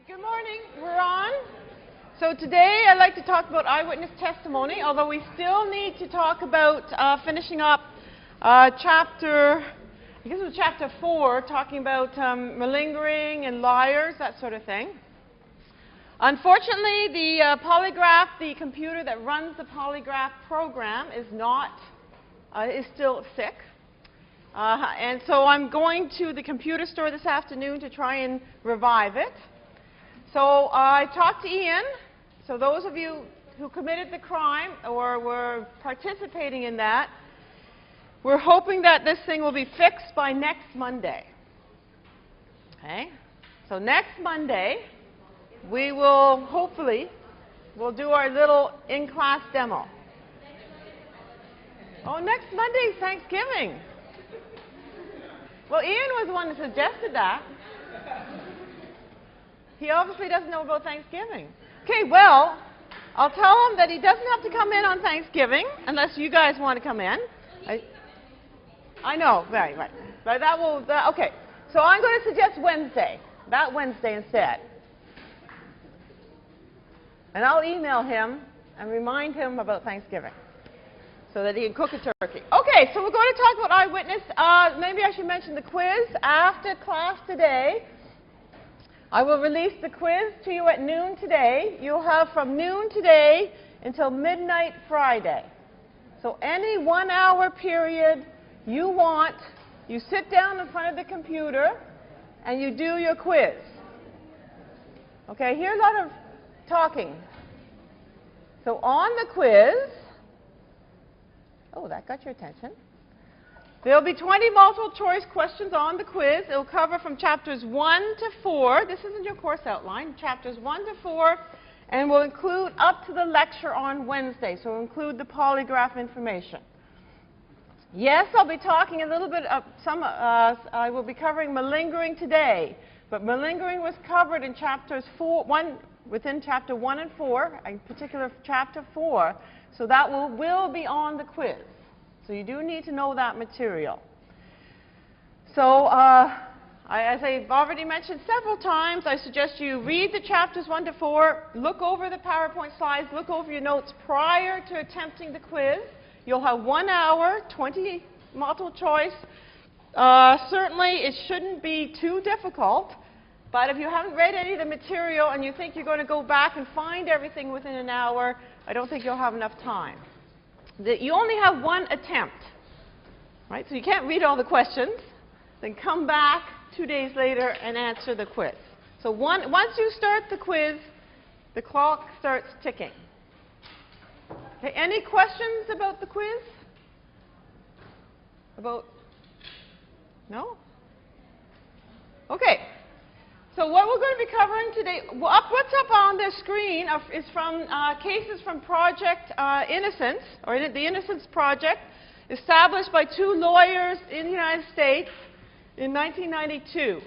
Good morning. We're on. So today I'd like to talk about eyewitness testimony, although we still need to talk about finishing up chapter 4, talking about malingering and liars, that sort of thing. Unfortunately, the polygraph, the computer that runs the polygraph program is still sick. And so I'm going to the computer store this afternoon to try and revive it. So I talked to Ian. So those of you who committed the crime or were participating in that, we're hoping that this thing will be fixed by next Monday. Okay? So next Monday, we will hopefully, we'll do our little in-class demo. Oh, next Monday is Thanksgiving. Well, Ian was the one that suggested that. He obviously doesn't know about Thanksgiving. Okay, well, I'll tell him that he doesn't have to come in on Thanksgiving unless you guys want to come in. I know, right. But okay. So I'm going to suggest Wednesday, that Wednesday instead. And I'll email him and remind him about Thanksgiving so that he can cook a turkey. Okay, so we're going to talk about eyewitness. Maybe I should mention the quiz after class today. I will release the quiz to you at noon today. You'll have from noon today until midnight Friday. So any 1 hour period you want, you sit down in front of the computer and you do your quiz. Okay, here's a lot of talking. So on the quiz, oh, that got your attention. There'll be 20 multiple choice questions on the quiz. It'll cover from chapters 1 to 4. This isn't your course outline. Chapters 1 to 4, and will include up to the lecture on Wednesday. So it'll include the polygraph information. Yes, I'll be talking a little bit of I will be covering malingering today, but malingering was covered in within chapter 1 and 4, in particular chapter 4. So that will be on the quiz. So you do need to know that material. So as I've already mentioned several times, I suggest you read the chapters 1 to 4, look over the PowerPoint slides, look over your notes prior to attempting the quiz. You'll have 1 hour, 20 multiple choice. Certainly it shouldn't be too difficult, but if you haven't read any of the material and you think you're going to go back and find everything within an hour, I don't think you'll have enough time. You only have one attempt, right? So you can't read all the questions, then come back 2 days later and answer the quiz. So once you start the quiz, the clock starts ticking. Okay, any questions about the quiz? No? Okay. So what we're going to be covering today, what's up on the screen is from cases from Project Innocence, or the Innocence Project, established by 2 lawyers in the United States in 1992.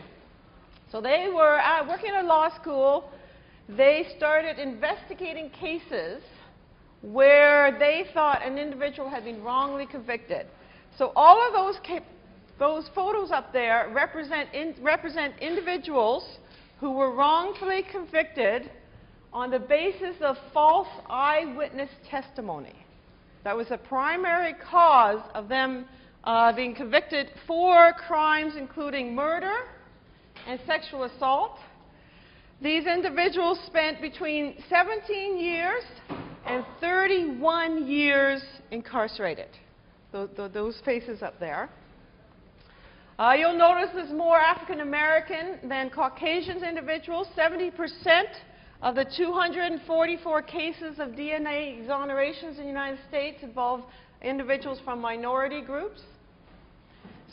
So they were working at a law school. They started investigating cases where they thought an individual had been wrongly convicted. So all of those photos up there represent individuals who were wrongfully convicted on the basis of false eyewitness testimony. That was a primary cause of them being convicted for crimes including murder and sexual assault. These individuals spent between 17 years and 31 years incarcerated. Those faces up there. You'll notice there's more African American than Caucasian individuals. 70% of the 244 cases of DNA exonerations in the United States involve individuals from minority groups.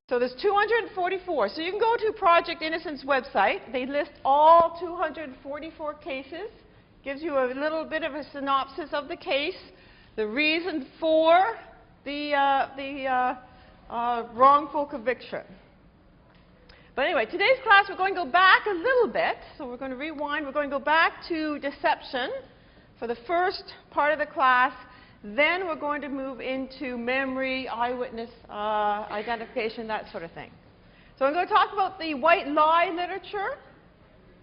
So there's 244. So you can go to Project Innocence website. They list all 244 cases. Gives you a little bit of a synopsis of the case, the reason for the wrongful conviction. But anyway, today's class we're going to go back a little bit. So we're going to rewind. We're going to go back to deception for the first part of the class. Then we're going to move into memory, eyewitness identification, that sort of thing. So I'm going to talk about the white lie literature.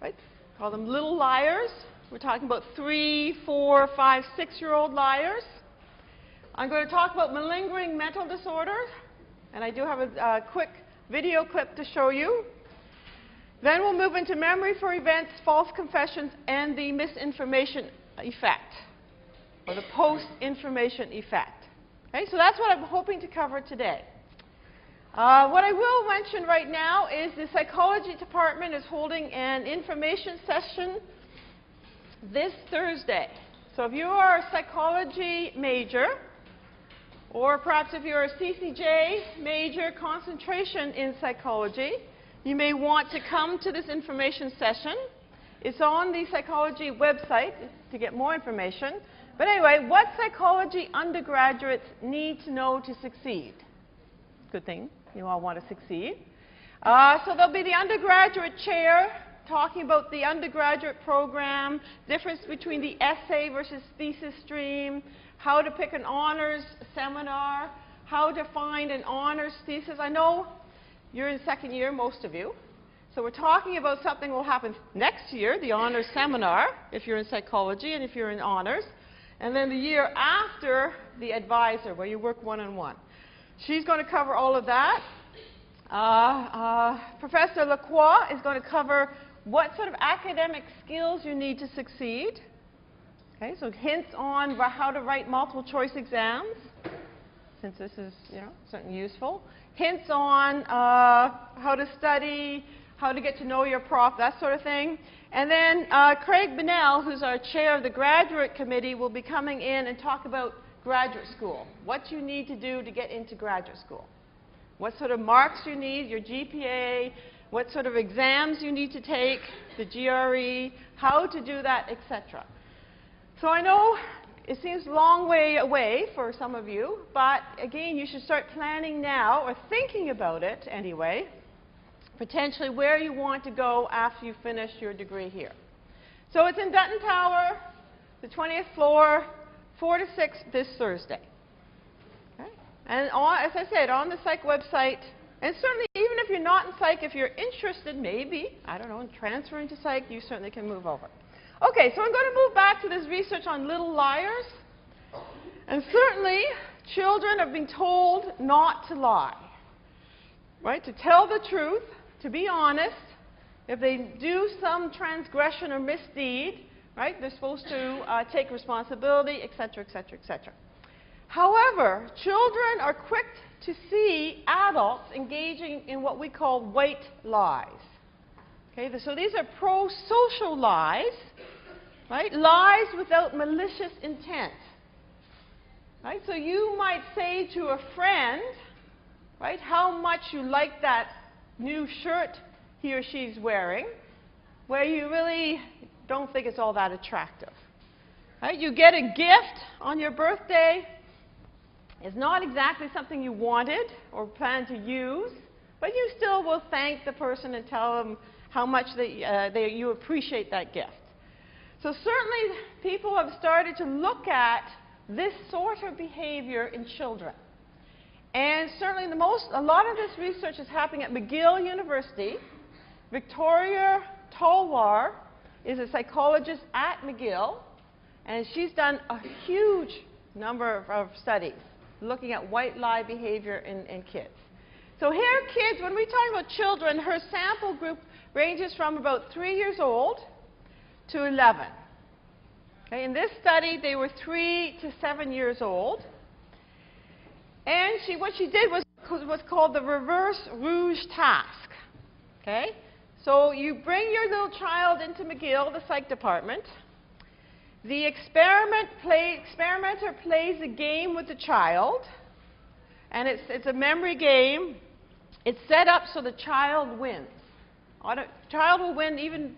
Right? Call them little liars. We're talking about 3, 4, 5, 6-year-old liars. I'm going to talk about malingering mental disorder, and I do have a quick video clip to show you. Then we'll move into memory for events, false confessions, and the misinformation effect, or the post-information effect. Okay, so that's what I'm hoping to cover today. What I will mention right now is the psychology department is holding an information session this Thursday. So if you are a psychology major, or perhaps if you're a CCJ major, concentration in psychology, you may want to come to this information session. It's on the psychology website to get more information. But anyway, what psychology undergraduates need to know to succeed. Good thing. You all want to succeed. So there'll be the undergraduate chair talking about the undergraduate program, difference between the essay versus thesis stream, how to pick an honors seminar, how to find an honors thesis. I know you're in second year, most of you. So we're talking about something that will happen next year, the honors seminar, if you're in psychology and if you're in honors. And then the year after, the advisor, where you work one-on-one. She's going to cover all of that. Professor Lacroix is going to cover what sort of academic skills you need to succeed. Okay, so hints on how to write multiple choice exams, since this is, certainly useful. Hints on how to study, how to get to know your prof, that sort of thing. And then Craig Bunnell, who's our chair of the graduate committee, will be coming in and talk about graduate school, what you need to do to get into graduate school, what sort of marks you need, your GPA, what sort of exams you need to take, the GRE, how to do that, etc. So I know it seems a long way away for some of you, but again, you should start planning now, or thinking about it anyway, potentially where you want to go after you finish your degree here. So it's in Dutton Tower, the 20th floor, 4 to 6 this Thursday. Okay? And as I said, on the psych website, and certainly even if you're not in psych, if you're interested, maybe, I don't know, in transferring to psych, you certainly can move over. Okay, so I'm going to move back to this research on little liars. And certainly, children are being told not to lie, right? To tell the truth, to be honest. If they do some transgression or misdeed, right, they're supposed to take responsibility, etc., etc., etc. However, children are quick to see adults engaging in what we call white lies. Okay, so these are pro-social lies, right? Lies without malicious intent. Right? So you might say to a friend, right, how much you like that new shirt he or she's wearing, where you really don't think it's all that attractive. Right? You get a gift on your birthday. It's not exactly something you wanted or planned to use, but you still will thank the person and tell them how much you appreciate that gift. So certainly people have started to look at this sort of behavior in children. And certainly a lot of this research is happening at McGill University. Victoria Talwar is a psychologist at McGill, and she's done a huge number of studies looking at white lie behavior in kids. So here kids, when we talk about children, her sample group ranges from about 3 years old to 11. Okay, in this study, they were 3 to 7 years old. And what she did was what's called the reverse rouge task. Okay? So you bring your little child into McGill, the psych department. The experimenter plays a game with the child. And it's a memory game. It's set up so the child wins. The child will win even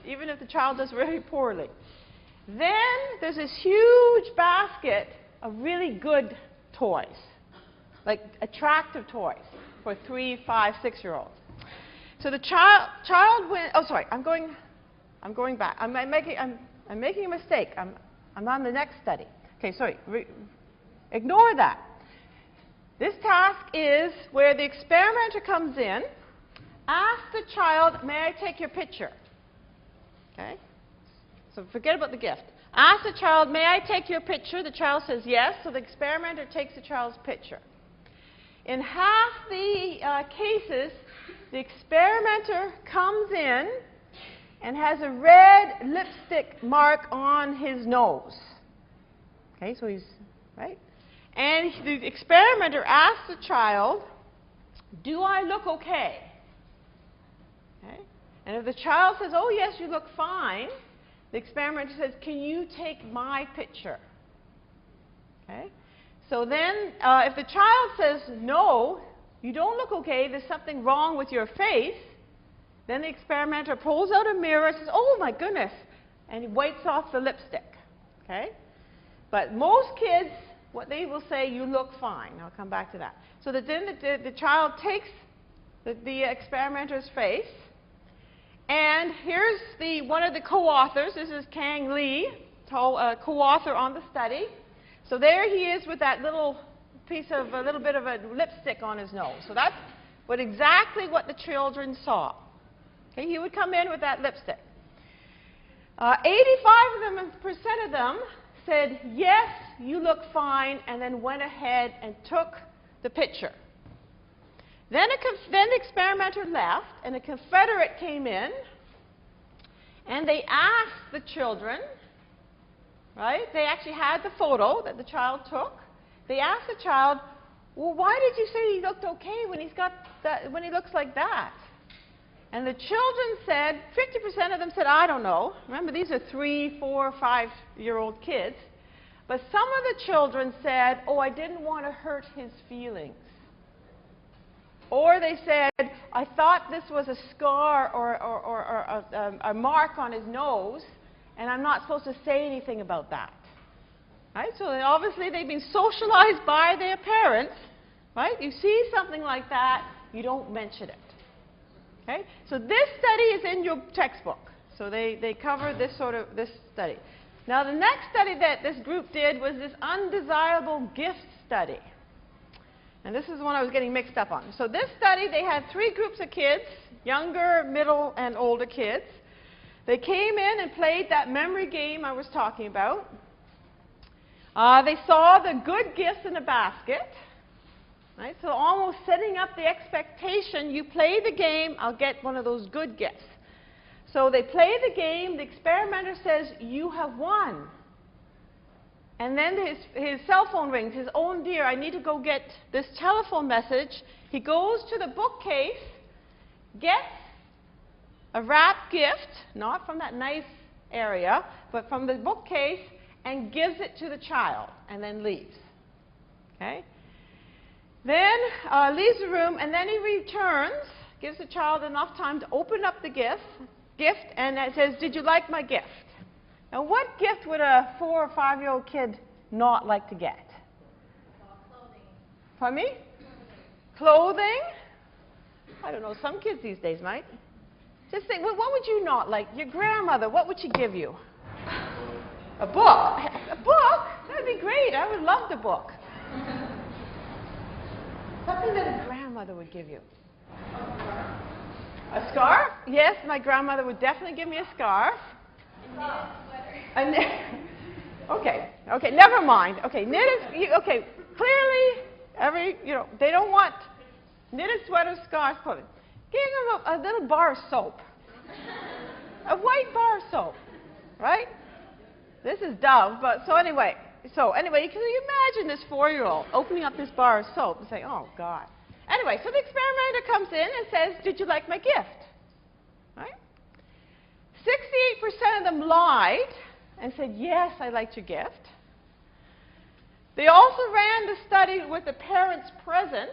if the child does very poorly. Then there's this huge basket of really good toys, like attractive toys for 3, 5, 6-year-olds. So the child wins. Oh, sorry, I'm going back. I'm making a mistake. I'm on the next study. Okay, sorry. Ignore that. This task is where the experimenter comes in, asks the child, "May I take your picture?" Okay? So forget about the gift. Ask the child, may I take your picture? The child says yes, so the experimenter takes the child's picture. In half the cases, the experimenter comes in and has a red lipstick mark on his nose. Okay, so he's, right? And the experimenter asks the child, do I look okay? Okay? And if the child says, oh yes, you look fine, the experimenter says, can you take my picture? Okay? So then, if the child says, no, you don't look okay, there's something wrong with your face, then the experimenter pulls out a mirror and says, oh my goodness, and he wipes off the lipstick. Okay? But most kids, what they will say, you look fine. I'll come back to that. So that then the child takes the experimenter's face, and here's one of the co-authors. This is Kang Lee, co-author on the study. So there he is with that little piece of a little bit of a lipstick on his nose. So that's exactly what the children saw. Okay, he would come in with that lipstick. 85% of them said, yes, you look fine, and then went ahead and took the picture. Then the experimenter left, and a Confederate came in, and they asked the children, right? They actually had the photo that the child took. They asked the child, well, why did you say he looked okay when when he looks like that? And the children said, 50% of them said, I don't know. Remember, these are 3-, 4-, 5-year-old kids. But some of the children said, oh, I didn't want to hurt his feelings. Or they said, I thought this was a scar or a mark on his nose, and I'm not supposed to say anything about that. Right? So obviously they've been socialized by their parents. Right? You see something like that, you don't mention it. Okay? So this study is in your textbook. So they cover this study. Now the next study that this group did was this undesirable gift study. And this is the one I was getting mixed up on. So this study, they had 3 groups of kids, younger, middle, and older kids. They came in and played that memory game I was talking about. They saw the good gifts in a basket. Right? So almost setting up the expectation, you play the game, I'll get one of those good gifts. So they play the game, the experimenter says, you have won. And then his cell phone rings, his own dear, I need to go get this telephone message. He goes to the bookcase, gets a wrapped gift, not from that nice area, but from the bookcase, and gives it to the child, and then leaves. Okay? Then leaves the room, and then he returns, gives the child enough time to open up the gift, and it says, did you like my gift? Now, what gift would a 4- or 5-year-old kid not like to get? Clothing. Pardon me? Clothing? I don't know. Some kids these days might. Just think, what would you not like? Your grandmother, what would she give you? A book. A book? That would be great. I would love the book. Something that a grandmother would give you. A scarf? Yes, my grandmother would definitely give me a scarf. Okay, never mind. Okay, knitted. Okay, clearly, they don't want knitted sweaters, scarves, clothing. Give them a little bar of soap, a white bar of soap, right? This is Dove, but so anyway, can you imagine this 4-year-old opening up this bar of soap and saying, "Oh God." Anyway, so the experimenter comes in and says, "Did you like my gift?" Right? 68% of them lied and said, "Yes, I liked your gift." They also ran the study with the parents present,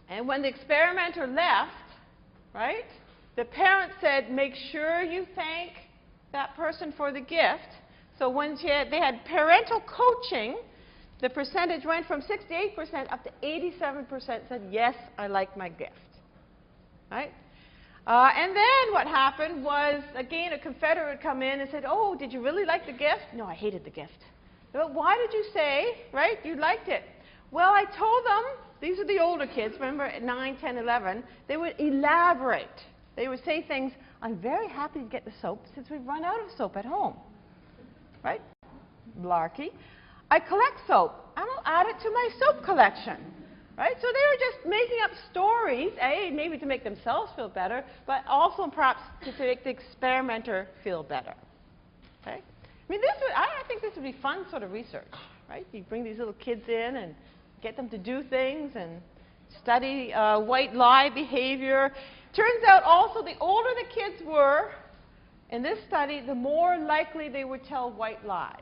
and when the experimenter left, right, the parents said, "Make sure you thank that person for the gift." So when they had parental coaching, the percentage went from 68% up to 87% said, "Yes, I like my gift." Right? And then what happened was, again, a Confederate would come in and said, "Oh, did you really like the gift?" "No, I hated the gift." "Well, why did you say, right, you liked it?" "Well, I told them," these are the older kids, remember, at 9, 10, 11, they would elaborate. They would say things, I'm very happy to get the soap since we've run out of soap at home. Right? Blarkey. I collect soap. And I'll add it to my soap collection. Right? So they're just making up stories, maybe to make themselves feel better, but also perhaps to make the experimenter feel better. Okay? I mean, I think this would be fun sort of research. Right? You bring these little kids in and get them to do things and study white lie behavior. Turns out also the older the kids were in this study, the more likely they would tell white lies.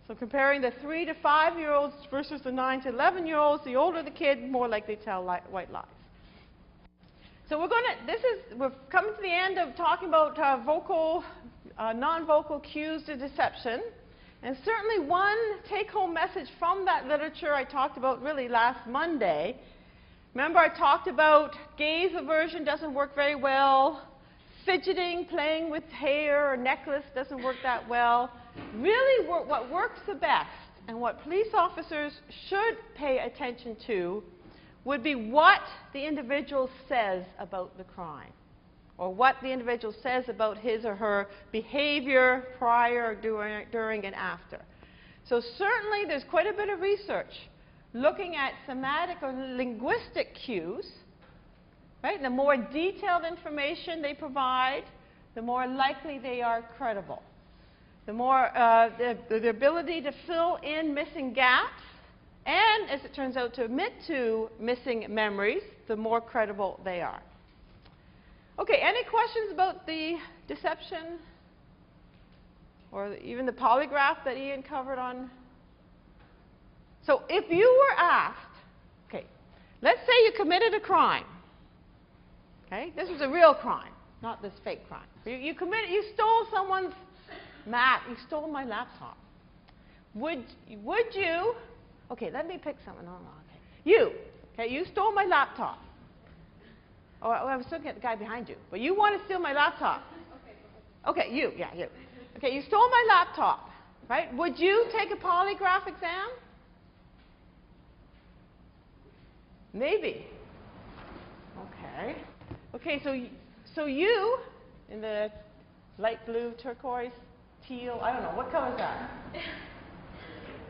So comparing the 3 to 5-year-olds versus the 9 to 11-year-olds, the older the kid, more likely to tell white lies. So we're coming to the end of talking about non-vocal cues to deception. And certainly one take-home message from that literature I talked about really last Monday. Remember I talked about gaze aversion doesn't work very well. Fidgeting, playing with hair or necklace doesn't work that well. Really what works the best and what police officers should pay attention to would be what the individual says about the crime, or what the individual says about his or her behavior prior, during, and after. So certainly there's quite a bit of research looking at semantic or linguistic cues. Right? The more detailed information they provide, the more likely they are credible. The more the ability to fill in missing gaps, and as it turns out to admit to missing memories, the more credible they are. Okay, any questions about the deception or even the polygraph that Ian covered on? So if you were asked, okay, let's say you committed a crime. Okay, this was a real crime, not this fake crime. You stole someone's you stole my laptop. Would you? Okay, let me pick someone. Okay, you stole my laptop. Oh, I was looking at the guy behind you, but you want to steal my laptop. Okay, you. Okay, you stole my laptop, right? Would you take a polygraph exam? Maybe. Okay. Okay, so you, in the light blue, turquoise, teal, I don't know, what color is that?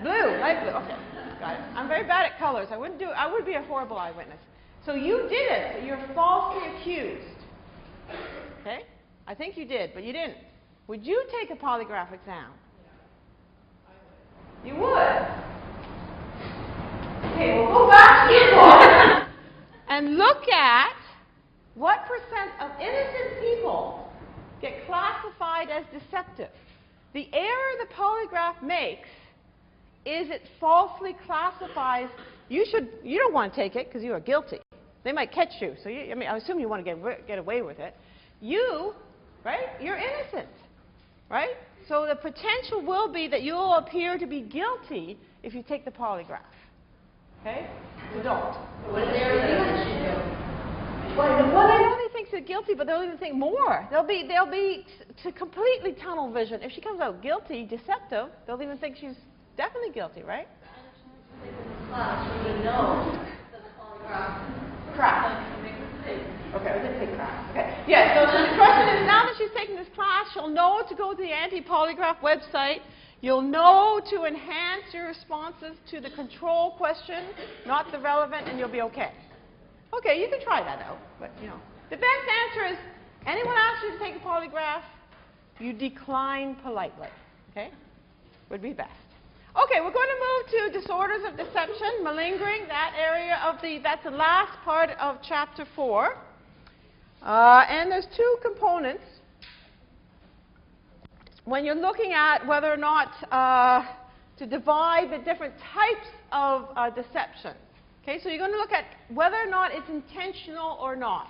Blue, light blue, okay, got it. I'm very bad at colors. I would be a horrible eyewitness. So you did it, but you're falsely accused. Okay? I think you did, but you didn't. Would you take a polygraph exam? Yeah, I would. You would? Okay, we'll go back to your book and look at what % of innocent people get classified as deceptive. The error the polygraph makes is it falsely classifies. You don't want to take it because you are guilty. They might catch you. So I assume you want to get away with it. Right? You're innocent, right? So the potential will be that you'll appear to be guilty if you take the polygraph. Okay? You don't. What is there that should do? Well, they know they think they're guilty, but they'll even think more. They'll be to completely tunnel vision. If she comes out guilty, deceptive, they'll even think she's definitely guilty, right? We know the polygraph. Crap. Okay, I didn't say crap. Okay. Yeah, so the question is, now that she's taking this class, she'll know to go to the anti-polygraph website. You'll know to enhance your responses to the control question, not the relevant, and you'll be okay. Okay, you can try that out, but the best answer is anyone asks you to take a polygraph, you decline politely. Okay, would be best. Okay, we're going to move to disorders of deception, malingering. That's the last part of chapter 4, and there's two components when you're looking at whether or not to divide the different types of deception. Okay, so you're going to look at whether or not it's intentional or not.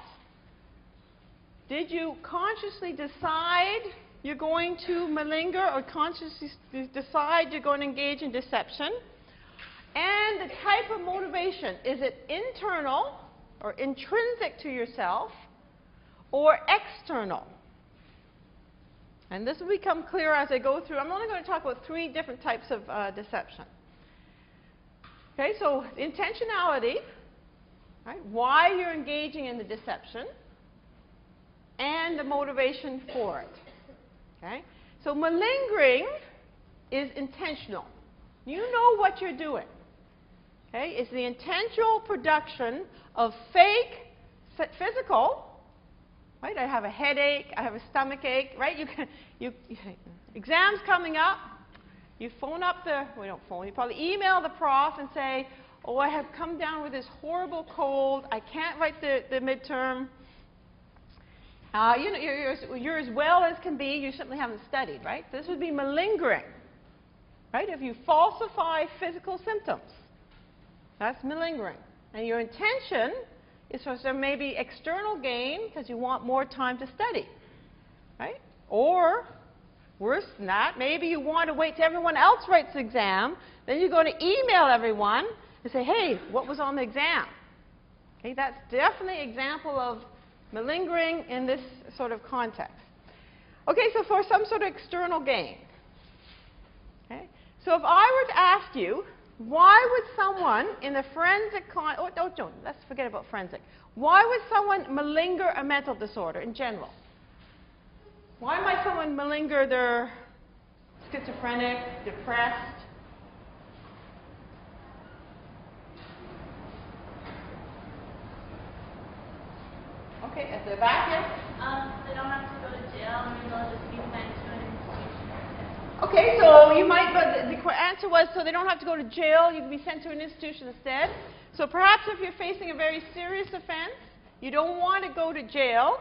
Did you consciously decide you're going to malinger or consciously decide you're going to engage in deception? And the type of motivation, is it internal or intrinsic to yourself or external? And this will become clearer as I go through. I'm only going to talk about 3 different types of deception. Okay, so intentionality, right, why you're engaging in the deception, and the motivation for it. Okay? So malingering is intentional. You know what you're doing. Okay? It's the intentional production of fake physical. Right? I have a headache. I have a stomach ache. Right? Exams coming up. You phone up the, well, you don't phone, you probably email the prof and say, oh, I have come down with this horrible cold. I can't write the midterm. You know, you're as well as can be. You simply haven't studied, right? This would be malingering, right? If you falsify physical symptoms, that's malingering. And your intention is for some maybe external gain because you want more time to study, right? Or worse than that, maybe you want to wait till everyone else writes the exam. Then you're going to email everyone and say, hey, what was on the exam? Okay, that's definitely an example of malingering in this sort of context. Okay, so for some sort of external gain. Okay, so if I were to ask you, why would someone in the forensic let's forget about forensic. Why would someone malinger a mental disorder in general? Why might someone malinger their schizophrenic, depressed? Okay, at the back here. They don't have to go to jail. I mean, they'll just be sent to an institution. Okay, so you might, but the answer was so they don't have to go to jail. You can be sent to an institution instead. So perhaps if you're facing a very serious offense, you don't want to go to jail.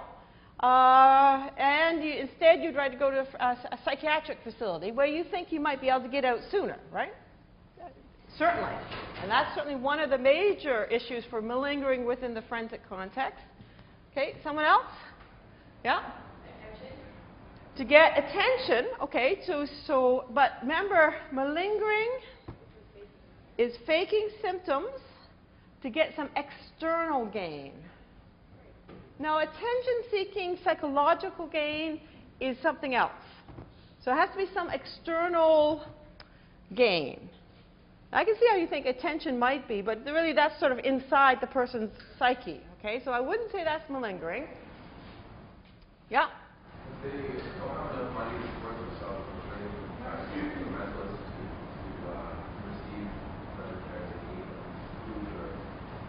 And instead you'd like to go to a psychiatric facility where you think you might be able to get out sooner, right? Certainly. And that's certainly one of the major issues for malingering within the forensic context. Okay, someone else? Yeah? Attention. To get attention, okay, but remember, malingering is faking symptoms to get some external gain. Now, attention-seeking psychological gain is something else. So it has to be some external gain. I can see how you think attention might be, but really that's sort of inside the person's psyche. Okay, so I wouldn't say that's malingering. Yeah? They don't have enough money to support themselves, they ask you to mental to receive better care, they need food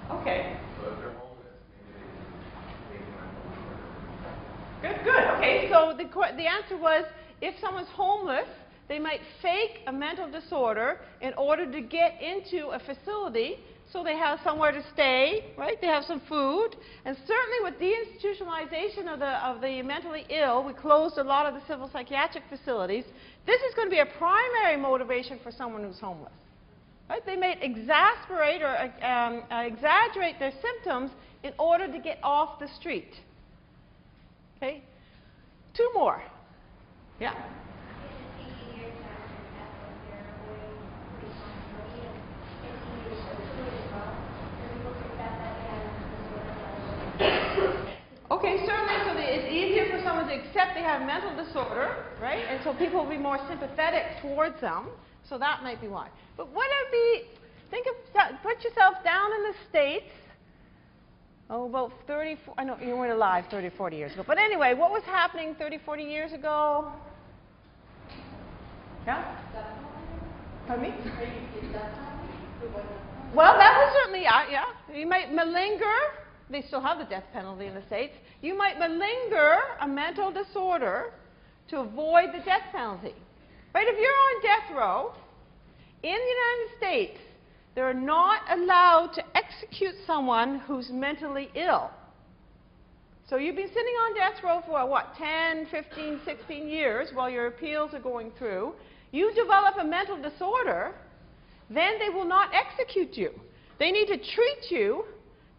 or... Okay. So if they're homeless, maybe they can take mental disorder. Good. Okay, so the answer was if someone's homeless, they might fake a mental disorder in order to get into a facility so they have somewhere to stay, right? They have some food. And certainly with deinstitutionalization of the mentally ill, we closed a lot of the civil psychiatric facilities. This is going to be a primary motivation for someone who's homeless. Right? They may exasperate or exaggerate their symptoms in order to get off the street. Okay? Two more. Yeah? Okay, certainly, so it's easier for someone to accept they have a mental disorder, right? And so people will be more sympathetic towards them. So that might be why. But what would be, put yourself down in the States. Oh, about 30, I know you weren't alive 30, 40 years ago. But anyway, what was happening 30, 40 years ago? Yeah? Pardon me? Well, that was certainly, yeah. You might malinger. They still have the death penalty in the States. You might malinger a mental disorder to avoid the death penalty. Right? If you're on death row in the United States, they're not allowed to execute someone who's mentally ill. So you've been sitting on death row for, what, 10, 15, 16 years while your appeals are going through. You develop a mental disorder, then they will not execute you. They need to treat you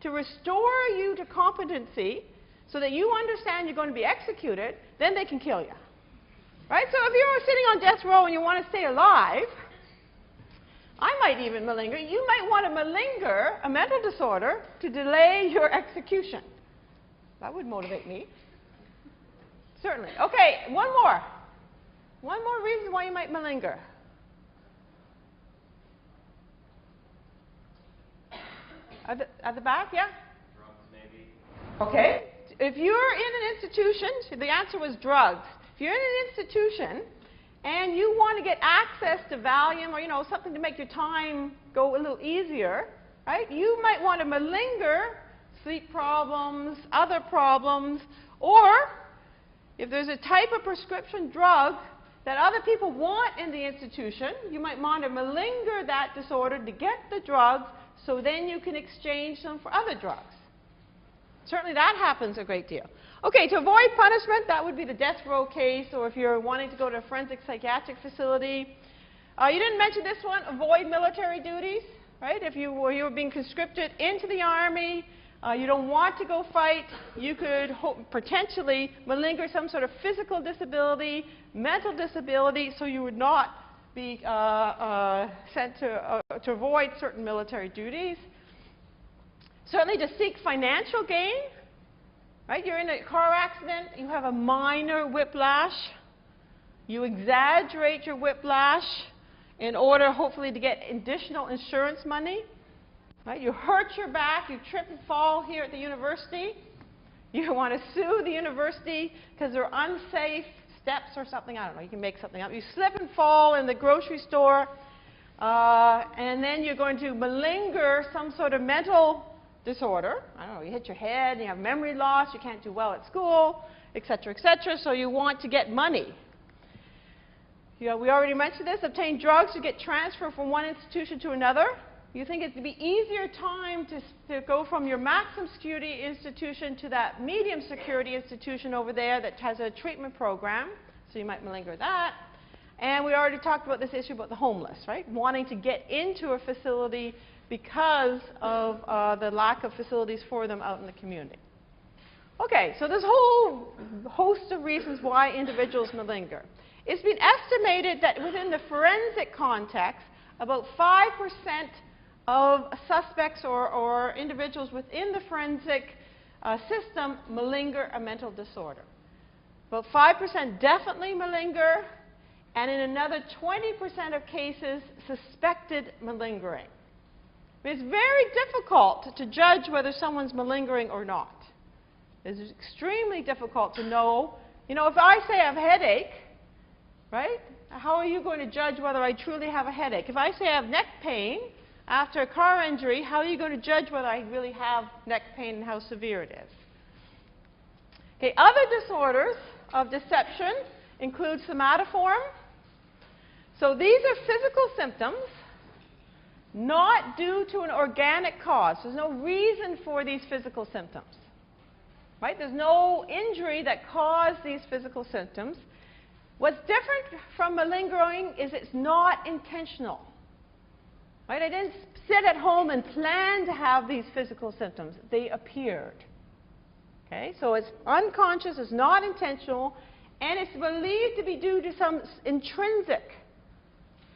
to restore you to competency so that you understand you're going to be executed, then they can kill you. Right? So if you're sitting on death row and you want to stay alive, I might even malinger. You might want to malinger a mental disorder to delay your execution. That would motivate me. Certainly. Okay, one more. One more reason why you might malinger. At the back, yeah? Drugs, maybe. Okay. if you're in an institution, so the answer was drugs. If you're in an institution and you want to get access to Valium or, you know, something to make your time go a little easier, right? You might want to malinger sleep problems, other problems, or if there's a type of prescription drug that other people want in the institution, you might want to malinger that disorder to get the drugs so then you can exchange them for other drugs. Certainly that happens a great deal. Okay, to avoid punishment, that would be the death row case, or if you're wanting to go to a forensic psychiatric facility. You didn't mention this one, avoid military duties, right? If you were being conscripted into the Army, you don't want to go fight, you could potentially malinger some sort of physical disability, mental disability, so you would not be sent to avoid certain military duties. Certainly to seek financial gain, right? You're in a car accident, you have a minor whiplash, you exaggerate your whiplash in order hopefully to get additional insurance money. Right? You hurt your back, you trip and fall here at the university. You want to sue the university because they're unsafe steps or something. I don't know, you can make something up. You slip and fall in the grocery store, and then you're going to malinger some sort of mental disorder. I don't know, you hit your head, you have memory loss, you can't do well at school, etc., etc. So you want to get money. You know, we already mentioned this, obtain drugs to get transferred from one institution to another. You think it'd be easier time to go from your maximum security institution to that medium security institution over there that has a treatment program, so you might malinger that. And we already talked about this issue about the homeless, right? Wanting to get into a facility because of the lack of facilities for them out in the community. Okay, so there's a whole host of reasons why individuals malinger. It's been estimated that within the forensic context, about 5% of suspects or individuals within the forensic system malinger a mental disorder. About 5% definitely malinger, and in another 20% of cases, suspected malingering. It's very difficult to judge whether someone's malingering or not. It's extremely difficult to know. You know, if I say I have a headache, right, how are you going to judge whether I truly have a headache? If I say I have neck pain after a car injury, how are you going to judge whether I really have neck pain and how severe it is? Okay, other disorders of deception include somatoform. So these are physical symptoms not due to an organic cause. There's no reason for these physical symptoms. Right? There's no injury that caused these physical symptoms. What's different from malingering is it's not intentional. Right? I didn't sit at home and plan to have these physical symptoms. They appeared. Okay? So it's unconscious, it's not intentional, and it's believed to be due to some intrinsic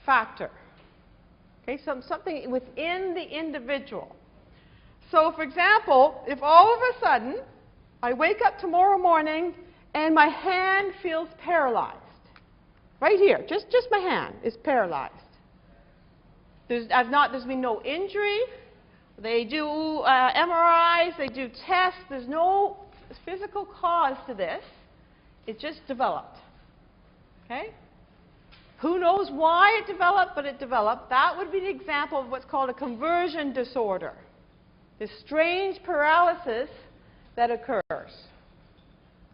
factor. Okay? Something within the individual. So, for example, if all of a sudden I wake up tomorrow morning and my hand feels paralyzed. Right here, just my hand is paralyzed. There's been no injury. They do MRIs, they do tests. There's no physical cause to this. It just developed. Okay? Who knows why it developed, but it developed. That would be the example of what's called a conversion disorder. This strange paralysis that occurs.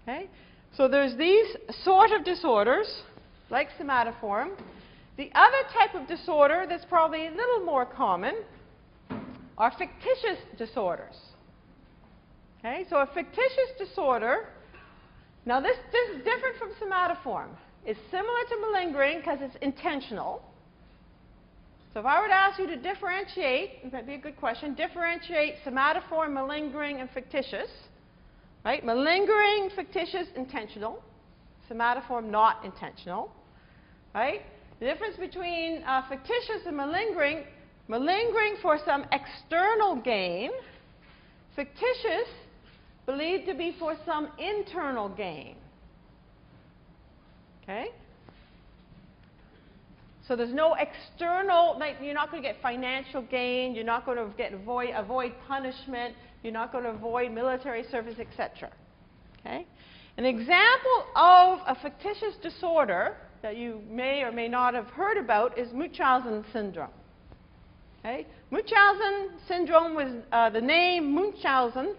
Okay? So there's these sort of disorders, like somatoform. The other type of disorder that's probably a little more common are fictitious disorders. Okay? So a fictitious disorder, now this is different from somatoform. It's similar to malingering because it's intentional. So if I were to ask you to differentiate, that'd be a good question, differentiate somatoform, malingering, and fictitious. Right? Malingering, fictitious, intentional. Somatoform, not intentional. Right? The difference between fictitious and malingering, malingering for some external gain, fictitious believed to be for some internal gain. Okay? So there's no external, like you're not going to get financial gain, you're not going to avoid punishment, you're not going to avoid military service, etc. Okay? An example of a fictitious disorder that you may or may not have heard about is Munchausen syndrome. Okay? Munchausen syndrome was, the name Munchausen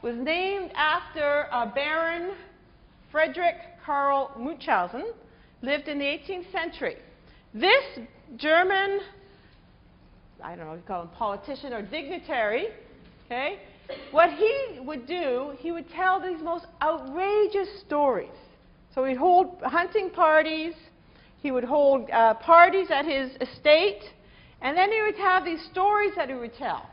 was named after Baron Frederick Karl Munchausen, lived in the 18th century. This German, I don't know if you call him politician or dignitary, okay, what he would do, he would tell these most outrageous stories. So he'd hold hunting parties, he would hold parties at his estate, and then he would have these stories that he would tell.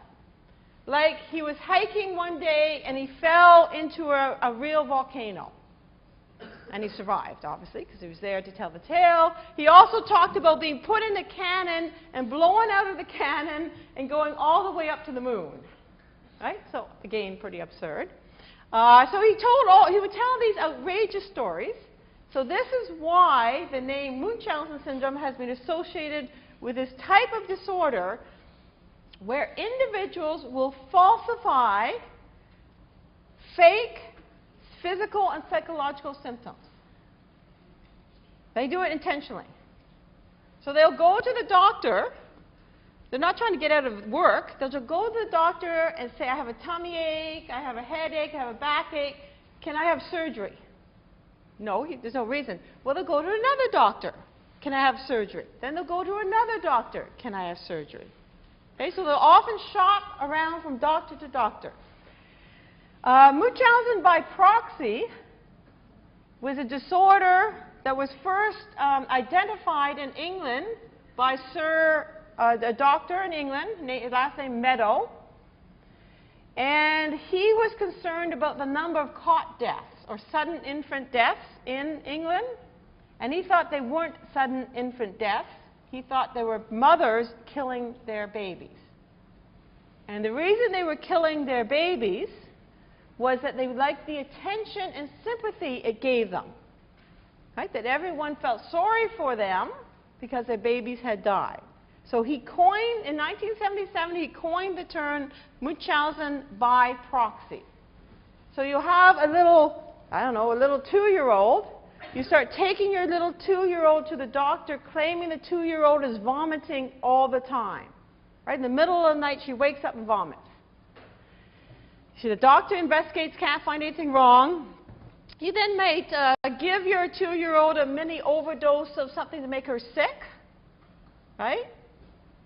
Like he was hiking one day and he fell into a real volcano. And he survived, obviously, because he was there to tell the tale. He also talked about being put in a cannon and blown out of the cannon and going all the way up to the moon. Right? So, again, pretty absurd. So he would tell these outrageous stories. So this is why the name Munchausen syndrome has been associated with this type of disorder where individuals will falsify fake physical and psychological symptoms. They do it intentionally. So they'll go to the doctor. They're not trying to get out of work. They'll just go to the doctor and say, I have a tummy ache, I have a headache, I have a backache. Can I have surgery? No, there's no reason. Well, they'll go to another doctor. Can I have surgery? Then they'll go to another doctor. Can I have surgery? Okay, so they'll often shop around from doctor to doctor. Munchausen by proxy was a disorder that was first identified in England by a doctor in England, his last name Meadow. And he was concerned about the number of cot deaths, or sudden infant deaths in England. And he thought they weren't sudden infant deaths. He thought they were mothers killing their babies. And the reason they were killing their babies was that they liked the attention and sympathy it gave them. Right? That everyone felt sorry for them because their babies had died. So he coined, in 1977, he coined the term Munchausen by proxy. So you have a little, I don't know, a little 2-year-old. You start taking your little 2-year-old to the doctor, claiming the 2-year-old is vomiting all the time. Right? In the middle of the night, she wakes up and vomits. The doctor investigates, can't find anything wrong. You then might give your 2-year-old a mini overdose of something to make her sick. Right?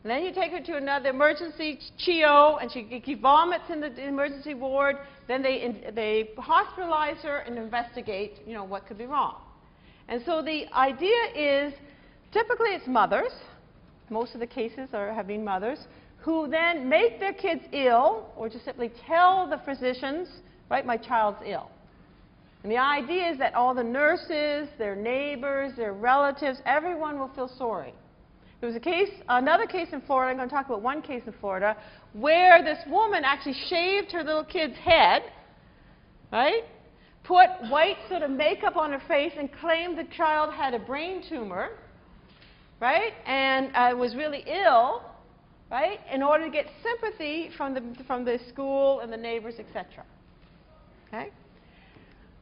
And then you take her to another emergency CHEO, and she vomits in the emergency ward. Then they hospitalize her and investigate, what could be wrong. And so the idea is, typically it's mothers. Most of the cases have been mothers who then make their kids ill, or just simply tell the physicians, right, my child's ill. And the idea is that all the nurses, their neighbors, their relatives, everyone will feel sorry. There was another case in Florida, I'm going to talk about one case in Florida, where this woman actually shaved her little kid's head, right? Put white sort of makeup on her face and claimed the child had a brain tumor, right? And was really ill, right? In order to get sympathy from the school and the neighbors, etc. Okay?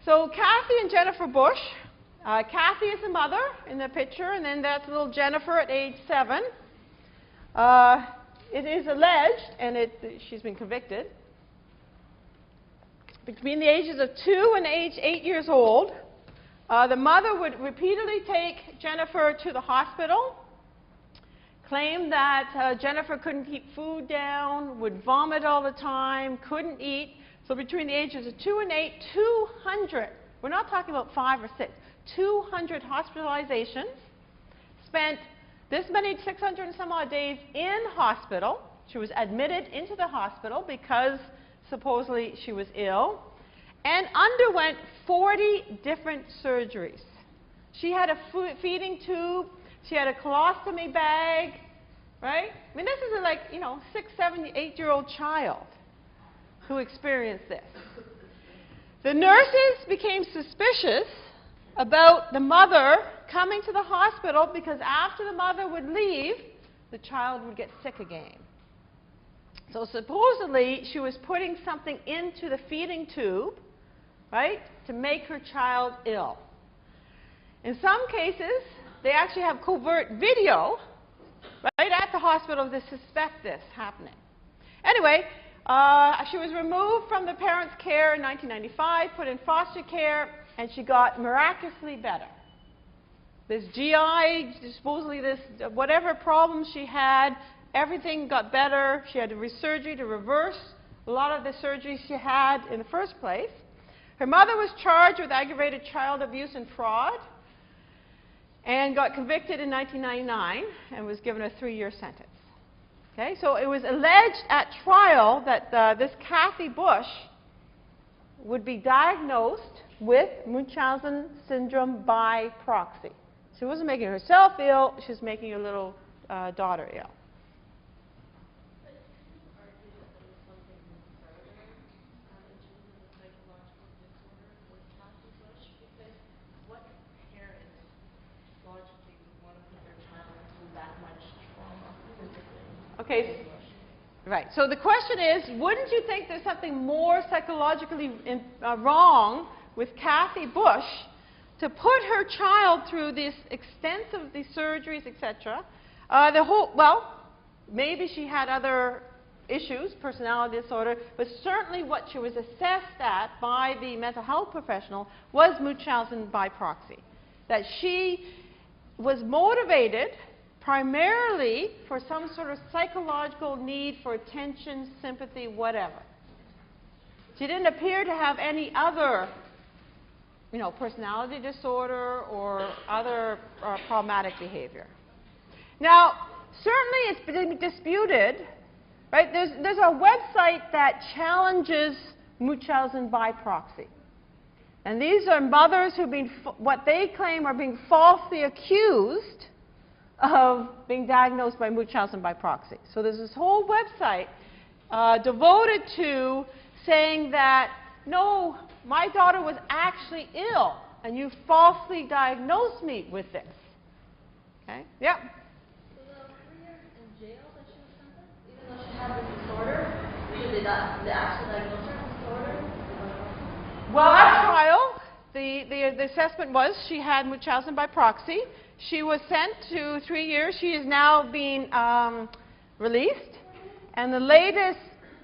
So Kathy and Jennifer Bush. Kathy is the mother in the picture, and then that's little Jennifer at age 7. It is alleged, and she's been convicted, between the ages of 2 and age 8 years old, the mother would repeatedly take Jennifer to the hospital, claim that Jennifer couldn't keep food down, would vomit all the time, couldn't eat. So between the ages of 2 and 8, 200, we're not talking about 5 or 6, 200 hospitalizations, spent this many, 600 and some odd days in hospital. She was admitted into the hospital because supposedly she was ill, and underwent 40 different surgeries. She had a feeding tube, she had a colostomy bag, right? I mean, this is a 6, 7, 8-year-old child who experienced this. The nurses became suspicious about the mother coming to the hospital because after the mother would leave, the child would get sick again. So supposedly, she was putting something into the feeding tube right, to make her child ill. In some cases, they actually have covert video right at the hospital to suspect this happening. Anyway, she was removed from the parents' care in 1995, put in foster care, and she got miraculously better. This GI, supposedly this, whatever problems she had, everything got better. She had to surgery to reverse a lot of the surgeries she had in the first place. Her mother was charged with aggravated child abuse and fraud and got convicted in 1999 and was given a 3-year sentence. Okay, so it was alleged at trial that this Kathy Bush would be diagnosed with Munchausen syndrome by proxy. She wasn't making herself ill, she was making her little daughter ill. Okay, right. So the question is, wouldn't you think there's something more psychologically wrong with Kathy Bush to put her child through this extensive these surgeries, etc.? Well, maybe she had other issues, personality disorder, but certainly what she was assessed at by the mental health professional was Munchausen by proxy. That she was motivated primarily for some sort of psychological need for attention, sympathy, whatever. She didn't appear to have any other, personality disorder or other problematic behavior. Now, certainly it's been disputed, right? There's a website that challenges Munchausen by proxy. And these are mothers who've been, what they claim are being falsely accused of being diagnosed by Munchausen by proxy. So there's this whole website devoted to saying that, no, my daughter was actually ill, and you falsely diagnosed me with this. Okay? Yep. So the 3 years in jail that she was sentenced, even though she had this disorder, because they actually diagnosed her with disorder? Well, at trial, the assessment was she had Munchausen by proxy. She was sent to 3 years. She is now being released. And the latest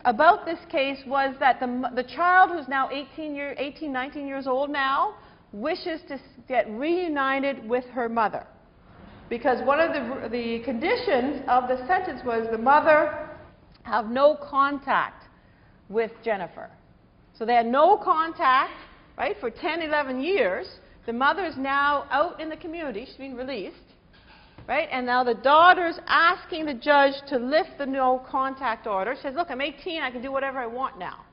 about this case was that the child, who's now 19 years old now, wishes to get reunited with her mother. Because one of the conditions of the sentence was the mother have no contact with Jennifer. So they had no contact, right, for 10, 11 years. The mother is now out in the community. She's been released, right? And now the daughter's asking the judge to lift the no contact order. She says, look, I'm 18. I can do whatever I want now.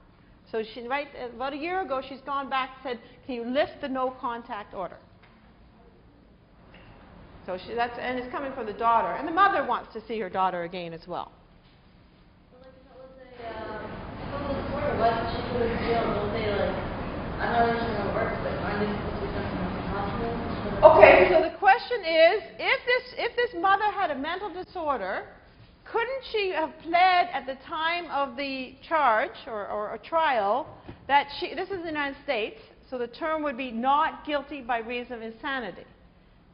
So she, right, about a year ago, she's gone back and said, can you lift the no contact order? So and it's coming from the daughter. And the mother wants to see her daughter again as well. Well, like, if it was a disorder, why did she go to jail? Don't they, I'm not really sure how it works, but aren't they supposed to be sent to the hospital? Okay, so the question is, if this mother had a mental disorder, couldn't she have pled at the time of the charge or a trial that this is the United States, so the term would be not guilty by reason of insanity,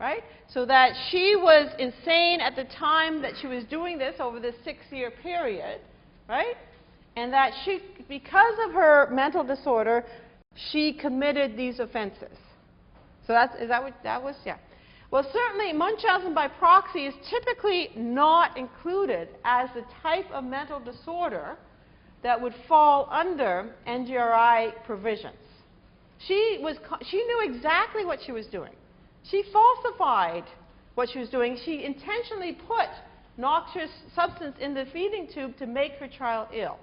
right? So that she was insane at the time that she was doing this over this 6-year period, right? And that she, because of her mental disorder, she committed these offenses. So that was, yeah. Well, certainly Munchausen by proxy is typically not included as the type of mental disorder that would fall under NGRI provisions. She knew exactly what she was doing. She falsified what she was doing. She intentionally put noxious substance in the feeding tube to make her child ill.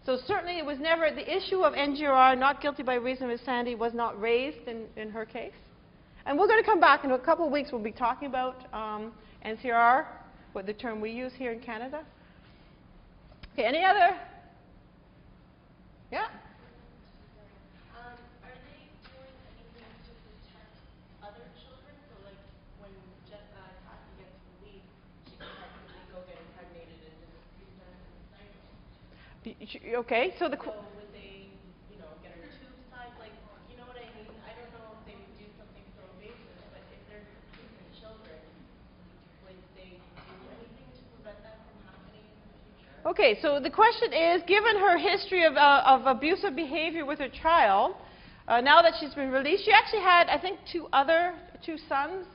So certainly it was never, the issue of NGRI, not guilty by reason of insanity, was not raised in her case. And we're going to come back in a couple of weeks. We'll be talking about NCR, what the term we use here in Canada. Okay, any other? Yeah? Are they doing anything to protect other children? So, like, when Kathy gets released, she can technically go get impregnated and just use that as an cycle. Okay, so So would they, get her tubes tied? Like, Okay, so the question is, given her history of abusive behavior with her child, now that she's been released, she actually had, I think, two sons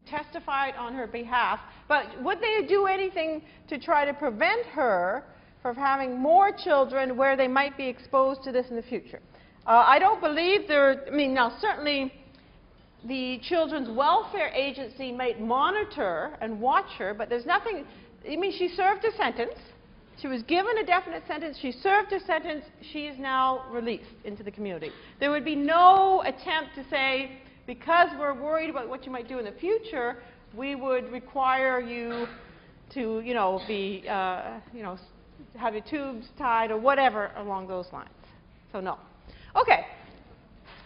testified on her behalf. But would they do anything to try to prevent her from having more children where they might be exposed to this in the future? I don't believe I mean, now certainly the Children's Welfare Agency might monitor and watch her, but there's nothing. I mean, she served a sentence. She was given a definite sentence. She served her sentence. She is now released into the community. There would be no attempt to say, because we're worried about what you might do in the future, we would require you to, be, have your tubes tied or whatever along those lines. So no. Okay.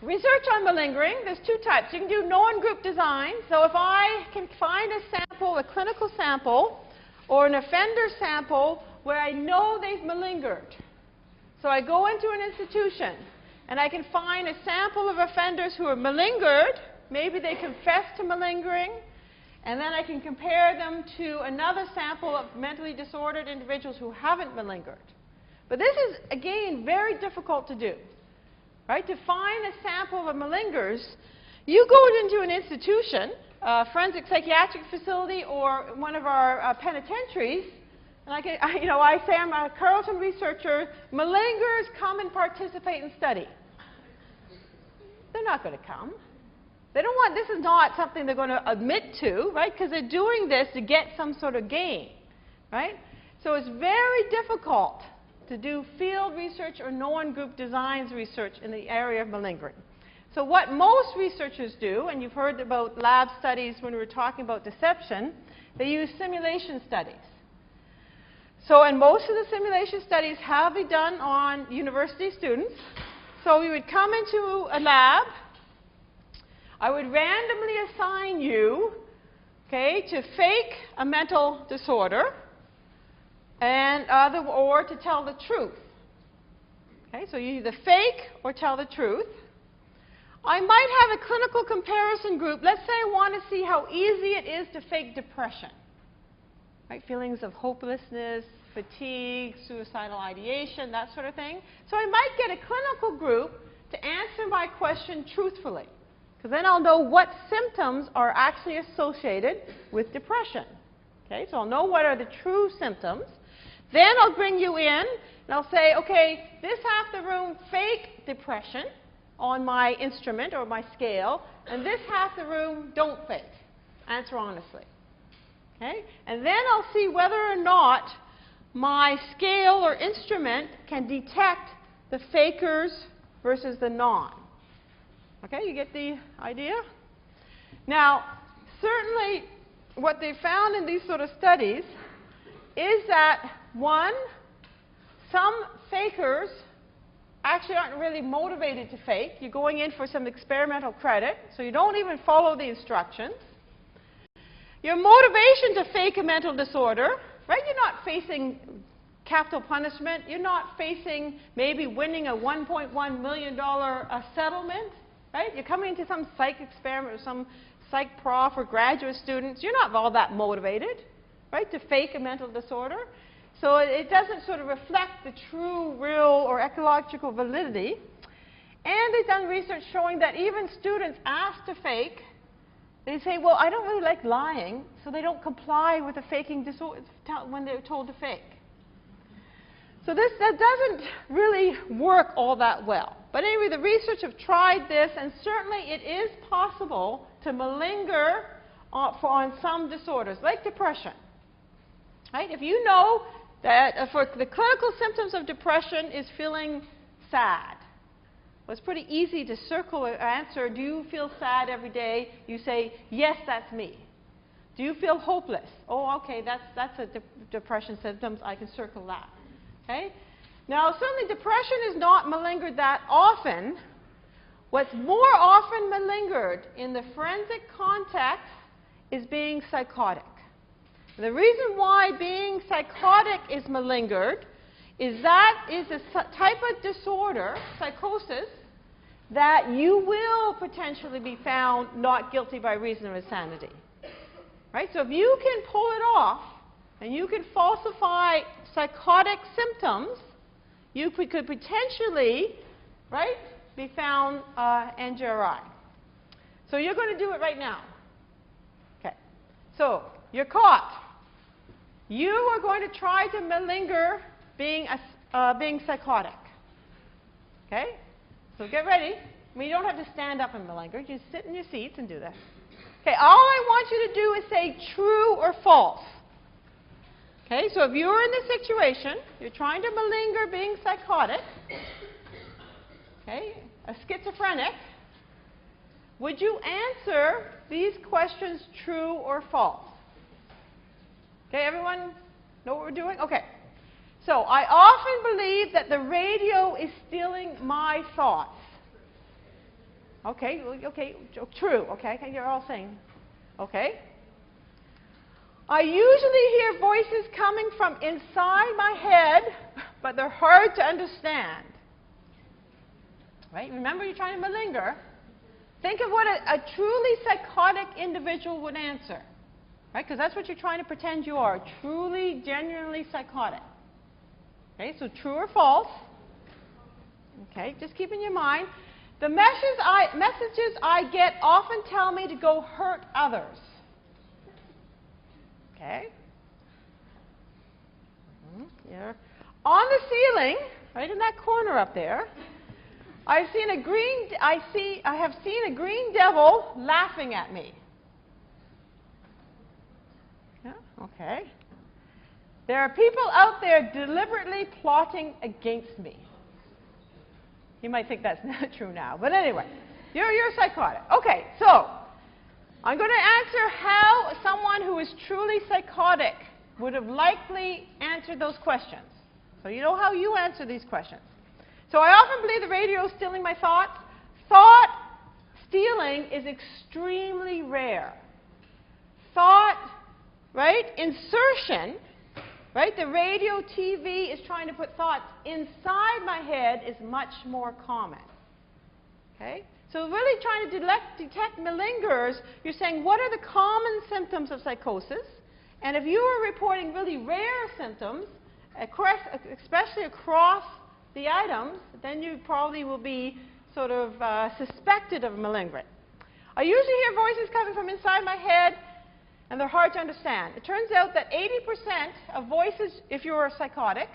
Research on malingering, there's two types. You can do non-group design. So if I can find a sample, a clinical sample, or an offender sample where I know they've malingered. So I go into an institution and I can find a sample of offenders who are malingered. Maybe they confess to malingering. And then I can compare them to another sample of mentally disordered individuals who haven't malingered. But this is, again, very difficult to do. Right? To find a sample of malingers, you go into an institution, a forensic psychiatric facility or one of our penitentiaries, and I say I'm a Carleton researcher, malingers come and participate and study. They're not going to come. They don't want, this is not something they're going to admit to, right? Because they're doing this to get some sort of gain, right? So it's very difficult to do field research or non-group designs research in the area of malingering. So what most researchers do, and you've heard about lab studies when we were talking about deception, they use simulation studies. So, and most of the simulation studies have been done on university students. So we would come into a lab. I would randomly assign you, okay, to fake a mental disorder or to tell the truth. Okay, so you either fake or tell the truth. I might have a clinical comparison group. Let's say I want to see how easy it is to fake depression. Right? Feelings of hopelessness, fatigue, suicidal ideation, that sort of thing. So I might get a clinical group to answer my question truthfully, because then I'll know what symptoms are actually associated with depression. Okay, so I'll know what are the true symptoms. Then I'll bring you in, and I'll say, okay, this half the room, fake depression on my instrument or my scale, and this half the room, don't fake. Answer honestly. Okay? And then I'll see whether or not my scale or instrument can detect the fakers versus the non. Okay, you get the idea? Now, certainly what they found in these sort of studies is that, one, some fakers actually aren't really motivated to fake. You're going in for some experimental credit, so you don't even follow the instructions. Your motivation to fake a mental disorder, right? You're not facing capital punishment. You're not facing maybe winning a $1.1 million settlement, right? You're coming into some psych experiment or some psych prof or graduate students. You're not all that motivated, right, to fake a mental disorder. So it doesn't sort of reflect the true, real, or ecological validity. And they've done research showing that even students asked to fake, they say, well, I don't really like lying, so they don't comply with the faking disorder when they're told to fake. So that doesn't really work all that well. But anyway, the research have tried this, and certainly it is possible to malinger on some disorders, like depression. Right? If you know that for the clinical symptoms of depression is feeling sad, well, it's pretty easy to circle an answer. Do you feel sad every day? You say, yes, that's me. Do you feel hopeless? Oh, okay, that's a depression symptoms. I can circle that. Okay? Now, certainly depression is not malingered that often. What's more often malingered in the forensic context is being psychotic. The reason why being psychotic is malingered is that is a type of disorder, psychosis, that you will potentially be found not guilty by reason of insanity. Right? So if you can pull it off, and you could falsify psychotic symptoms, you could potentially, right, be found NGRI. So you're going to do it right now. Okay. So you're caught. You are going to try to malinger being psychotic. Okay? So get ready. I mean, you don't have to stand up and malinger. You just sit in your seats and do this. Okay, all I want you to do is say true or false. Okay, so if you're in this situation, you're trying to malinger being psychotic, okay, a schizophrenic, would you answer these questions true or false? Okay, everyone know what we're doing? Okay. So I often believe that the radio is stealing my thoughts. Okay, okay, true. Okay, you're all saying, okay. I usually hear voices coming from inside my head, but they're hard to understand. Right? Remember, you're trying to malinger. Think of what a truly psychotic individual would answer. Right? Because that's what you're trying to pretend you are, truly, genuinely psychotic. Okay, so true or false. Okay, just keep in your mind. The messages I get often tell me to go hurt others. Okay. Here. On the ceiling, right in that corner up there, I have seen a green devil laughing at me. Yeah, okay. There are people out there deliberately plotting against me. You might think that's not true now, but anyway, you're psychotic. Okay, so I'm going to answer how someone who is truly psychotic would have likely answered those questions. So you know how you answer these questions. So I often believe the radio is stealing my thoughts. Thought stealing is extremely rare. Thought, right, insertion, right, the radio, TV is trying to put thoughts inside my head is much more common. Okay? So really trying to detect malingerers, you're saying what are the common symptoms of psychosis? And if you are reporting really rare symptoms, especially across the items, then you probably will be sort of suspected of malingering. I usually hear voices coming from inside my head, and they're hard to understand. It turns out that 80% of voices, if you're psychotic,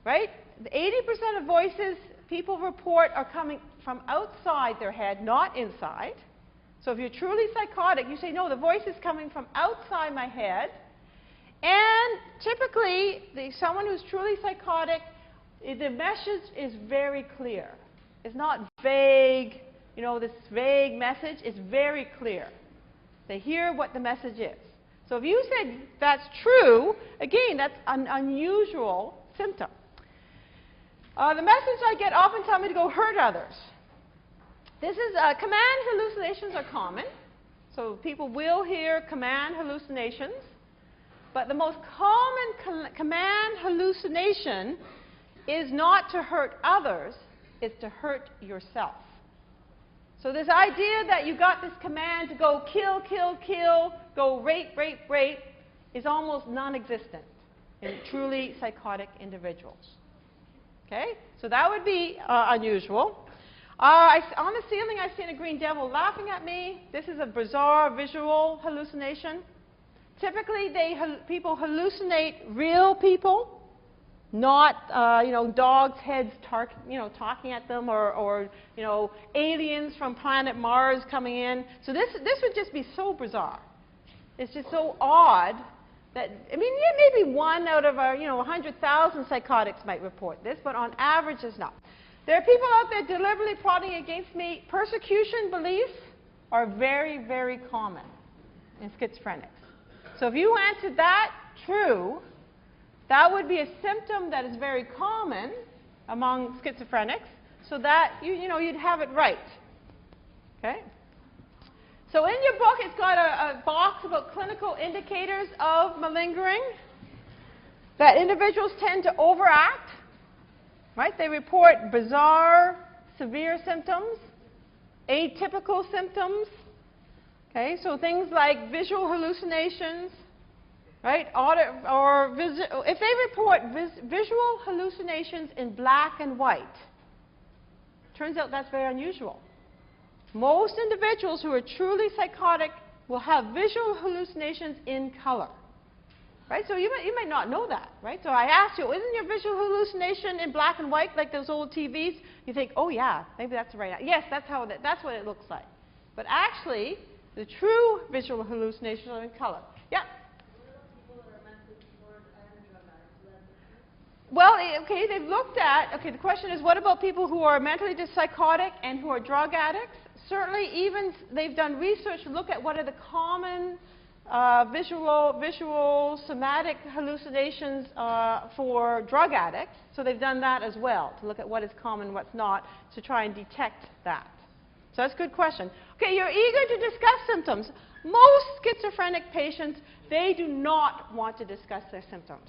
right, 80% of voices people report are coming from outside their head, not inside. So if you're truly psychotic, you say, no, the voice is coming from outside my head. And typically, someone who's truly psychotic, the message is very clear. It's not vague, you know, this vague message. It's very clear. They hear what the message is. So if you said that's true, again, that's an unusual symptom. The message I get often tell me to go hurt others. This is, command hallucinations are common. So people will hear command hallucinations. But the most common command hallucination is not to hurt others, it's to hurt yourself. So this idea that you got this command to go kill, kill, kill, go rape, rape, rape, is almost non-existent in truly psychotic individuals. Okay? So that would be unusual. On the ceiling, I've seen a green devil laughing at me. This is a bizarre visual hallucination. Typically, people hallucinate real people, not dogs' heads talking at them, or aliens from planet Mars coming in. So this would just be so bizarre. It's just so odd that, I mean, maybe one out of 100,000 psychotics might report this, but on average, it's not. There are people out there deliberately plotting against me. Persecution beliefs are very, very common in schizophrenics. So if you answered that true, that would be a symptom that is very common among schizophrenics, so that you'd have it right. Okay? So in your book, it's got a box about clinical indicators of malingering. That individuals tend to overact. Right? They report bizarre, severe symptoms, atypical symptoms. Okay, so things like visual hallucinations, right? If they report visual hallucinations in black and white, turns out that's very unusual. Most individuals who are truly psychotic will have visual hallucinations in color. Right? So you might not know that, right? So I asked you, isn't your visual hallucination in black and white like those old TVs? You think, oh yeah, maybe that's right. Yes, that's what it looks like. But actually, the true visual hallucinations are in color. Yeah? Well, okay, they've looked at, okay, the question is, what about people who are mentally psychotic and who are drug addicts? Certainly, even they've done research to look at what are the common visual somatic hallucinations for drug addicts. So they've done that as well, to look at what is common and what's not, to try and detect that. So that's a good question. Okay, you're eager to discuss symptoms. Most schizophrenic patients, they do not want to discuss their symptoms.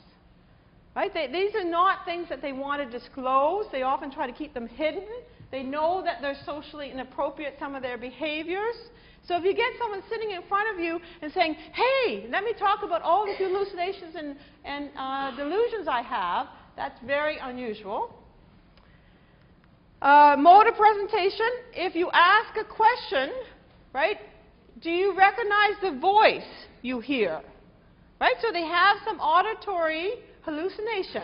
Right? These are not things that they want to disclose. They often try to keep them hidden. They know that they're socially inappropriate, some of their behaviors. So if you get someone sitting in front of you and saying, hey, let me talk about all the hallucinations and delusions I have, that's very unusual. Mode of presentation, if you ask a question, right, do you recognize the voice you hear? Right, so they have some auditory hallucination.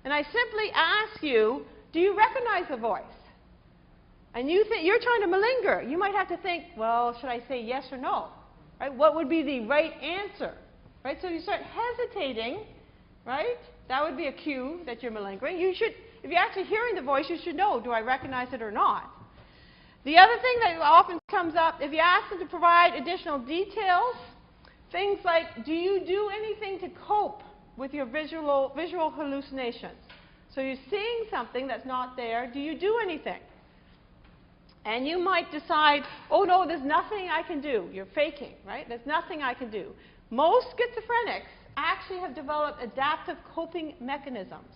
And I simply ask you, do you recognize the voice? And you think you're trying to malinger. You might have to think, well, should I say yes or no? Right? What would be the right answer? Right? So you start hesitating, right? That would be a cue that you're malingering. You should, if you're actually hearing the voice, you should know, do I recognize it or not? The other thing that often comes up, if you ask them to provide additional details, things like, do you do anything to cope with your visual hallucinations? So you're seeing something that's not there. Do you do anything? And you might decide, oh no, there's nothing I can do. You're faking, right? There's nothing I can do. Most schizophrenics actually have developed adaptive coping mechanisms,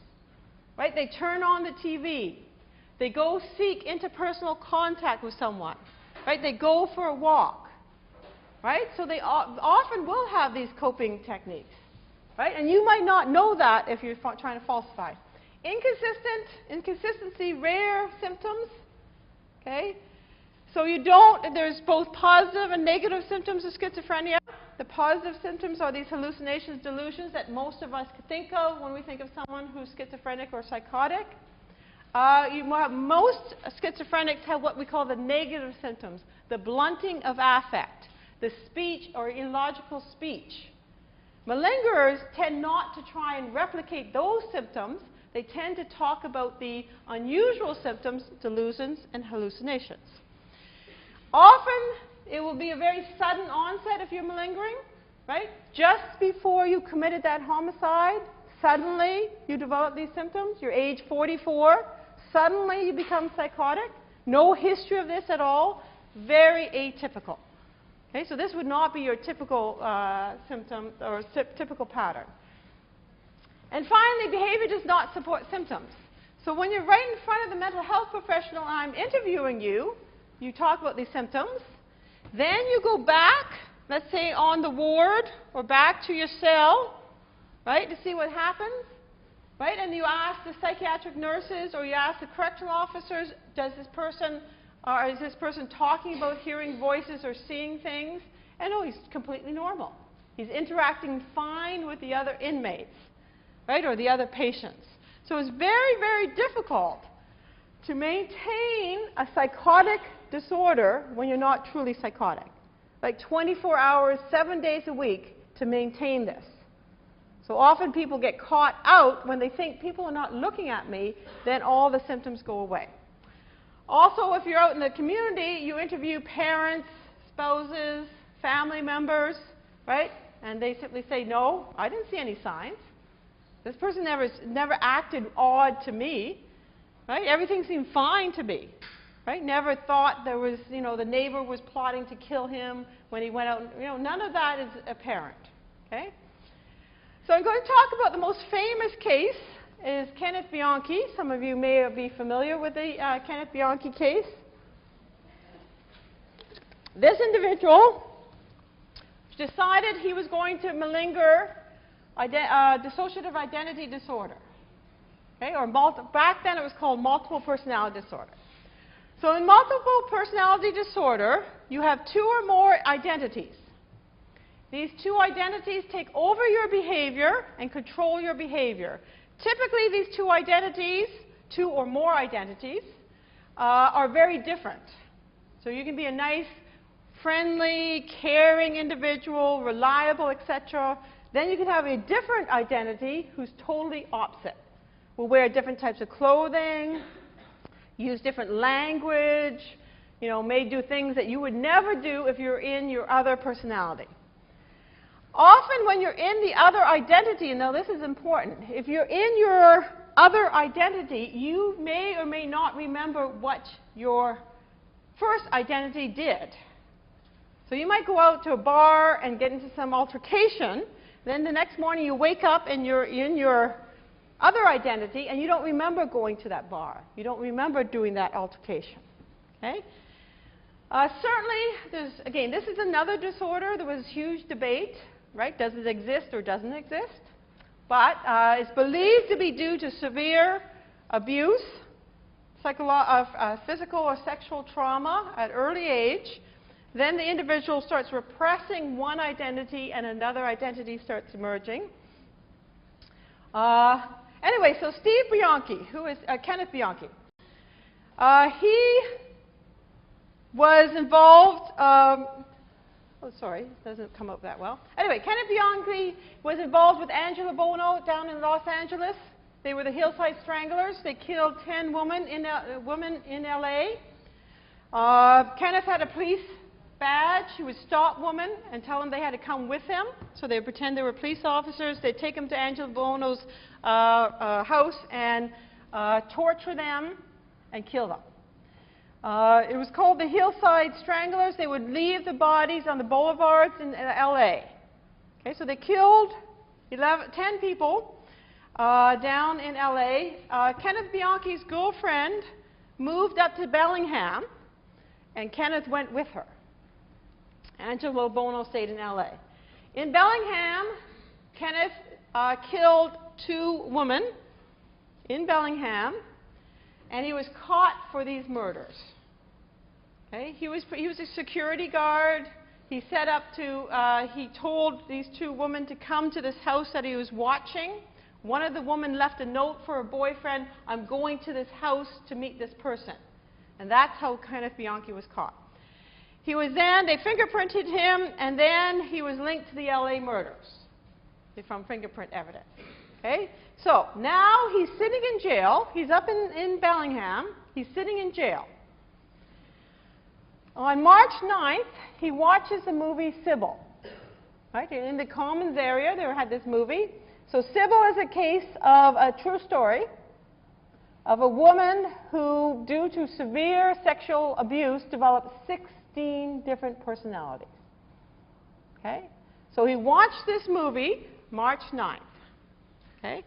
right? They turn on the TV. They go seek interpersonal contact with someone, right? They go for a walk, right? So they often will have these coping techniques, right? And you might not know that if you're trying to falsify. Inconsistency, rare symptoms. Okay? So there's both positive and negative symptoms of schizophrenia. The positive symptoms are these hallucinations, delusions that most of us think of when we think of someone who's schizophrenic or psychotic. Most schizophrenics have what we call the negative symptoms, the blunting of affect, the speech or illogical speech. Malingerers tend not to try and replicate those symptoms. They tend to talk about the unusual symptoms, delusions, and hallucinations. Often, it will be a very sudden onset if you're malingering, right? Just before you committed that homicide, suddenly you develop these symptoms. You're age 44. Suddenly you become psychotic. No history of this at all. Very atypical. Okay, so this would not be your typical symptom or typical pattern. And finally, behavior does not support symptoms. So when you're right in front of the mental health professional and I'm interviewing you, you talk about these symptoms. Then you go back, let's say on the ward or back to your cell, right, to see what happens. Right? And you ask the psychiatric nurses or you ask the correctional officers, is this person talking about hearing voices or seeing things? And no, he's completely normal. He's interacting fine with the other inmates. Right, or the other patients. So it's very, very difficult to maintain a psychotic disorder when you're not truly psychotic. Like 24 hours, 7 days a week to maintain this. So often people get caught out when they think people are not looking at me, then all the symptoms go away. Also, if you're out in the community, you interview parents, spouses, family members, right? And they simply say, no, I didn't see any signs. This person never acted odd to me, right? Everything seemed fine to me, right? Never thought there was, the neighbor was plotting to kill him when he went out. None of that is apparent, okay? So I'm going to talk about the most famous case is Kenneth Bianchi. Some of you may be familiar with the Kenneth Bianchi case. This individual decided he was going to malinger dissociative identity disorder. Okay, or back then it was called multiple personality disorder. So in multiple personality disorder, you have two or more identities. These two identities take over your behavior and control your behavior. Typically, these two identities, two or more identities, are very different. So you can be a nice, friendly, caring individual, reliable, etc. Then you can have a different identity who's totally opposite. Will wear different types of clothing, use different language, may do things that you would never do if you're in your other personality. Often when you're in the other identity, and now this is important, if you're in your other identity, you may or may not remember what your first identity did. So you might go out to a bar and get into some altercation, then the next morning you wake up and you're in your other identity and you don't remember going to that bar. You don't remember doing that altercation. Okay? Certainly, again, this is another disorder. There was huge debate, right? Does it exist or doesn't exist? But it's believed to be due to severe abuse, physical or sexual trauma at early age. Then the individual starts repressing one identity and another identity starts emerging. Anyway, so Steve Bianchi, who is Kenneth Bianchi, he was involved, oh sorry, it doesn't come up that well. Anyway, Kenneth Bianchi was involved with Angela Bono down in Los Angeles. They were the Hillside Stranglers. They killed 10 women in LA. Kenneth had a police badge. He would stop women and tell them they had to come with him. So they would pretend they were police officers. They'd take them to Angela Bono's house and torture them and kill them. It was called the Hillside Stranglers. They would leave the bodies on the boulevards in LA. Okay, so they killed 10 people down in LA. Kenneth Bianchi's girlfriend moved up to Bellingham, and Kenneth went with her. Angela Bono stayed in LA. In Bellingham, Kenneth killed 2 women in Bellingham, and he was caught for these murders. Okay? He was a security guard. He set up to, he told these 2 women to come to this house that he was watching. One of the women left a note for her boyfriend, "I'm going to this house to meet this person." And that's how Kenneth Bianchi was caught. He was then, they fingerprinted him, and then he was linked to the LA murders from fingerprint evidence. Okay? So now he's sitting in jail. He's up in Bellingham. He's sitting in jail. On March 9th, he watches the movie Sybil. Right? In the Commons area, they had this movie. So Sybil is a case of a true story of a woman who, due to severe sexual abuse, developed 16 different personalities. Okay? So he watched this movie March 9th. Okay?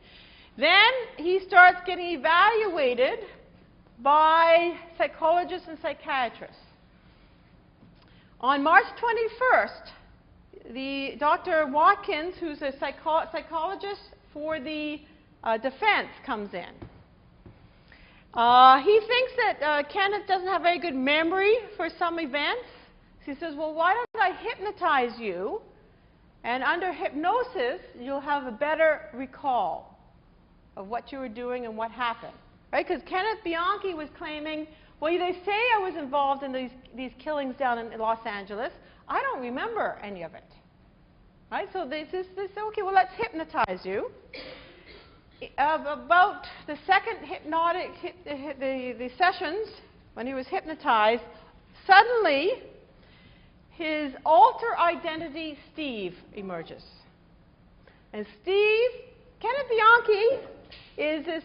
Then he starts getting evaluated by psychologists and psychiatrists. On March 21st, the Dr. Watkins, who's a psychologist for the defense, comes in. He thinks that Kenneth doesn't have very good memory for some events. He says, well, why don't I hypnotize you? And under hypnosis, you'll have a better recall of what you were doing and what happened. Right? Because Kenneth Bianchi was claiming, well, they say I was involved in these killings down in Los Angeles. I don't remember any of it. Right? So they say, okay, well, let's hypnotize you. About the second hypnotic, the sessions, when he was hypnotized, suddenly his alter identity, Steve, emerges. And Steve, Kenneth Bianchi, is this,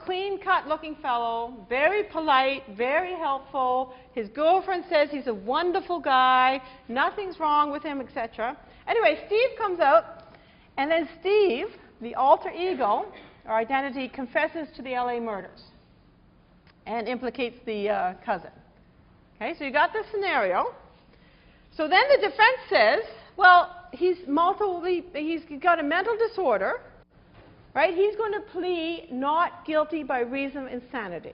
clean-cut looking fellow, very polite, very helpful. His girlfriend says he's a wonderful guy, nothing's wrong with him, etc. Anyway, Steve comes out, and then Steve, the alter ego, or identity, confesses to the LA murders and implicates the cousin. Okay, so you got this scenario. So then the defense says, well, he's got a mental disorder, right? He's going to plead not guilty by reason of insanity.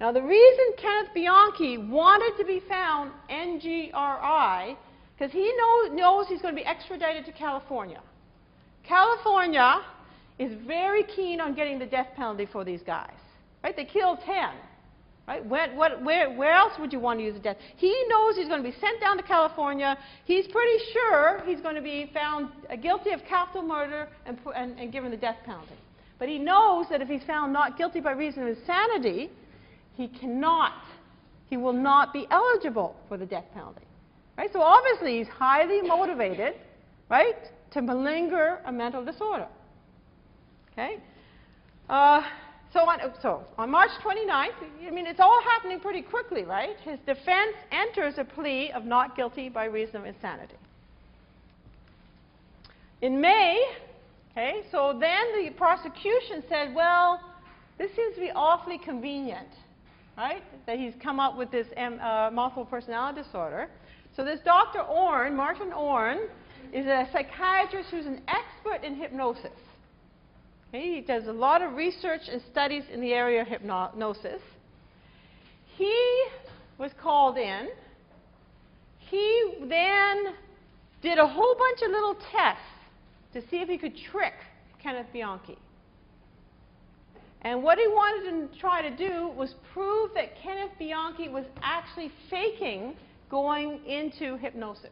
Now, the reason Kenneth Bianchi wanted to be found NGRI, because he knows he's going to be extradited to California. California is very keen on getting the death penalty for these guys, right? They killed 10, right? Where else would you want to use the death? He knows he's going to be sent down to California. He's pretty sure he's going to be found guilty of capital murder and given the death penalty. But he knows that if he's found not guilty by reason of insanity, he will not be eligible for the death penalty, right? So obviously he's highly motivated, right, to malinger a mental disorder. Okay? So on March 29th, I mean, it's all happening pretty quickly, right? His defense enters a plea of not guilty by reason of insanity. In May, okay, so then the prosecution said, well, this seems to be awfully convenient, right, that he's come up with this multiple personality disorder. So this Dr. Orn, Martin Orn, is a psychiatrist who's an expert in hypnosis. Okay, he does a lot of research and studies in the area of hypnosis. He was called in. He then did a whole bunch of little tests to see if he could trick Kenneth Bianchi. And what he wanted to try to do was prove that Kenneth Bianchi was actually faking going into hypnosis.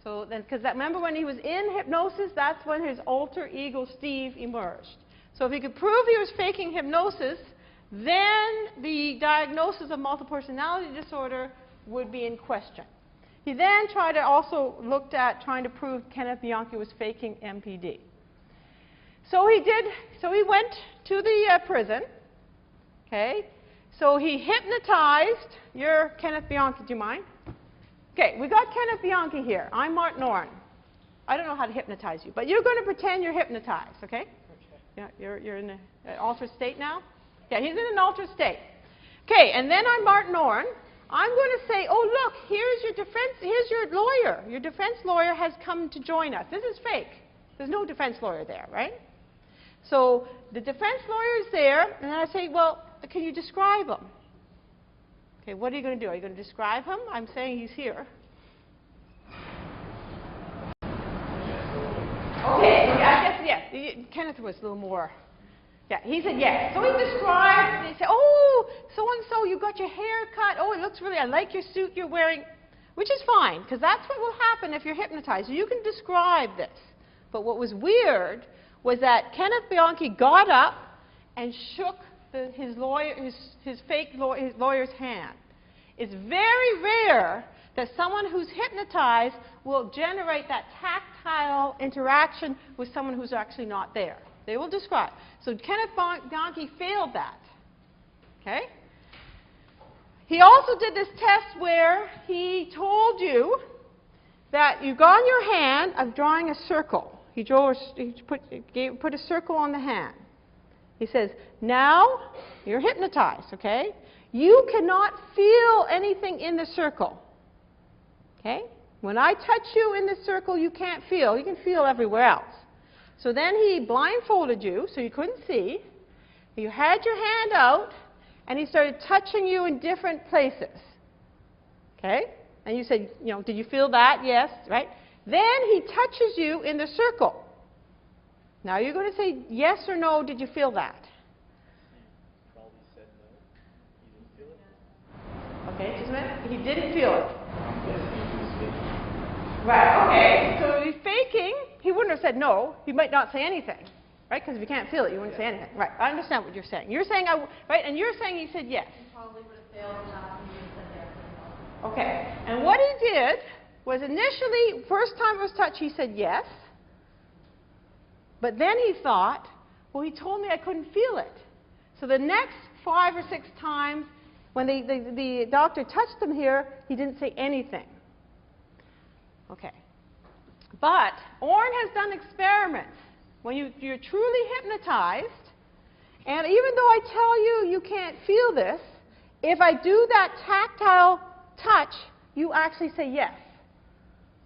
So then, because remember when he was in hypnosis, that's when his alter ego Steve emerged. So if he could prove he was faking hypnosis, then the diagnosis of multiple personality disorder would be in question. He then looked at trying to prove Kenneth Bianchi was faking MPD. So he went to the prison. Okay. So he hypnotized your Kenneth Bianchi. Do you mind? Okay, we got Kenneth Bianchi here. I'm Martin Orn. I don't know how to hypnotize you, but you're going to pretend you're hypnotized, okay? Yeah, you're in an altered state now? Yeah, he's in an altered state. Okay, and then I'm Martin Orn. I'm going to say, oh, look, here's your lawyer. Your defense lawyer has come to join us. This is fake. There's no defense lawyer there, right? So the defense lawyer is there, and I say, well, can you describe him? Okay, what are you going to do? Are you going to describe him? I'm saying he's here. Okay, I guess, yes. Kenneth was a little more. Yeah, he said yes. So he described, and he said, oh, so-and-so, you got your hair cut. Oh, it looks really, I like your suit you're wearing, which is fine, because that's what will happen if you're hypnotized. So you can describe this. But what was weird was that Kenneth Bianchi got up and shook his lawyer's hand. It's very rare that someone who's hypnotized will generate that tactile interaction with someone who's actually not there. They will describe. So Kenneth Bianchi failed that. Okay? He also did this test where he told you that you got on your hand of drawing a circle. He put a circle on the hand. He says, now you're hypnotized, okay? You cannot feel anything in the circle. Okay? When I touch you in the circle, you can't feel. You can feel everywhere else. So then he blindfolded you, so you couldn't see. You had your hand out, and he started touching you in different places. Okay? And you said, you know, did you feel that? Yes, right? Then he touches you in the circle. Now you're going to say yes or no, did you feel that? Probably said no. He didn't feel it. Okay, just a minute. He didn't feel it. Right, okay. So he's faking. He wouldn't have said no. He might not say anything. Right? Because if you can't feel it, you wouldn't say anything. Right. I understand what you're saying. You're saying, right? And you're saying he said yes. He probably would have failed enough and you said yes. Okay. And what he did was initially, first time it was touched, he said yes. But then he thought, well, he told me I couldn't feel it. So the next 5 or 6 times, when the doctor touched him here, he didn't say anything. Okay. But Orn has done experiments. When you're truly hypnotized, and even though I tell you you can't feel this, if I do that tactile touch, you actually say yes.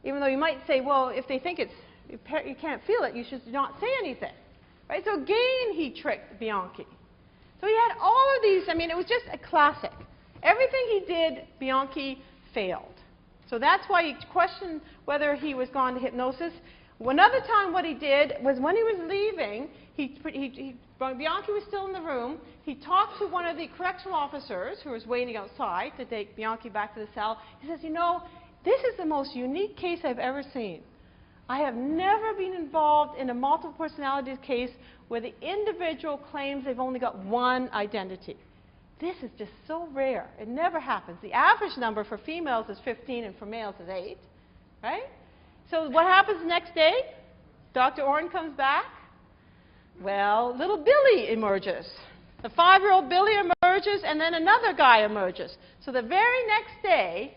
Even though you might say, well, if they think you can't feel it, you should not say anything. Right? So again, he tricked Bianchi. So he had all of these. I mean, it was just a classic. Everything he did, Bianchi failed. So that's why he questioned whether he was gone to hypnosis. Another time what he did was when he was leaving, Bianchi was still in the room. He talked to one of the correctional officers who was waiting outside to take Bianchi back to the cell. He says, you know, this is the most unique case I've ever seen. I have never been involved in a multiple personality case where the individual claims they've only got one identity. This is just so rare. It never happens. The average number for females is 15 and for males is 8. Right? So what happens the next day? Dr. Orrin comes back. Well, little Billy emerges. The 5-year-old Billy emerges, and then another guy emerges. So the very next day,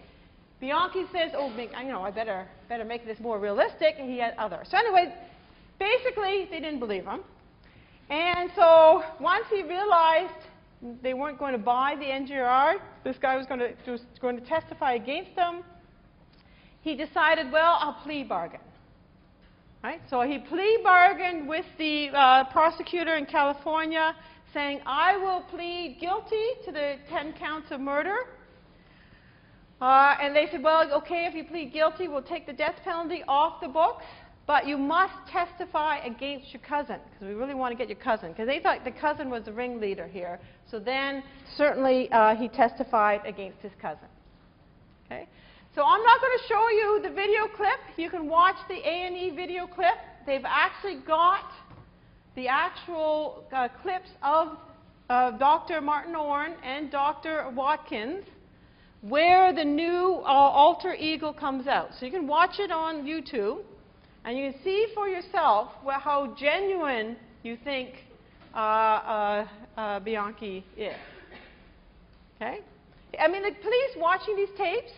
Bianchi says, oh, you know, I better make this more realistic, and he had others. So anyway, basically, they didn't believe him. And so once he realized they weren't going to buy the NGR, this guy was going to testify against them, he decided, well, I'll plea bargain. Right? So he plea bargained with the prosecutor in California, saying, I will plead guilty to the 10 counts of murder. And they said, well, okay, if you plead guilty, we'll take the death penalty off the books, but you must testify against your cousin, because we really want to get your cousin, because they thought the cousin was the ringleader here. So then, certainly, he testified against his cousin. Okay? So I'm not going to show you the video clip. You can watch the A&E video clip. They've actually got the actual clips of Dr. Martin Orrin and Dr. Watkins, where the new alter ego comes out. So you can watch it on YouTube, and you can see for yourself how genuine you think Bianchi is. Okay? I mean, the police watching these tapes,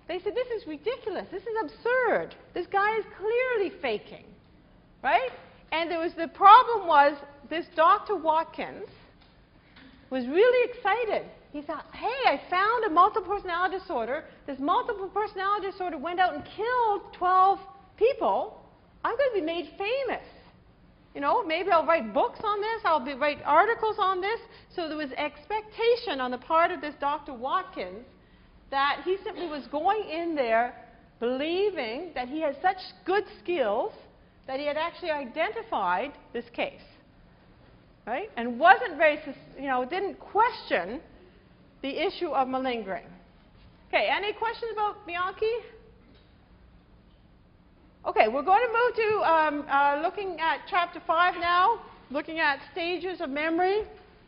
they said, this is ridiculous. This is absurd. This guy is clearly faking. Right? And the problem was this Dr. Watkins was really excited. He thought, hey, I found a multiple personality disorder. This multiple personality disorder went out and killed 12 people. I'm going to be made famous. You know, maybe I'll write books on this. I'll write articles on this. So there was expectation on the part of this Dr. Watkins that he simply was going in there believing that he had such good skills that he had actually identified this case. Right? And wasn't very, you know, didn't question the issue of malingering. Okay, any questions about Bianchi? Okay, we're going to move to looking at Chapter 5 now, looking at stages of memory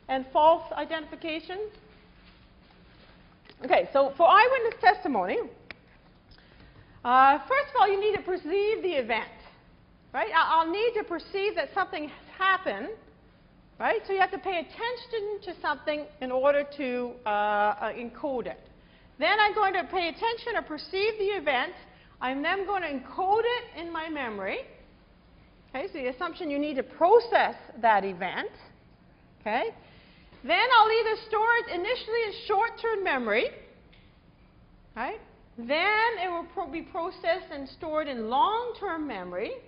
and false identification. Okay, so for eyewitness testimony, first of all, you need to perceive the event. Right? I'll need to perceive that something has happened. Right? So you have to pay attention to something in order to encode it. Then I'm going to pay attention or perceive the event. I'm then going to encode it in my memory. Okay, so the assumption you need to process that event. Okay? Then I'll either store it initially in short-term memory. Right? Then it will be processed and stored in long-term memory.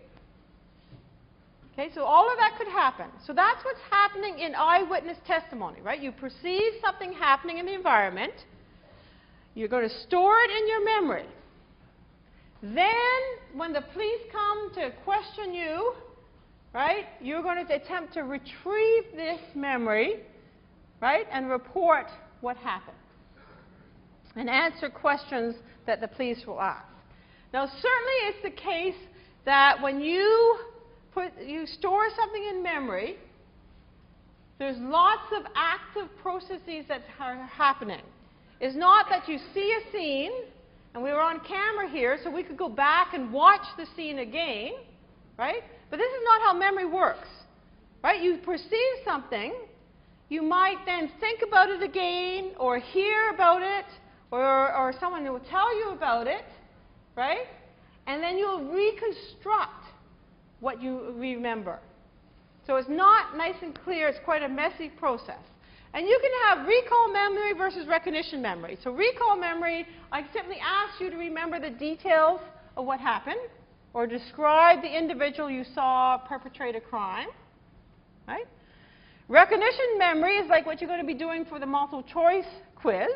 Okay, so all of that could happen. So that's what's happening in eyewitness testimony, right? You perceive something happening in the environment. You're going to store it in your memory. Then, when the police come to question you, right, you're going to attempt to retrieve this memory, right, and report what happened. And answer questions that the police will ask. Now, certainly it's the case that when you store something in memory, there's lots of active processes that are happening. It's not that you see a scene, and we were on camera here, so we could go back and watch the scene again, right? But this is not how memory works, right? You perceive something, you might then think about it again, or hear about it, or someone will tell you about it, right? And then you'll reconstruct what you remember. So it's not nice and clear. It's quite a messy process. And you can have recall memory versus recognition memory. So recall memory, I simply ask you to remember the details of what happened, or describe the individual you saw perpetrate a crime, right? Recognition memory is like what you're going to be doing for the multiple choice quiz,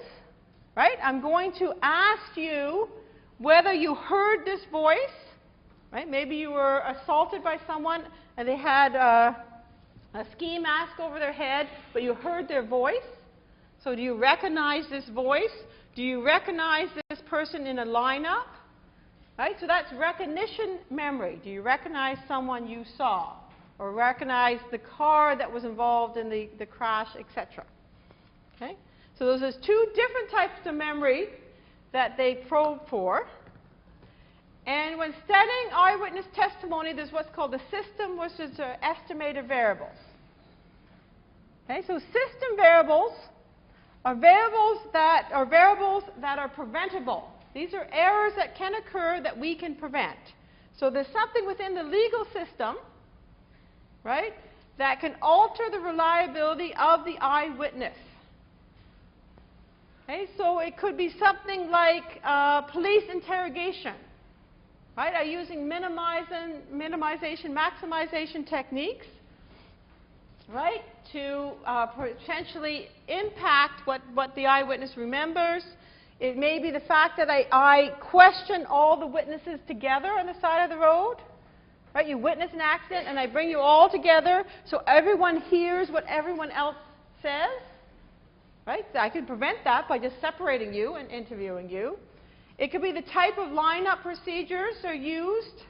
right? I'm going to ask you whether you heard this voice, right? Maybe you were assaulted by someone and they had a ski mask over their head, but you heard their voice. So do you recognize this voice? Do you recognize this person in a lineup? Right? So that's recognition memory. Do you recognize someone you saw? Or recognize the car that was involved in the crash, etc. Okay? So those are two different types of memory that they probe for. And when studying eyewitness testimony, there's what's called the system versus estimated variables. Okay? So system variables are variables that are preventable. These are errors that can occur that we can prevent. So there's something within the legal system, right, that can alter the reliability of the eyewitness. Okay, so it could be something like police interrogation, right? Are using minimization, maximization techniques, right, to potentially impact what the eyewitness remembers. It may be the fact that I question all the witnesses together on the side of the road. Right? You witness an accident and I bring you all together so everyone hears what everyone else says. Right? So I can prevent that by just separating you and interviewing you. It could be the type of lineup procedures are used.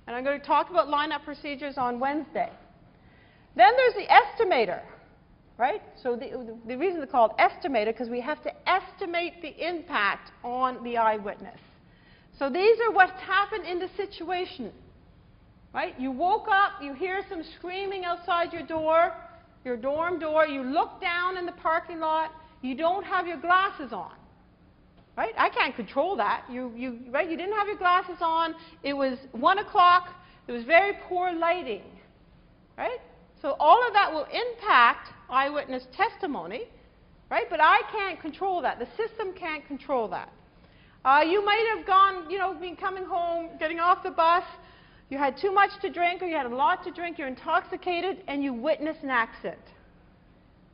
And I'm going to talk about lineup procedures on Wednesday. Then there's the estimator. Right? So the reason they're called estimator because we have to estimate the impact on the eyewitness. So these are what's happened in the situation. Right? You woke up, you hear some screaming outside your door, your dorm door, you look down in the parking lot, you don't have your glasses on. Right? I can't control that. Right? You didn't have your glasses on, it was 1 o'clock, it was very poor lighting. Right? So all of that will impact eyewitness testimony, right? But I can't control that. The system can't control that. You might have gone, been coming home, getting off the bus, you had too much to drink or you had a lot to drink, you're intoxicated, and you witness an accident.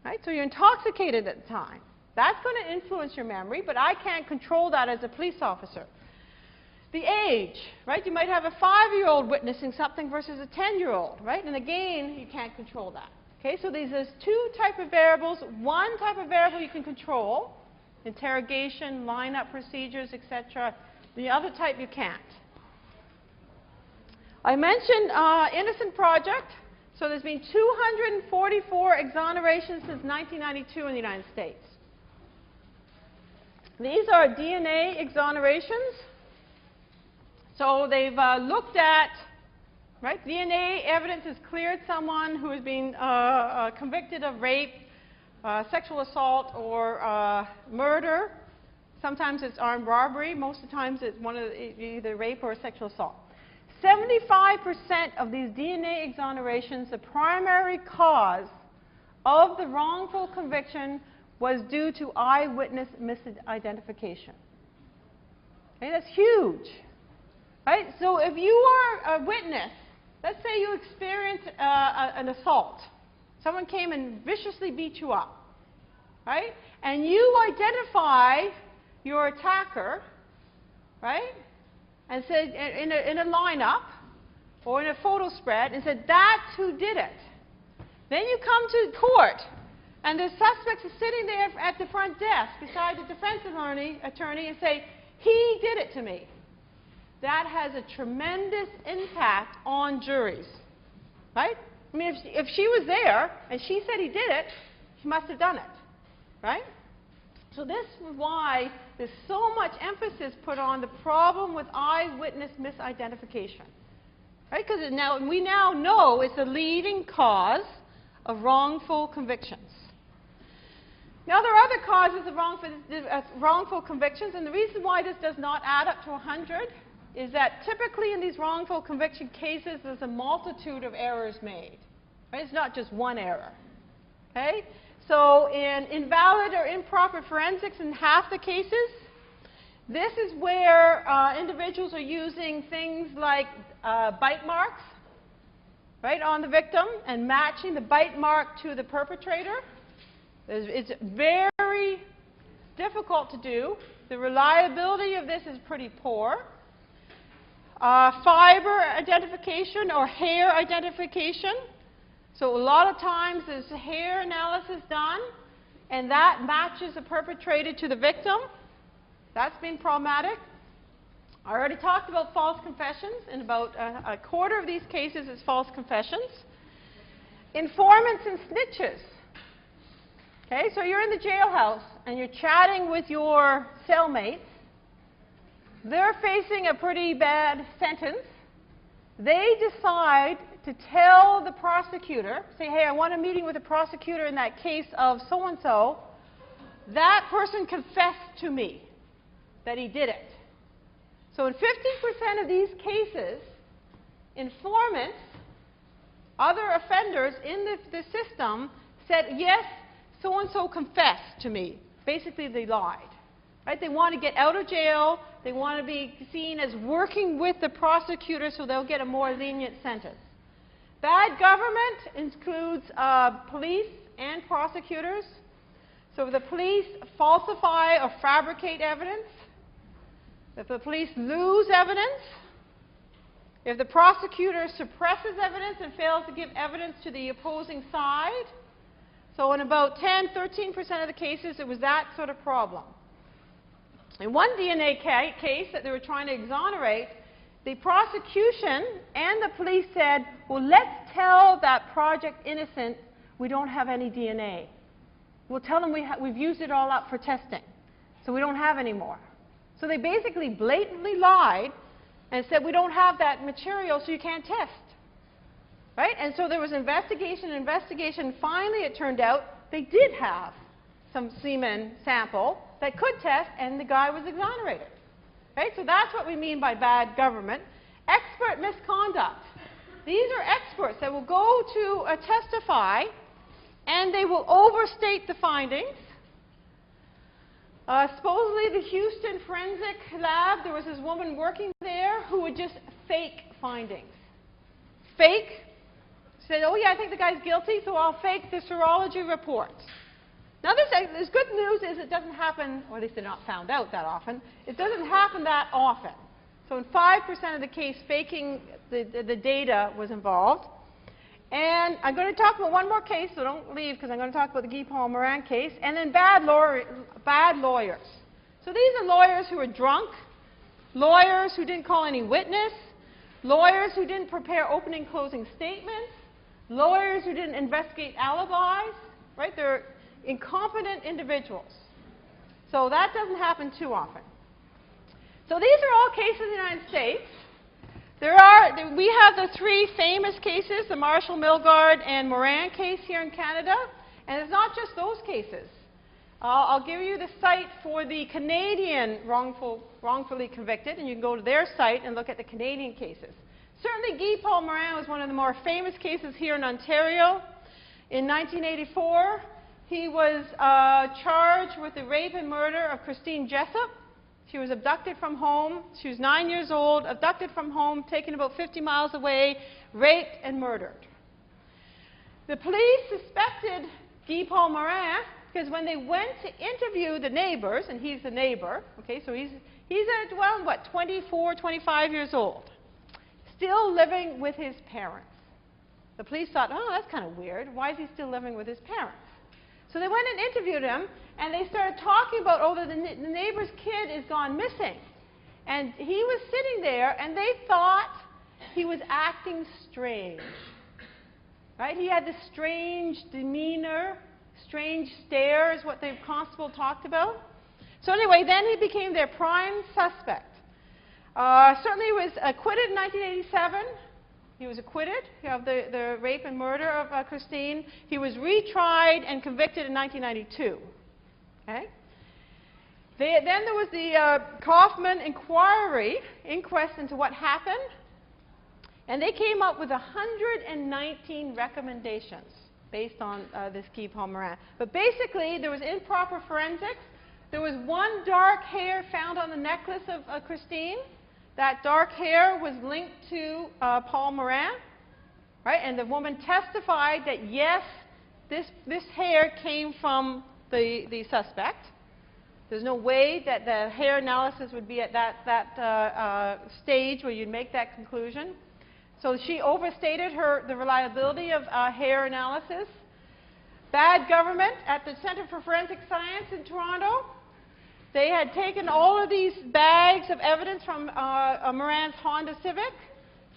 Right? So you're intoxicated at the time. That's going to influence your memory, but I can't control that as a police officer. The age, right? You might have a 5-year-old witnessing something versus a 10-year-old, right? And again, you can't control that. Okay, so there's two types of variables. One type of variable you can control, interrogation, lineup procedures, etc. The other type you can't. I mentioned Innocent Project. So there's been 244 exonerations since 1992 in the United States. These are DNA exonerations. So they've looked at, right, DNA evidence has cleared someone who has been convicted of rape, sexual assault, or murder. Sometimes it's armed robbery. Most of the times it's either rape or sexual assault. 75% of these DNA exonerations, the primary cause of the wrongful conviction was due to eyewitness misidentification. Okay, that's huge. Right? So if you are a witness, let's say you experienced an assault. Someone came and viciously beat you up. Right? And you identify your attacker, right? And said in a lineup or in a photo spread and said, that's who did it. Then you come to court and the suspect is sitting there at the front desk beside the defense attorney and say, he did it to me. That has a tremendous impact on juries, right? I mean, if she was there and she said he did it, she must have done it, right? So this is why there's so much emphasis put on the problem with eyewitness misidentification, right? Because we now know it's the leading cause of wrongful convictions. Now, there are other causes of wrongful convictions, and the reason why this does not add up to 100 is that typically in these wrongful conviction cases, there's a multitude of errors made. Right? It's not just one error. Okay? So in invalid or improper forensics in half the cases, This is where individuals are using things like bite marks, right, on the victim and matching the bite mark to the perpetrator. It's very difficult to do. The reliability of this is pretty poor. Fiber identification or hair identification. So a lot of times there's a hair analysis done, and that matches the perpetrator to the victim. That's been problematic. I already talked about false confessions. In about a quarter of these cases, it's false confessions. Informants and snitches. Okay, so you're in the jailhouse and you're chatting with your cellmates. They're facing a pretty bad sentence. They decide to tell the prosecutor, say, hey, I want a meeting with the prosecutor in that case of so-and-so. That person confessed to me that he did it. So in 50% of these cases, informants, other offenders in the system said, yes, so-and-so confessed to me. Basically, they lied. Right? They want to get out of jail. They want to be seen as working with the prosecutor so they'll get a more lenient sentence. Bad government includes police and prosecutors. So if the police falsify or fabricate evidence, if the police lose evidence, if the prosecutor suppresses evidence and fails to give evidence to the opposing side. So in about 10-13% of the cases, it was that sort of problem. In one DNA case that they were trying to exonerate, the prosecution and the police said, well, let's tell that Project Innocent we don't have any DNA. We'll tell them we've used it all up for testing, so we don't have any more. So they basically blatantly lied and said, we don't have that material, so you can't test. Right? And so there was investigation. Finally, it turned out they did have some semen sample that could test, and the guy was exonerated. Right? So that's what we mean by bad government. Expert misconduct. These are experts that will go to testify, and they will overstate the findings. Supposedly, the Houston Forensic Lab, there was this woman working there who would just fake findings. Fake. Said, oh yeah, I think the guy's guilty, so I'll fake the serology reports. Now, this good news is it doesn't happen, or at least they're not found out that often. It doesn't happen that often. So in 5% of the case, faking the data was involved. And I'm going to talk about one more case, so don't leave, because I'm going to talk about the Guy Paul Morin case, and then bad lawyers. So these are lawyers who are drunk, lawyers who didn't call any witness, lawyers who didn't prepare opening closing statements, lawyers who didn't investigate alibis, right? They're incompetent individuals. So that doesn't happen too often. So these are all cases in the United States. We have the three famous cases, the Marshall, Milgaard, and Morin case here in Canada. And it's not just those cases. I'll give you the site for the Canadian wrongfully convicted, and you can go to their site and look at the Canadian cases. Certainly, Guy Paul Morin was one of the more famous cases here in Ontario. In 1984, he was charged with the rape and murder of Christine Jessup. She was abducted from home. She was 9 years old, abducted from home, taken about 50 miles away, raped and murdered. The police suspected Guy Paul Morin because when they went to interview the neighbors, and he's the neighbor, okay, so he's at, well, what, 24, 25 years old, still living with his parents. The police thought, oh, that's kind of weird. Why is he still living with his parents? So they went and interviewed him, and they started talking about, oh, the neighbor's kid is gone missing. And he was sitting there, and they thought he was acting strange. Right? He had this strange demeanor, strange stare is what the constable talked about. So anyway, then he became their prime suspect. Certainly he was acquitted in 1987. He was acquitted of the rape and murder of Christine. He was retried and convicted in 1992. Okay? Then there was the Kaufman inquest into what happened. And they came up with 119 recommendations based on this Guy Paul Morin. But basically, there was improper forensics. There was one dark hair found on the necklace of Christine. That dark hair was linked to Paul Morin, right? And the woman testified that yes, this hair came from the suspect. There's no way that the hair analysis would be at that stage where you'd make that conclusion. So she overstated the reliability of hair analysis. Bad government at the Center for Forensic Science in Toronto. They had taken all of these bags of evidence from Moran's Honda Civic,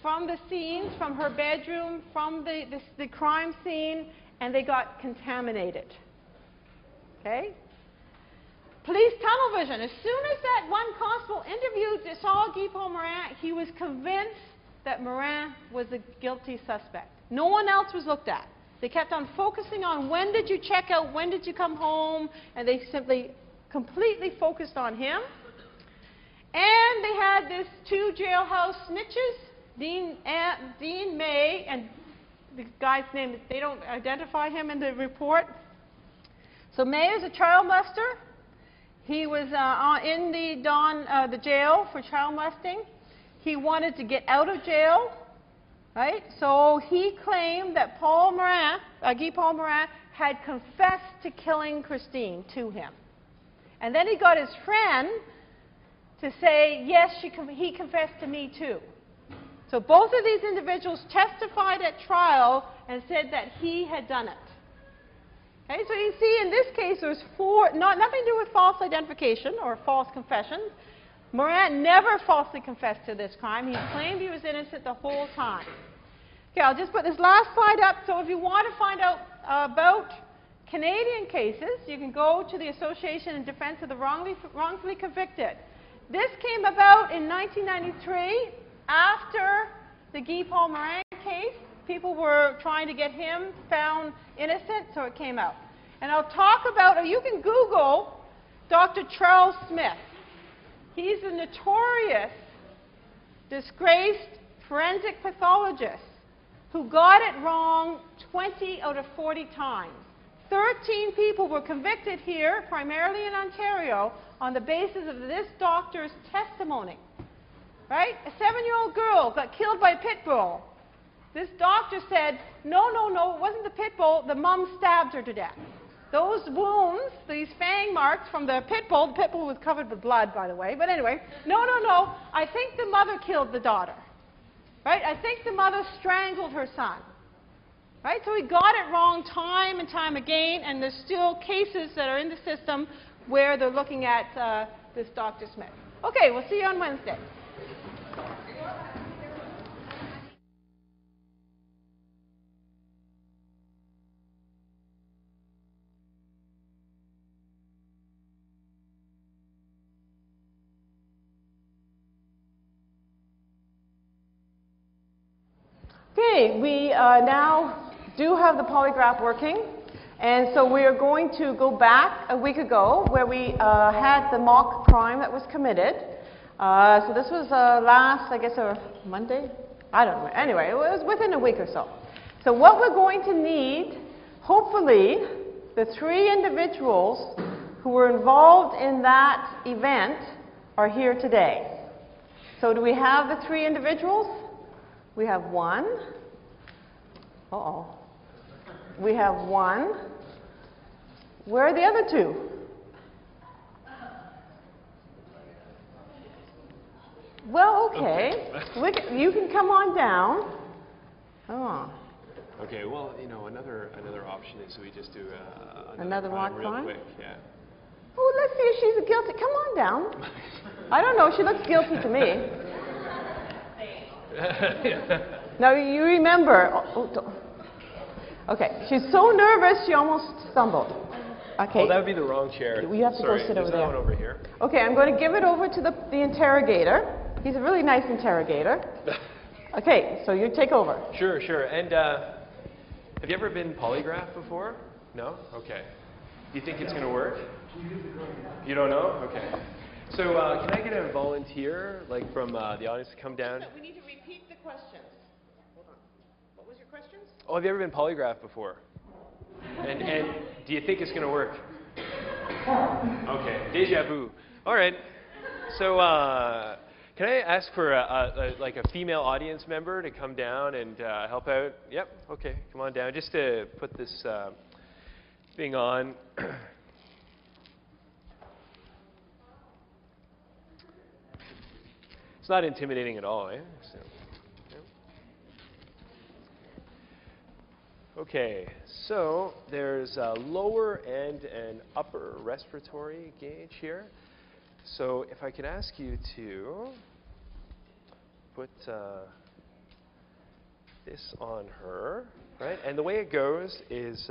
from the scenes, from her bedroom, from the crime scene, and they got contaminated. Okay? Police tunnel vision. As soon as that one constable interviewed saw Guy Paul Morin, he was convinced that Morin was the guilty suspect. No one else was looked at. They kept on focusing on when did you check out, when did you come home, and they simply completely focused on him. And they had these two jailhouse snitches, Dean May, and the guy's name, they don't identify him in the report. So May is a child molester. He was in the jail for child molesting. He wanted to get out of jail, right? So he claimed that Guy Paul Morin, had confessed to killing Christine to him. And then he got his friend to say, yes, he confessed to me too. So both of these individuals testified at trial and said that he had done it. Okay, so you see in this case there's nothing to do with false identification or false confessions. Morin never falsely confessed to this crime. He claimed he was innocent the whole time. Okay, I'll just put this last slide up. So if you want to find out about Canadian cases, you can go to the Association in Defense of the Wrongfully Convicted. This came about in 1993 after the Guy Paul Morin case. People were trying to get him found innocent, so it came out. And I'll talk about, or you can Google Dr. Charles Smith. He's a notorious, disgraced forensic pathologist who got it wrong 20 out of 40 times. 13 people were convicted here, primarily in Ontario, on the basis of this doctor's testimony. Right? A 7-year-old girl got killed by a pit bull. This doctor said, no, it wasn't the pit bull, the mom stabbed her to death. Those wounds, these fang marks from the pit bull was covered with blood, by the way, but anyway, no, I think the mother killed the daughter. Right? I think the mother strangled her son. Right? So he got it wrong time and time again, and there's still cases that are in the system where they're looking at this Dr. Smith. Okay, we'll see you on Wednesday. Okay, we now do have the polygraph working, and so we are going to go back a week ago where we had the mock crime that was committed. So this was last, I guess, Monday? I don't know. Anyway, it was within a week or so. So what we're going to need, hopefully, the 3 individuals who were involved in that event are here today. So do we have the 3 individuals? We have 1. Uh-oh. We have 1. Where are the other 2? Well, okay. You can come on down. Oh. Okay, well, another option is we just do another mock real crime? quick, yeah. Oh, let's see if she's guilty. Come on down. I don't know. She looks guilty to me. Now, you remember. Okay, she's so nervous she almost stumbled. Okay. Oh, that would be the wrong chair. You have to Sorry, go sit over there's there. that one over here. Okay, I'm going to give it over to the interrogator. He's a really nice interrogator. Okay, so you take over. Sure. And have you ever been polygraphed before? No? Okay. Do you think it's going to work? You don't know? Okay. So can I get a volunteer, like from the audience, to come down? We need to repeat the questions. Hold on. What was your questions? Oh, have you ever been polygraphed before? And do you think it's going to work? Okay, deja vu. All right. So, can I ask for like a female audience member to come down and help out? Yep. Okay, come on down, just to put this thing on. It's not intimidating at all, eh? So, yeah. Okay, so there's a lower and an upper respiratory gauge here. So if I could ask you to put this on her, right? And the way it goes is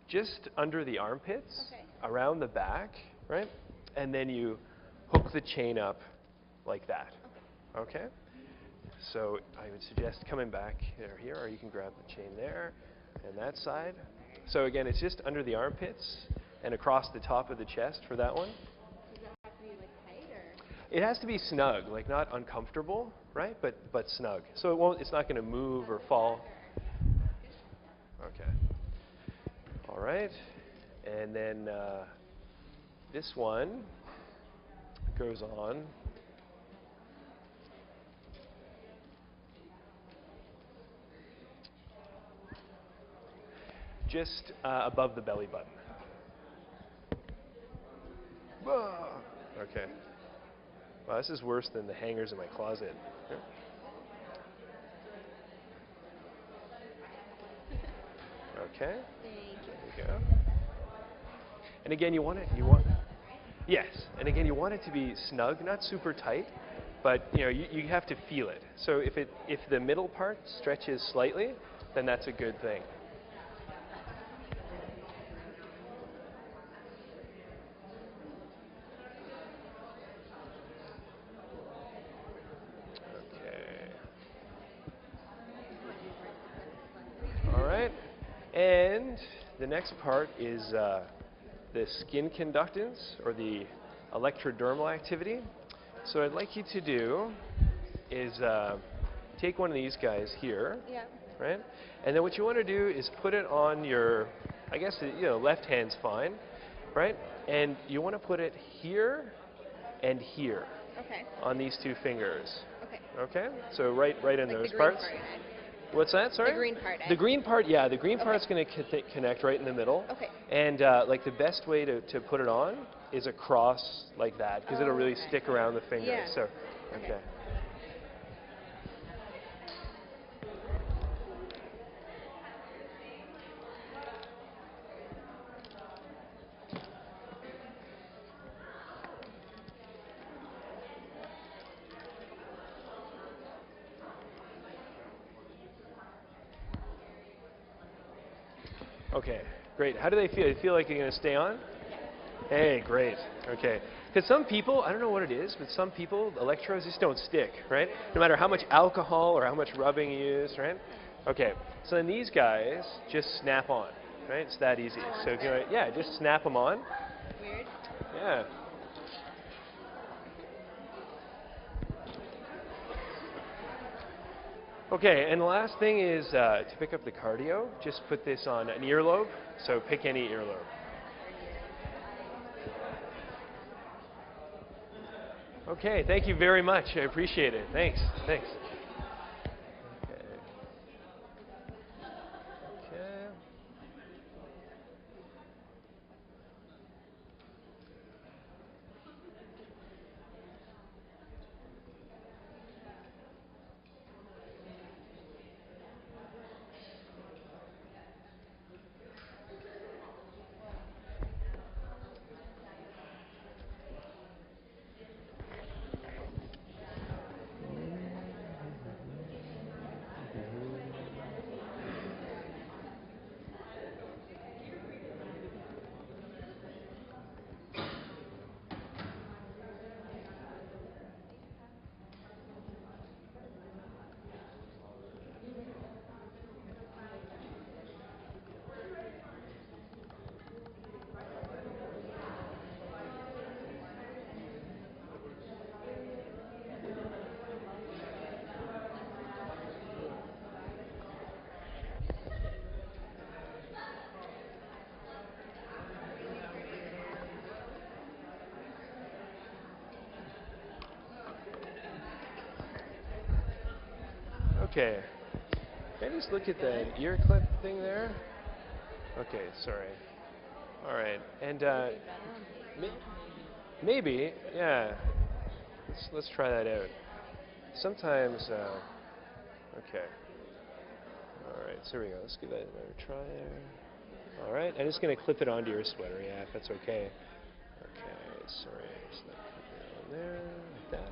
just under the armpits, Okay. around the back, right? And then you hook the chain up like that. Okay? So I would suggest coming back here, or you can grab the chain there and that side. So again, it's just under the armpits and across the top of the chest for that one. Does it have to be like tight or? It has to be snug, like not uncomfortable, right? But snug. So it won't. It's not going to move or fall. Okay. All right. And then this one goes on. Just above the belly button. Okay. Wow, this is worse than the hangers in my closet. Yeah. Okay. There you go. And again, yes. And again, you want it to be snug, not super tight, but you have to feel it. So if the middle part stretches slightly, then that's a good thing. And the next part is the skin conductance, or the electrodermal activity. So what I'd like you to do is take one of these guys here, Yeah. right? And then what you want to do is put it on your, I guess, left hand's fine, right? And you want to put it here and here Okay. on these two fingers. Okay. Okay? So right in Like those the green parts. part. What's that? Sorry? The green part, eh? The green part, yeah. The green Okay. part's going to connect right in the middle. Okay. And like the best way to put it on is across like that, because it'll really Okay. stick around the finger. Yeah. So, Okay. okay. Okay, great. How do they feel? You feel like you're going to stay on? Hey, great. Okay. Because some people, I don't know what it is, but some people, electrodes just don't stick, right? No matter how much alcohol or how much rubbing you use, right? Okay. So then these guys just snap on, right? It's that easy. So if you yeah, just snap them on. Weird. Yeah. Okay, and the last thing is to pick up the cardio, just put this on an earlobe. So pick any earlobe. Okay, thank you very much. I appreciate it. Thanks. Thanks. Okay. Okay. Okay. Can I just look at the ear clip thing there? Okay, sorry. All right, and maybe, yeah. Let's try that out. Sometimes, okay. All right, so here we go. Let's give that another try there. All right, I'm just going to clip it onto your sweater, yeah, if that's okay. Okay, sorry. Just let it clip it on there, like that.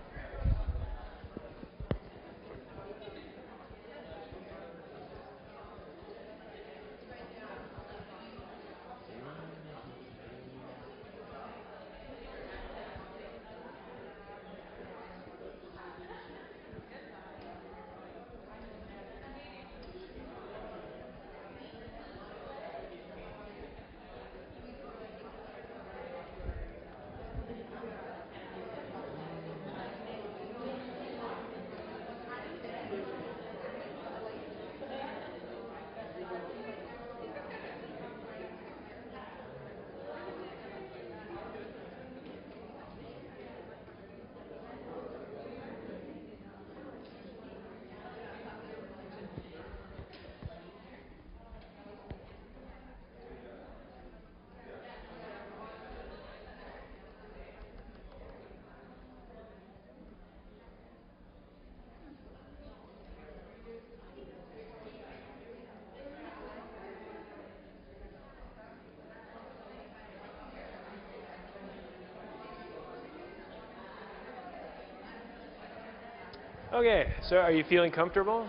Okay, so are you feeling comfortable?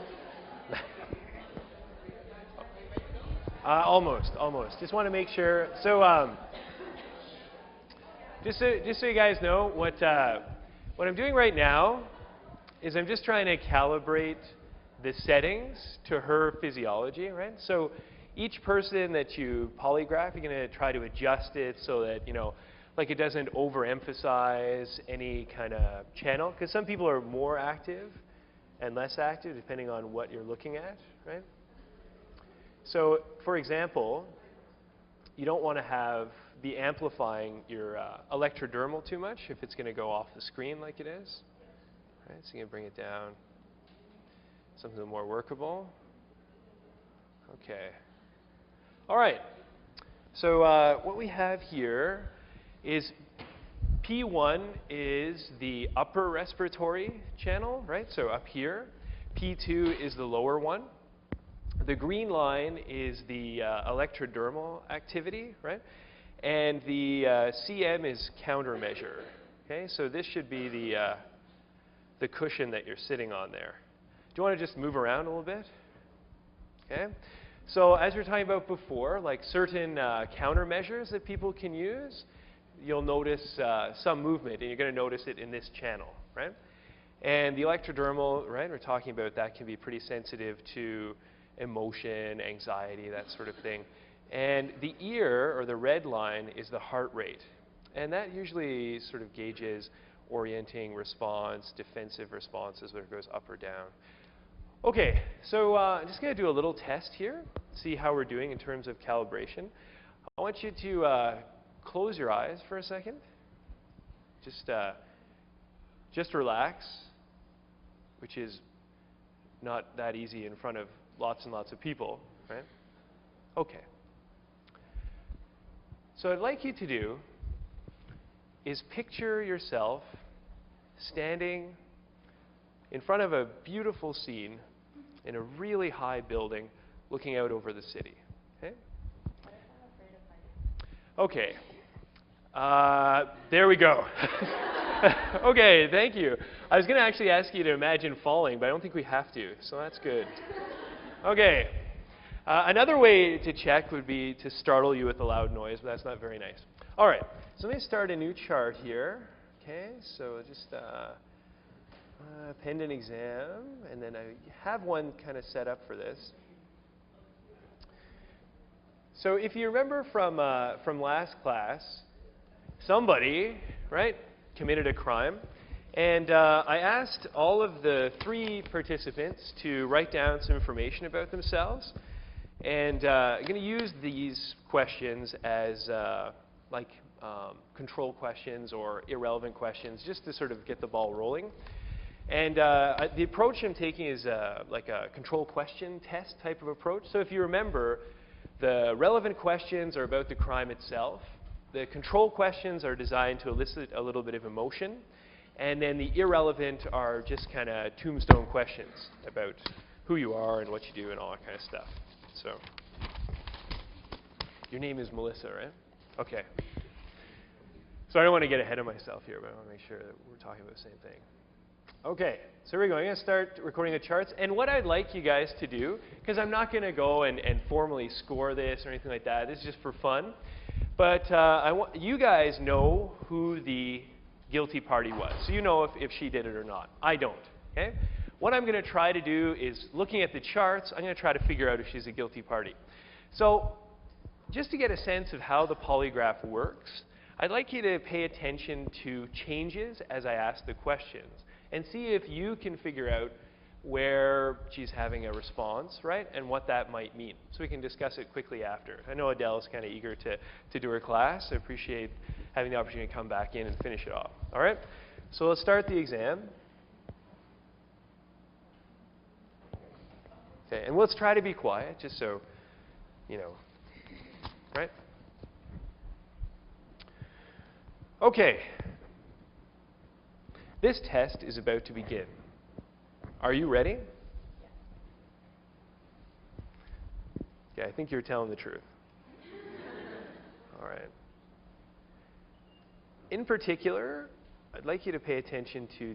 Almost. Just want to make sure. So, just so you guys know, what I'm doing right now is I'm just trying to calibrate the settings to her physiology, right? So each person that you polygraph, you're going to try to adjust it so that, you know, like it doesn't overemphasize any kind of channel, because some people are more active and less active depending on what you're looking at, right? So, for example, you don't want to be amplifying your electrodermal too much if it's going to go off the screen like it is. Right? So you're going to bring it down, something more workable. Okay. All right. So what we have here is P1 is the upper respiratory channel, right? So up here. P2 is the lower one. The green line is the electrodermal activity, right? And the CM is countermeasure. Okay, so this should be the cushion that you're sitting on there. Do you want to just move around a little bit? Okay. So as we were talking about before, like certain countermeasures that people can use, you'll notice some movement, and you're going to notice it in this channel, right? And the electrodermal, right, we're talking about that can be pretty sensitive to emotion, anxiety, that sort of thing. And the ear, or the red line, is the heart rate. And that usually sort of gauges orienting response, defensive responses, whether it goes up or down. Okay, so I'm just going to do a little test here, see how we're doing in terms of calibration. I want you to close your eyes for a second. Just relax, which is not that easy in front of lots and lots of people, right? Okay. So what I'd like you to do is picture yourself standing in front of a beautiful scene in a really high building looking out over the city. Okay? Okay. There we go. Okay, thank you. I was going to actually ask you to imagine falling, but I don't think we have to, so that's good. Okay. Another way to check would be to startle you with a loud noise, but that's not very nice. All right, so let me start a new chart here. Okay, so just append an exam, and then I have one kind of set up for this. So if you remember from last class, somebody, right, committed a crime. And I asked all of the 3 participants to write down some information about themselves. And I'm going to use these questions as control questions or irrelevant questions just to sort of get the ball rolling. And the approach I'm taking is like a control question test type of approach. So if you remember, the relevant questions are about the crime itself. The control questions are designed to elicit a little bit of emotion. And then the irrelevant are just kind of tombstone questions about who you are and what you do and all that kind of stuff. So, your name is Melissa, right? Okay. So I don't want to get ahead of myself here, but I want to make sure that we're talking about the same thing. Okay, so here we go. I'm going to start recording the charts. And what I'd like you guys to do, because I'm not going to go and formally score this or anything like that. This is just for fun. But I want you guys know who the guilty party was. So you know if she did it or not. I don't. Okay? What I'm going to try to do is, looking at the charts, I'm going to try to figure out if she's a guilty party. So just to get a sense of how the polygraph works, I'd like you to pay attention to changes as I ask the questions and see if you can figure out where she's having a response, right, and what that might mean. So we can discuss it quickly after. I know Adele's kind of eager to do her class. I appreciate having the opportunity to come back in and finish it off. All right? So let's start the exam. Okay, and let's try to be quiet, just so, you know, right? Okay. This test is about to begin. Are you ready? Okay, I think you're telling the truth. All right. In particular, I'd like you to pay attention to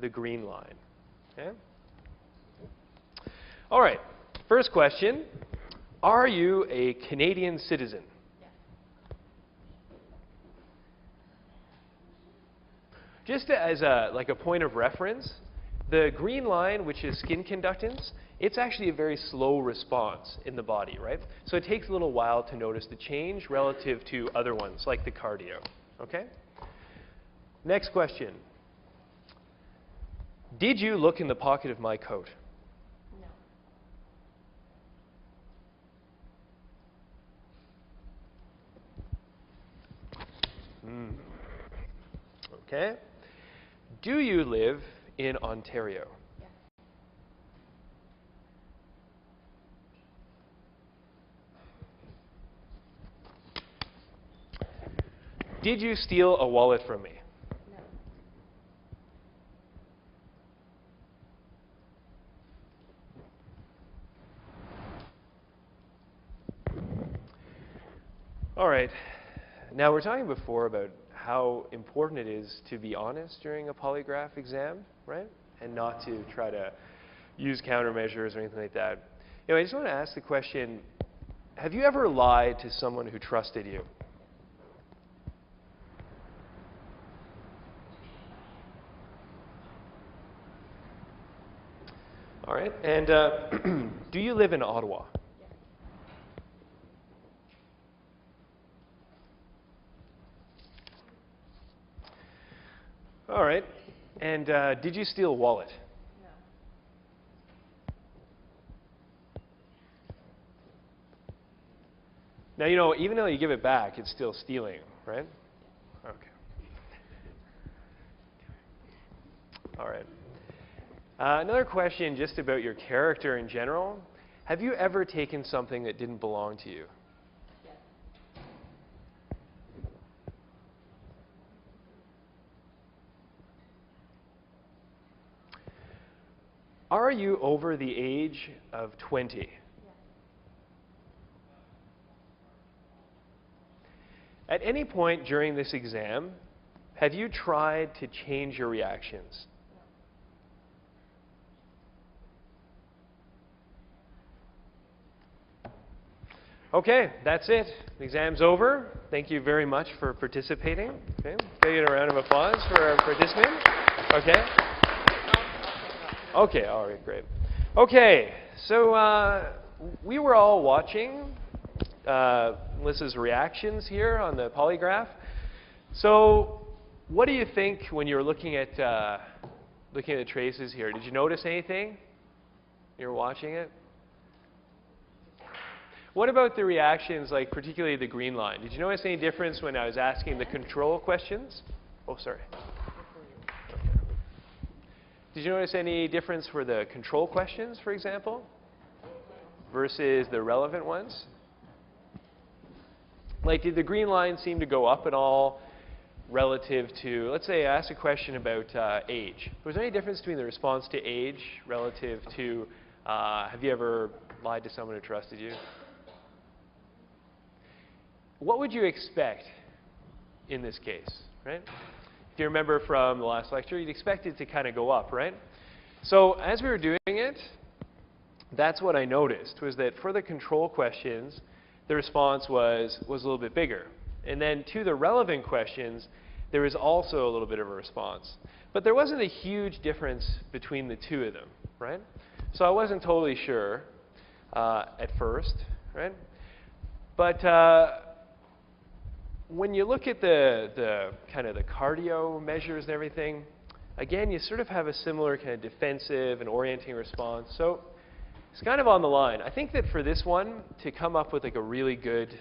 the green line. Okay? All right. First question. Are you a Canadian citizen? Just as like a point of reference, the green line, which is skin conductance, it's actually a very slow response in the body, right? So it takes a little while to notice the change relative to other ones, like the cardio. Okay? Next question. Did you look in the pocket of my coat? No. Okay. Do you live in Ontario? Yes. Did you steal a wallet from me? No. All right. Now, we were talking before about how important it is to be honest during a polygraph exam, right? And not to try to use countermeasures or anything like that. You know, I just want to ask the question, have you ever lied to someone who trusted you? All right. And do you live in Ottawa? All right. And did you steal a wallet? No. Now, you know, even though you give it back, it's still stealing, right? Okay. All right. Another question just about your character in general. Have you ever taken something that didn't belong to you? Yes. Are you over the age of 20? Yes. At any point during this exam, have you tried to change your reactions? Okay, that's it. The exam's over. Thank you very much for participating. Okay, can I get a round of applause for our participant? Okay. Okay, all right, great. Okay, so we were all watching Melissa's reactions here on the polygraph. So what do you think when you were looking at the traces here? Did you notice anything? You were watching it? What about the reactions, like particularly the green line? Did you notice any difference when I was asking the control questions? Oh, sorry. Did you notice any difference for the control questions, for example, versus the relevant ones? Like, did the green line seem to go up at all relative to, let's say I asked a question about age. Was there any difference between the response to age relative to, have you ever lied to someone who trusted you? What would you expect in this case, right? If you remember from the last lecture, you'd expect it to kind of go up, right? So as we were doing it, that's what I noticed, was that for the control questions, the response was a little bit bigger. And then to the relevant questions, there was also a little bit of a response. But there wasn't a huge difference between the two of them, right? So I wasn't totally sure at first, right? But when you look at the kind of the cardio measures and everything, again, you sort of have a similar kind of defensive and orienting response. So it's kind of on the line. I think that for this one, to come up with like a really good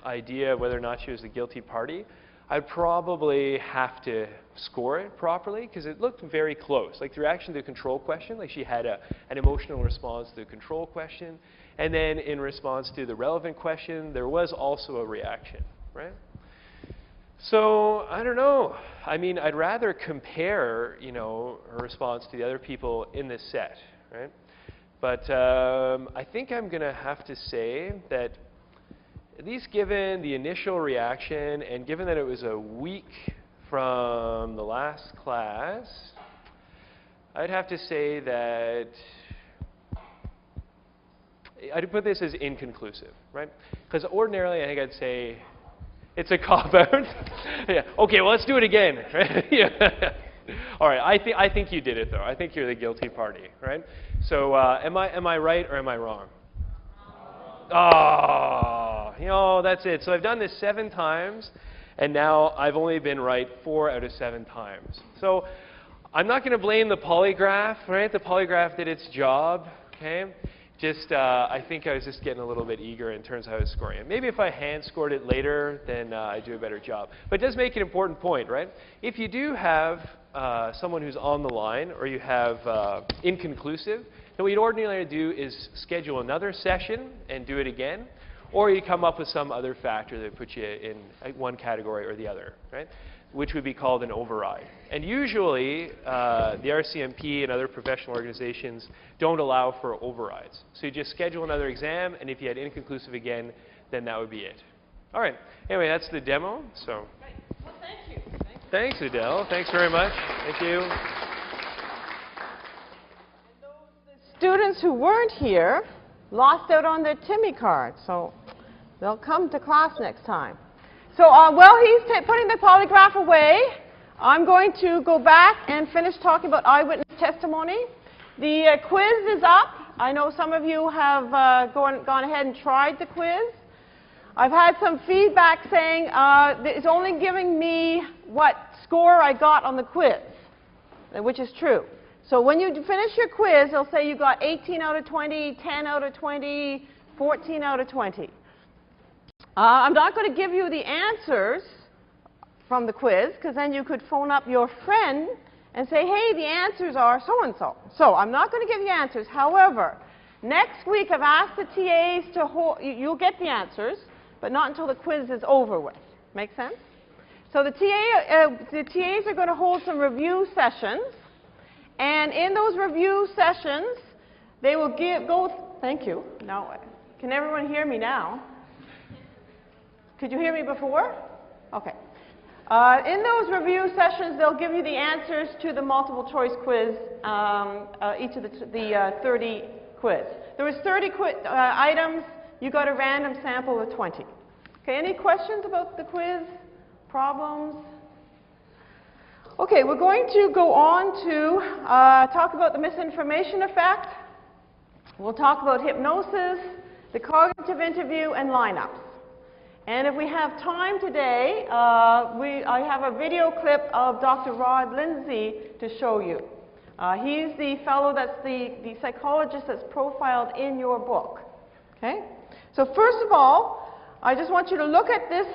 idea of whether or not she was the guilty party, I'd probably have to score it properly because it looked very close. Like the reaction to the control question, like she had an emotional response to the control question. And then in response to the relevant question, there was also a reaction, right? So I don't know. I mean, I'd rather compare, you know, her response to the other people in this set, right? But I think I'm going to have to say that at least given the initial reaction and given that it was a week from the last class, I'd have to say that I'd put this as inconclusive, right? Because ordinarily I think I'd say it's a cop-out. Yeah. Okay, well, let's do it again. Yeah. All right, I think you did it, though. I think you're the guilty party, right? So am I right or am I wrong? Oh, you know, that's it. So I've done this 7 times, and now I've only been right 4 out of 7 times. So I'm not going to blame the polygraph, right? The polygraph did its job, okay? Just, I think I was just getting a little bit eager in terms of how I was scoring it. Maybe if I hand scored it later, then I'd do a better job. But it does make an important point, right? If you do have someone who's on the line, or you have inconclusive, then what you'd ordinarily do is schedule another session and do it again, or you come up with some other factor that puts you in one category or the other, right? Which would be called an override. And usually, the RCMP and other professional organizations don't allow for overrides. So you just schedule another exam, and if you had inconclusive again, then that would be it. All right. Anyway, that's the demo. So. Great. Well, thank you. Thanks, Adele. Thanks very much. Thank you. And those students who weren't here lost out on their Timmy card, so they'll come to class next time. So while he's putting the polygraph away, I'm going to go back and finish talking about eyewitness testimony. The quiz is up. I know some of you have gone ahead and tried the quiz. I've had some feedback saying it's only giving me what score I got on the quiz, which is true. So when you finish your quiz, it'll say you got 18 out of 20, 10 out of 20, 14 out of 20. I'm not going to give you the answers from the quiz, because then you could phone up your friend and say, hey, the answers are so-and-so. So I'm not going to give you answers. However, next week I've asked the TAs to hold, you'll get the answers, but not until the quiz is over with. Make sense? So the TAs are going to hold some review sessions, and in those review sessions, they will thank you. Now, can everyone hear me now? Could you hear me before? Okay. In those review sessions, they'll give you the answers to the multiple choice quiz, each of the 30 quiz. There was 30 items. You got a random sample of 20. Okay, any questions about the quiz? Problems? Okay, we're going to go on to talk about the misinformation effect. We'll talk about hypnosis, the cognitive interview, and lineups. And if we have time today, I have a video clip of Dr. Rod Lindsay to show you. He's the fellow that's the psychologist that's profiled in your book. Okay? So first of all, I just want you to look at this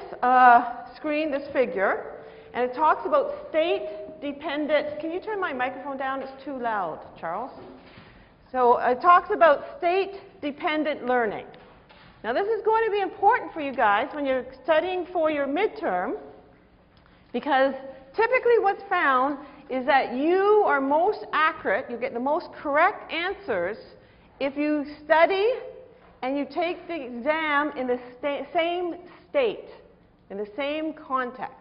screen, this figure, and it talks about state state-dependent, can you turn my microphone down? It's too loud, Charles. So it talks about state-dependent learning. Now this is going to be important for you guys when you're studying for your midterm, because typically what's found is that you are most accurate, you get the most correct answers if you study and you take the exam in the same state, in the same context.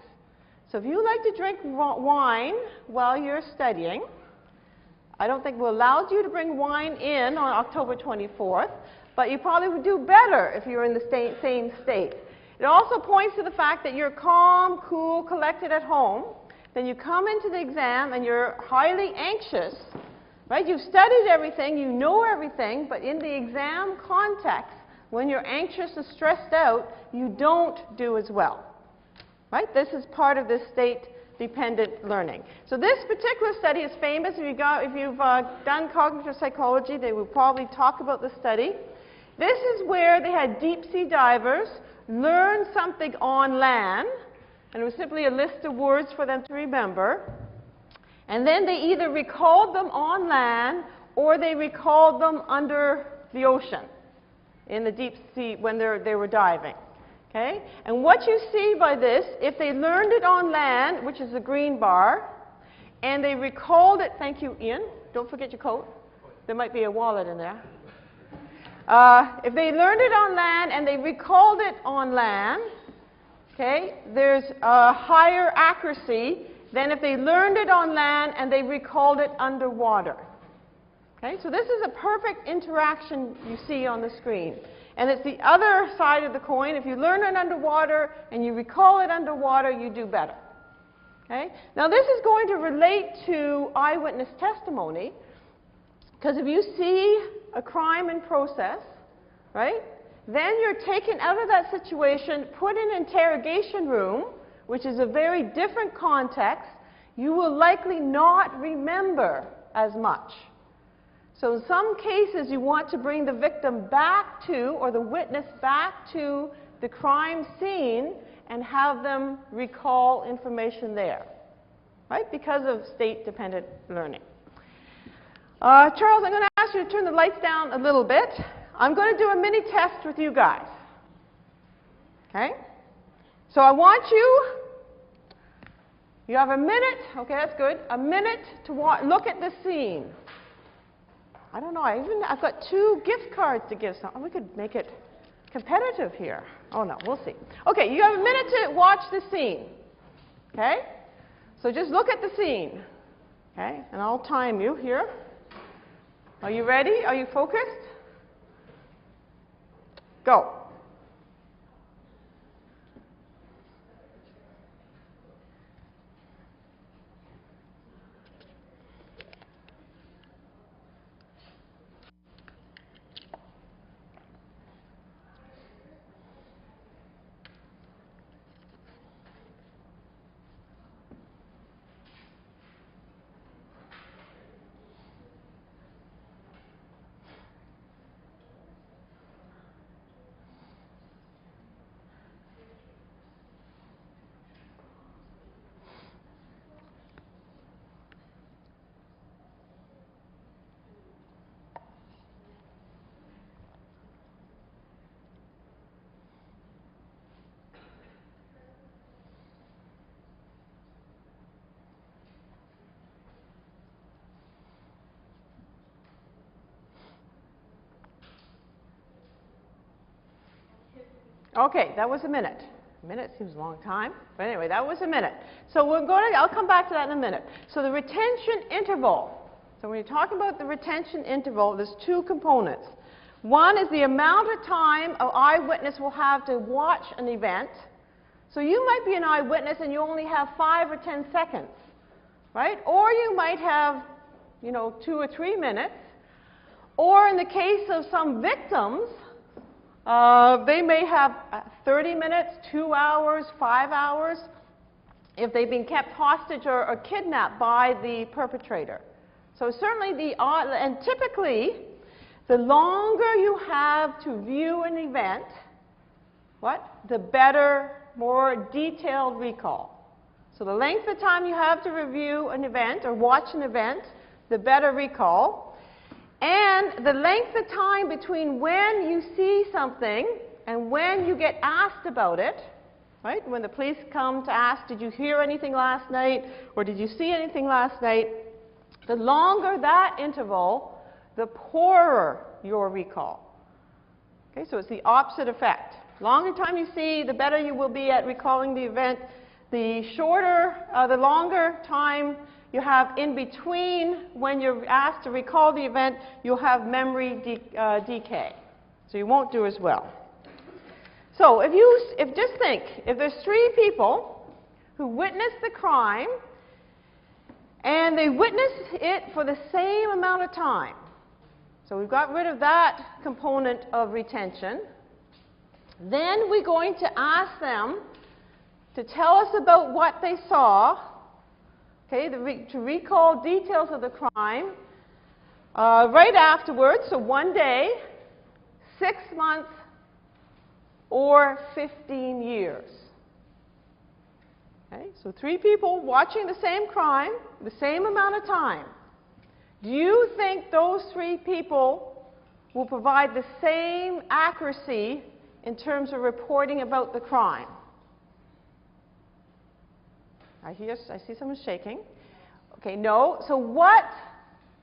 So if you like to drink wine while you're studying, I don't think we're allowed you to bring wine in on October 24th, but you probably would do better if you're in the same state. It also points to the fact that you're calm, cool, collected at home. Then you come into the exam and you're highly anxious, right? You've studied everything, you know everything, but in the exam context, when you're anxious and stressed out, you don't do as well, right? This is part of this state-dependent learning. So this particular study is famous. If you've done cognitive psychology, they will probably talk about the study. This is where they had deep-sea divers learn something on land, and it was simply a list of words for them to remember. And then they either recalled them on land or they recalled them under the ocean in the deep sea when they were diving. Okay? And what you see by this, if they learned it on land, which is the green bar, and they recalled it, thank you, Ian, don't forget your coat. There might be a wallet in there. If they learned it on land and they recalled it on land, okay, there's a higher accuracy than if they learned it on land and they recalled it underwater. Okay, so this is a perfect interaction you see on the screen. And it's the other side of the coin. If you learn it underwater and you recall it underwater, you do better. Okay? Now this is going to relate to eyewitness testimony, because if you see a crime in process, right, then you're taken out of that situation, put in an interrogation room, which is a very different context. You will likely not remember as much. So in some cases, you want to bring the victim back to, or the witness back to, the crime scene and have them recall information there, right, because of state-dependent learning. Charles, I'm going to ask you to turn the lights down a little bit. I'm going to do a mini test with you guys. Okay? So I want you have a minute, okay, that's good, a minute to look at the scene. I don't know, I've got 2 gift cards to give some. We could make it competitive here. Oh no, we'll see. Okay, you have a minute to watch the scene. Okay? So just look at the scene. Okay? And I'll time you here. Are you ready? Are you focused? Go. Okay, that was a minute. A minute seems a long time, but anyway, that was a minute. So I'll come back to that in a minute. So the retention interval. So when you're talking about the retention interval, there's 2 components. One is the amount of time an eyewitness will have to watch an event. So you might be an eyewitness and you only have 5 or 10 seconds, right? Or you might have, 2 or 3 minutes. Or in the case of some victims, they may have 30 minutes, 2 hours, 5 hours, if they've been kept hostage or kidnapped by the perpetrator. So certainly and typically, the longer you have to view an event, the better, more detailed recall. So the length of time you have to review an event or watch an event, the better recall. And the length of time between when you see something and when you get asked about it, right? When the police come to ask, did you hear anything last night or did you see anything last night? The longer that interval, the poorer your recall. Okay, so it's the opposite effect. Longer time you see, the better you will be at recalling the event. The longer time you have in between when you're asked to recall the event, you'll have memory decay. So you won't do as well. So just think, if there's 3 people who witnessed the crime and they witnessed it for the same amount of time. So we've got rid of that component of retention. Then we're going to ask them to tell us about what they saw, okay, to recall details of the crime right afterwards, so 1 day, 6 months, or 15 years. Okay, so 3 people watching the same crime, the same amount of time. Do you think those 3 people will provide the same accuracy in terms of reporting about the crime? I see someone shaking. Okay, no. So what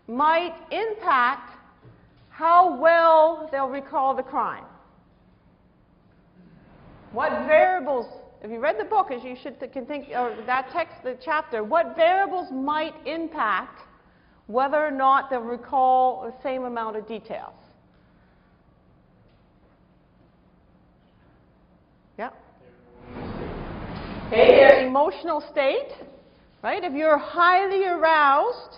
might impact how well they'll recall the crime? What variables, if you read the book, as you can think, or that text, the chapter, what variables might impact whether or not they'll recall the same amount of details? Yeah. Okay, their emotional state, right? If you're highly aroused,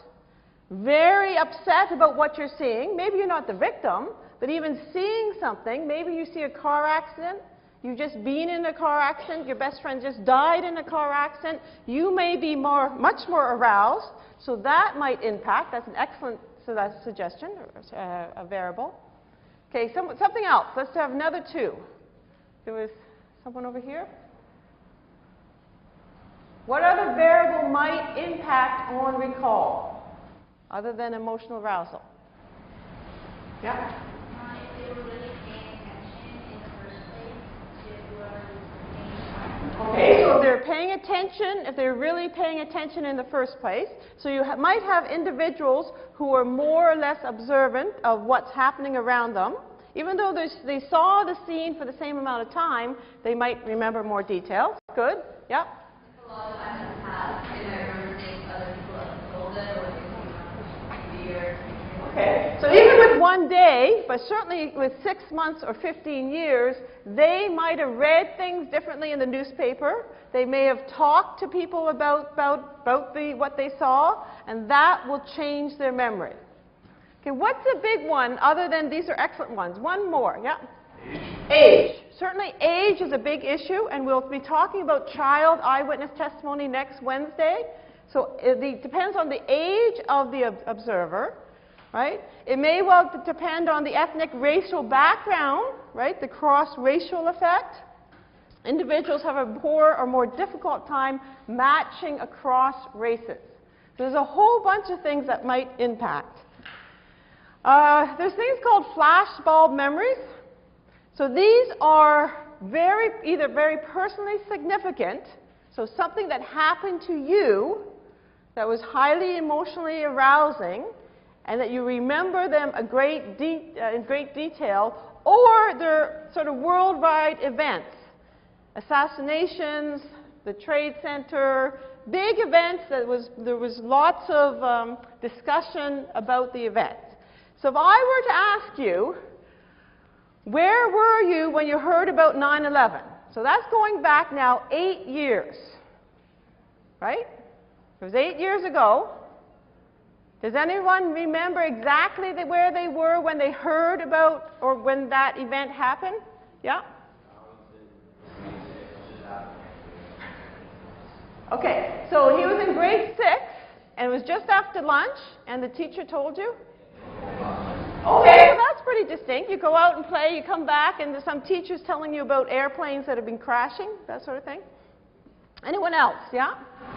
very upset about what you're seeing, maybe you're not the victim, but even seeing something, maybe you see a car accident, you've just been in a car accident, your best friend just died in a car accident, you may be much more aroused, so that might impact. That's an excellent suggestion, a variable. Okay, something else. Let's have another 2. There was someone over here. What other variable might impact on recall, other than emotional arousal? Yeah? If they were really paying attention in the first place to whoever was paying attention. Okay, so if they're paying attention, if they're really paying attention in the first place, so you might have individuals who are more or less observant of what's happening around them. Even though they saw the scene for the same amount of time, they might remember more details. Good? Yeah? A lot of times in the past, they might remember things other people have told them or they years. Okay. So even with 1 day, but certainly with 6 months or 15 years, they might have read things differently in the newspaper. They may have talked to people about what they saw, and that will change their memory. Okay, what's a big one other than these are excellent ones? One more, yeah? Age. Certainly age is a big issue, and we'll be talking about child eyewitness testimony next Wednesday. So it depends on the age of the observer, right? It may well depend on the ethnic racial background, right? The cross-racial effect. Individuals have a poor or more difficult time matching across races. So there's a whole bunch of things that might impact. There's things called flashbulb memories. So these are either very personally significant, so something that happened to you that was highly emotionally arousing, and that you remember them in great detail, or they're sort of worldwide events, assassinations, the Trade Center, big events there was lots of discussion about the events. So if I were to ask you, where were you when you heard about 9/11? So that's going back now 8 years, right? It was 8 years ago. Does anyone remember exactly where they were when they heard about or when that event happened? Yeah? Okay, so he was in grade 6, and it was just after lunch, and the teacher told you? Okay, well that's pretty distinct. You go out and play, you come back, and there's some teachers telling you about airplanes that have been crashing, that sort of thing. Anyone else? Yeah?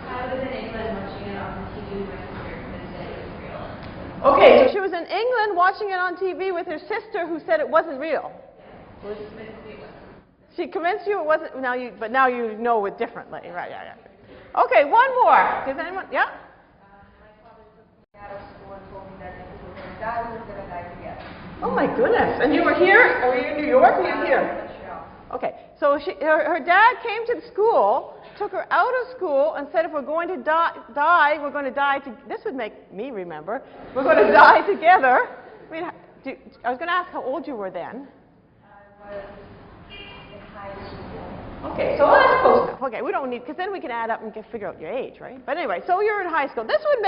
I was in England watching it on the TV with my sister and said it was real. Okay, so she was in England watching it on TV with her sister who said it wasn't real. She convinced you it wasn't, but now you know it differently. Right, yeah. Okay, one more. Does anyone, yeah? My father took me out of school and told me that if we were going to die, we were going to die together. Oh my goodness. And you were here? Or were you in New York? Or were you here? Montreal. Okay, so her dad came to the school, took her out of school, and said, if we're going to die, we're going to die this would make me remember. We're going to die together. I mean, I was going to ask how old you were then. I was in high school. Okay, so that's close enough. Okay, we don't need, because then we can add up and figure out your age, right? But anyway, so you're in high school. This would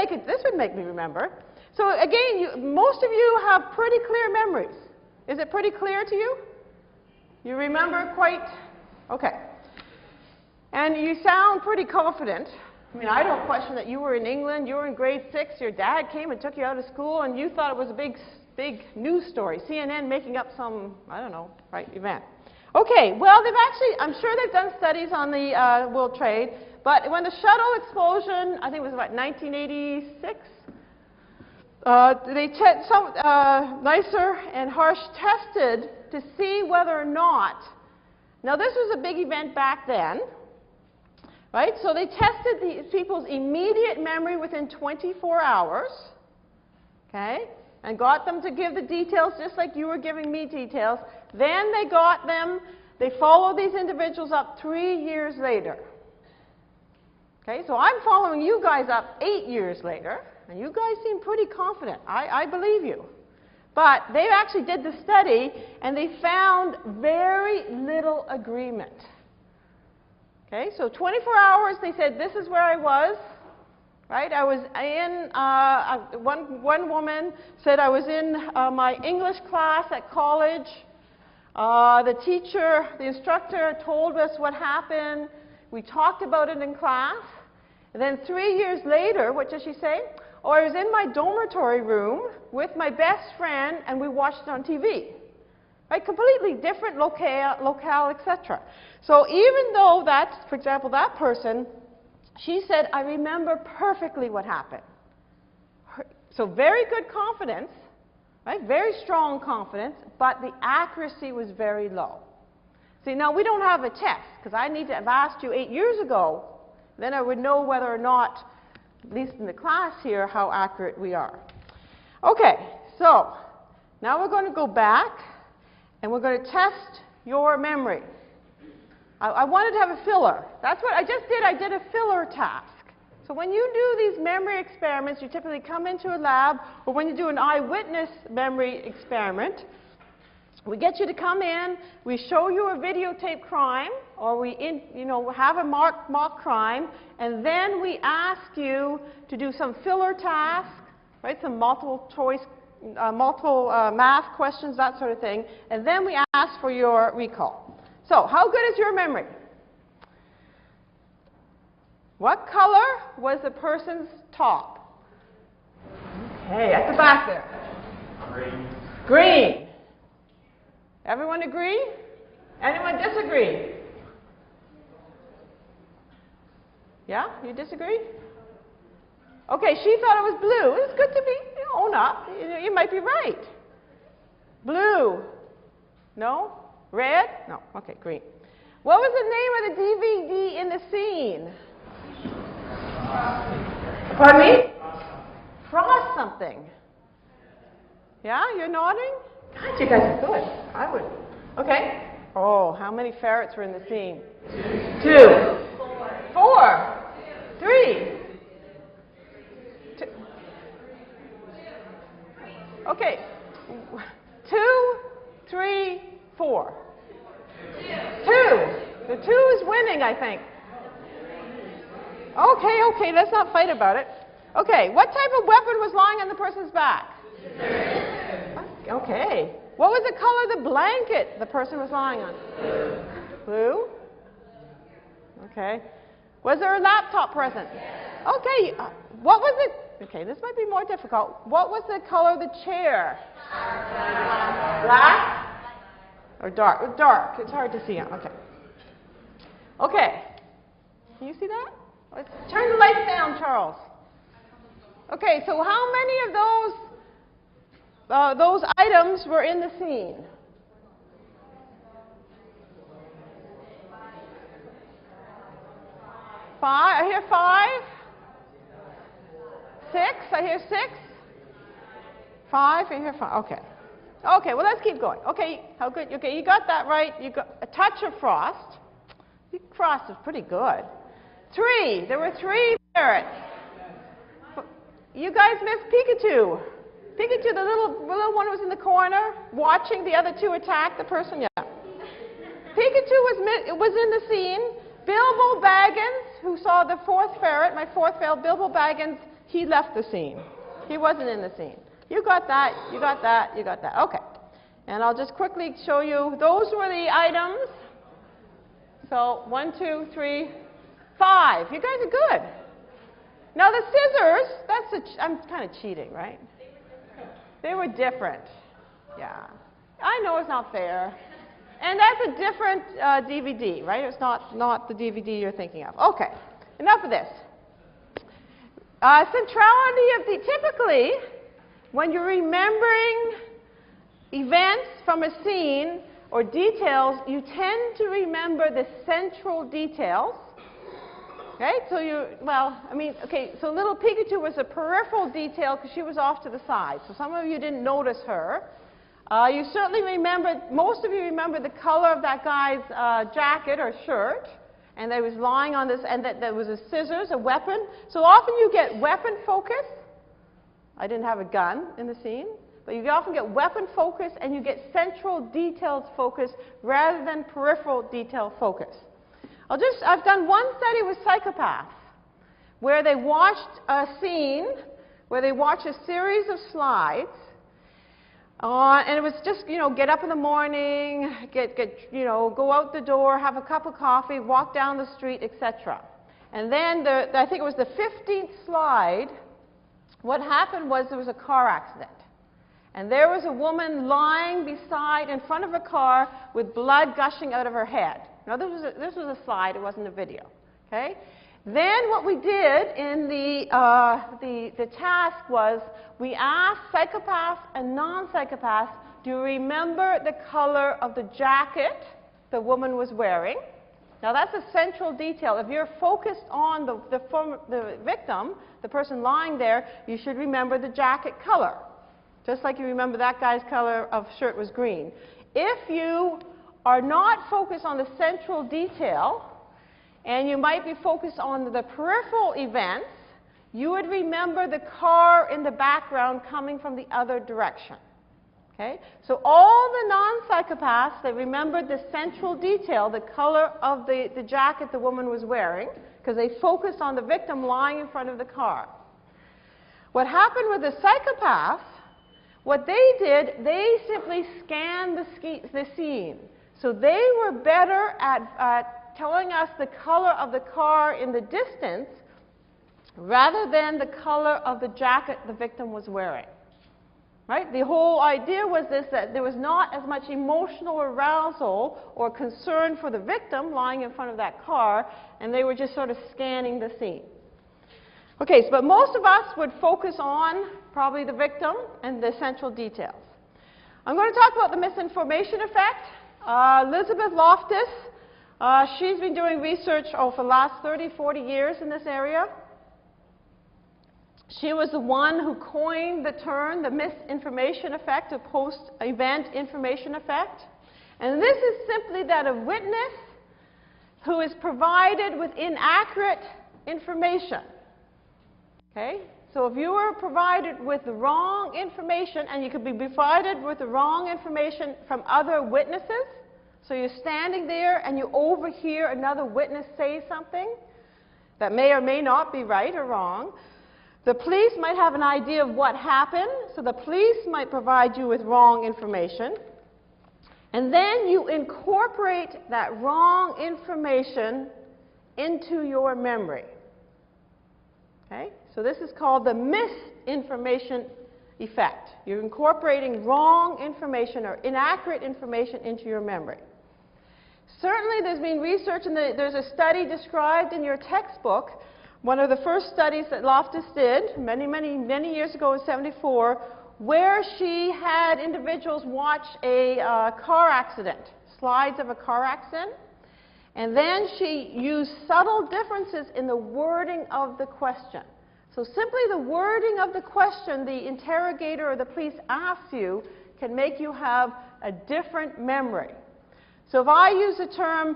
make me remember. So again, most of you have pretty clear memories. Is it pretty clear to you? You remember quite? Okay. And you sound pretty confident. I mean, I don't question that you were in England, you were in grade 6, your dad came and took you out of school, and you thought it was a big news story. CNN making up some, I don't know, right, event. Okay, well, I'm sure they've done studies on the World Trade, but when the shuttle explosion, I think it was about 1986, NICER and Harsh tested to see whether or not, now this was a big event back then, right? So they tested these people's immediate memory within 24 hours, okay, and got them to give the details just like you were giving me details. Then they followed these individuals up 3 years later. Okay, so I'm following you guys up 8 years later, and you guys seem pretty confident. I believe you. But they actually did the study, and they found very little agreement. Okay, so 24 hours, they said, this is where I was. Right? I was in, one woman said I was in my English class at college. The teacher, the instructor told us what happened. We talked about it in class. And then 3 years later, what does she say? Oh, I was in my dormitory room with my best friend and we watched it on TV. Right? Completely different locale, etc. So even though that's, for example, that person, she said, I remember perfectly what happened. So very good confidence, right? Very strong confidence, but the accuracy was very low. See, now we don't have a test, because I need to have asked you 8 years ago, then I would know whether or not, at least in the class here, how accurate we are. Okay, so now we're going to go back, and we're going to test your memory. I wanted to have a filler. That's what I just did. I did a filler task. So when you do these memory experiments, you typically come into a lab, or when you do an eyewitness memory experiment, we get you to come in, we show you a videotape crime, or we have a mock crime, and then we ask you to do some filler task, right? Some multiple choice, math questions, that sort of thing, and then we ask for your recall. So, how good is your memory? What color was the person's top? Okay, at the back there. Green. Green. Everyone agree? Anyone disagree? Yeah? You disagree? Okay, she thought it was blue. It's good to be, own up. You might be right. Blue. No? Red? No. Okay, green. What was the name of the DVD in the scene? Pardon me? Frost something. Yeah, you're nodding? God, you guys are good. I would. Okay. Oh, how many ferrets were in the scene? 2. 4. 3. 2. Okay. 2, 3, 4. 2. The 2 is winning, I think. Okay, let's not fight about it. Okay, what type of weapon was lying on the person's back? Okay. What was the color of the blanket the person was lying on? Blue. Okay. Was there a laptop present? Okay. What was it? Okay, this might be more difficult. What was the color of the chair? Black? Or dark? Dark. It's hard to see. Okay. Okay. Can you see that? Let's turn the lights down, Charles. Okay, so how many of those items were in the scene? 5. I hear 5. 6. I hear 6. 5. I hear 5. Okay. Okay, well, let's keep going. Okay, how good? Okay, you got that right. You got a touch of frost. Frost is pretty good. 3. There were 3 ferrets. You guys missed Pikachu. Pikachu, the little one who was in the corner, watching the other 2 attack the person. Yeah. Pikachu was in the scene. Bilbo Baggins, who saw the 4th ferret, my 4th ferret, Bilbo Baggins, he left the scene. He wasn't in the scene. You got that, you got that, you got that. Okay. And I'll just quickly show you. Those were the items. So 1, 2, 3, 5. You guys are good. Now the scissors, I'm kind of cheating, right? They were different. Yeah. I know it's not fair. And that's a different DVD, right? It's not the DVD you're thinking of. Okay. Enough of this. Centrality of typically, when you're remembering events from a scene or details, you tend to remember the central details. Okay, so so little Pikachu was a peripheral detail because she was off to the side. So some of you didn't notice her. You certainly remember, most of you remember the color of that guy's jacket or shirt. And that he was lying on this, and that there was a scissors, a weapon. So often you get weapon focus. I didn't have a gun in the scene. But you often get weapon focus, and you get central details focus rather than peripheral detail focus. I've done one study with psychopaths where they watched a scene, where they watched a series of slides, and it was just, get up in the morning, go out the door, have a cup of coffee, walk down the street, etc. And then I think it was the 15th slide, what happened was there was a car accident. And there was a woman lying in front of a car with blood gushing out of her head. Now, this was a slide, it wasn't a video. Okay? Then what we did in the task was we asked psychopaths and non-psychopaths, do you remember the color of the jacket the woman was wearing? Now, that's a central detail. If you're focused on the victim, the person lying there, you should remember the jacket color. Just like you remember that guy's color of shirt was green. If you are not focused on the central detail, and you might be focused on the peripheral events, you would remember the car in the background coming from the other direction. Okay? So all the non-psychopaths, they remembered the central detail, the color of the jacket the woman was wearing, because they focused on the victim lying in front of the car. What happened with the psychopaths, what they did, they simply scanned the scene. So they were better at telling us the color of the car in the distance rather than the color of the jacket the victim was wearing. Right? The whole idea was that there was not as much emotional arousal or concern for the victim lying in front of that car, and they were just sort of scanning the scene. Okay, but most of us would focus on probably the victim and the central details. I'm going to talk about the misinformation effect. Elizabeth Loftus, she's been doing research for the last 30, 40 years in this area. She was the one who coined the term, the misinformation effect, or post-event information effect. And this is simply that a witness who is provided with inaccurate information. Okay? So if you were provided with the wrong information, and you could be provided with the wrong information from other witnesses, so you're standing there and you overhear another witness say something that may or may not be right or wrong, the police might have an idea of what happened, so the police might provide you with wrong information, and then you incorporate that wrong information into your memory. Okay? So this is called the misinformation effect. You're incorporating wrong information or inaccurate information into your memory. Certainly there's been research, and there's a study described in your textbook, one of the first studies that Loftus did many years ago in '74, where she had individuals watch a car accident, slides of a car accident, and then she used subtle differences in the wording of the question. So simply the wording of the question the interrogator or the police asks you can make you have a different memory. So if I use the term,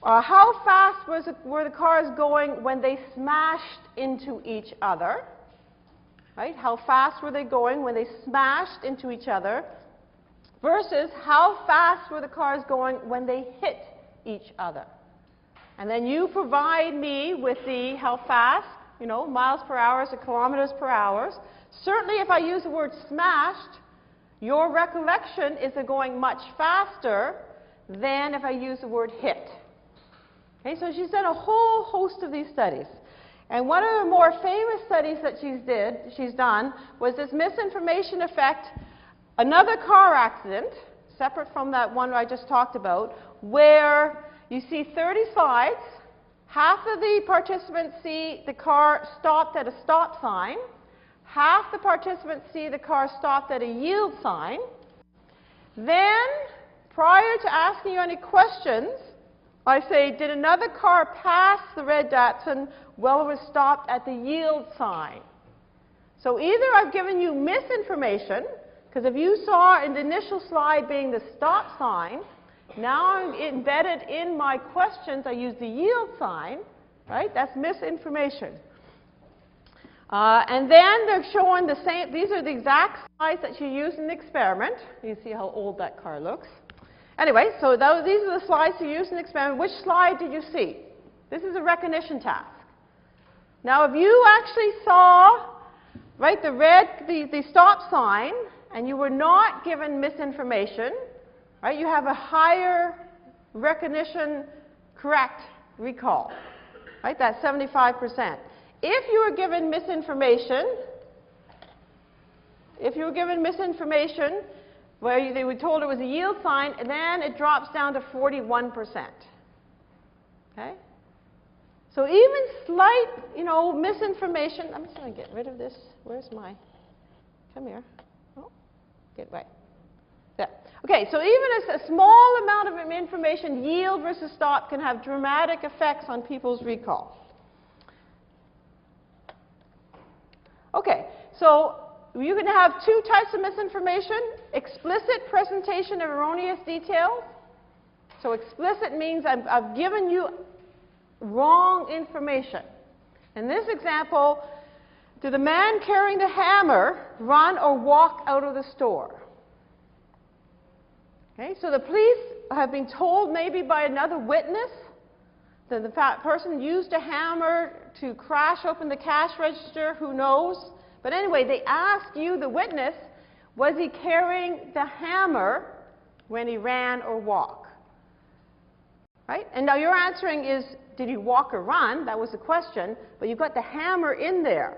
how fast were the cars going when they smashed into each other? Right? How fast were they going when they smashed into each other? Versus how fast were the cars going when they hit each other? And then you provide me with the how fast, miles per hour or kilometers per hour. Certainly if I use the word smashed, your recollection is they're going much faster than if I use the word hit. Okay, so she's done a whole host of these studies. And one of the more famous studies that she's done was this misinformation effect, another car accident, separate from that one I just talked about, where you see 30 slides, half of the participants see the car stopped at a stop sign, half the participants see the car stopped at a yield sign. Then, prior to asking you any questions, I say, did another car pass the red Datsun while it was stopped at the yield sign? So either I've given you misinformation, because if you saw in the initial slide being the stop sign, now I'm embedded in my questions, I use the yield sign, right? That's misinformation. And then they're showing the same, these are the exact slides that you used in the experiment. You see how old that car looks. Anyway, so these are the slides you used in the experiment. Which slide did you see? This is a recognition task. Now, if you actually saw, right, the stop sign, and you were not given misinformation, right, you have a higher recognition correct recall, right? That's 75%. If you were given misinformation, where they were told it was a yield sign, and then it drops down to 41%. Okay? So even slight, misinformation. I'm just going to get rid of this. Where's my? Come here. Oh, get right. There. Okay, so even a small amount of information, yield versus stop, can have dramatic effects on people's recall. Okay, so you can have two types of misinformation: explicit presentation of erroneous details. So explicit means I've given you wrong information. In this example, did the man carrying the hammer run or walk out of the store? Okay, so the police have been told maybe by another witness that the person used a hammer to crash open the cash register, who knows? But anyway, they ask you, the witness, was he carrying the hammer when he ran or walked? Right? And now your answering is, did he walk or run? That was the question, but you've got the hammer in there.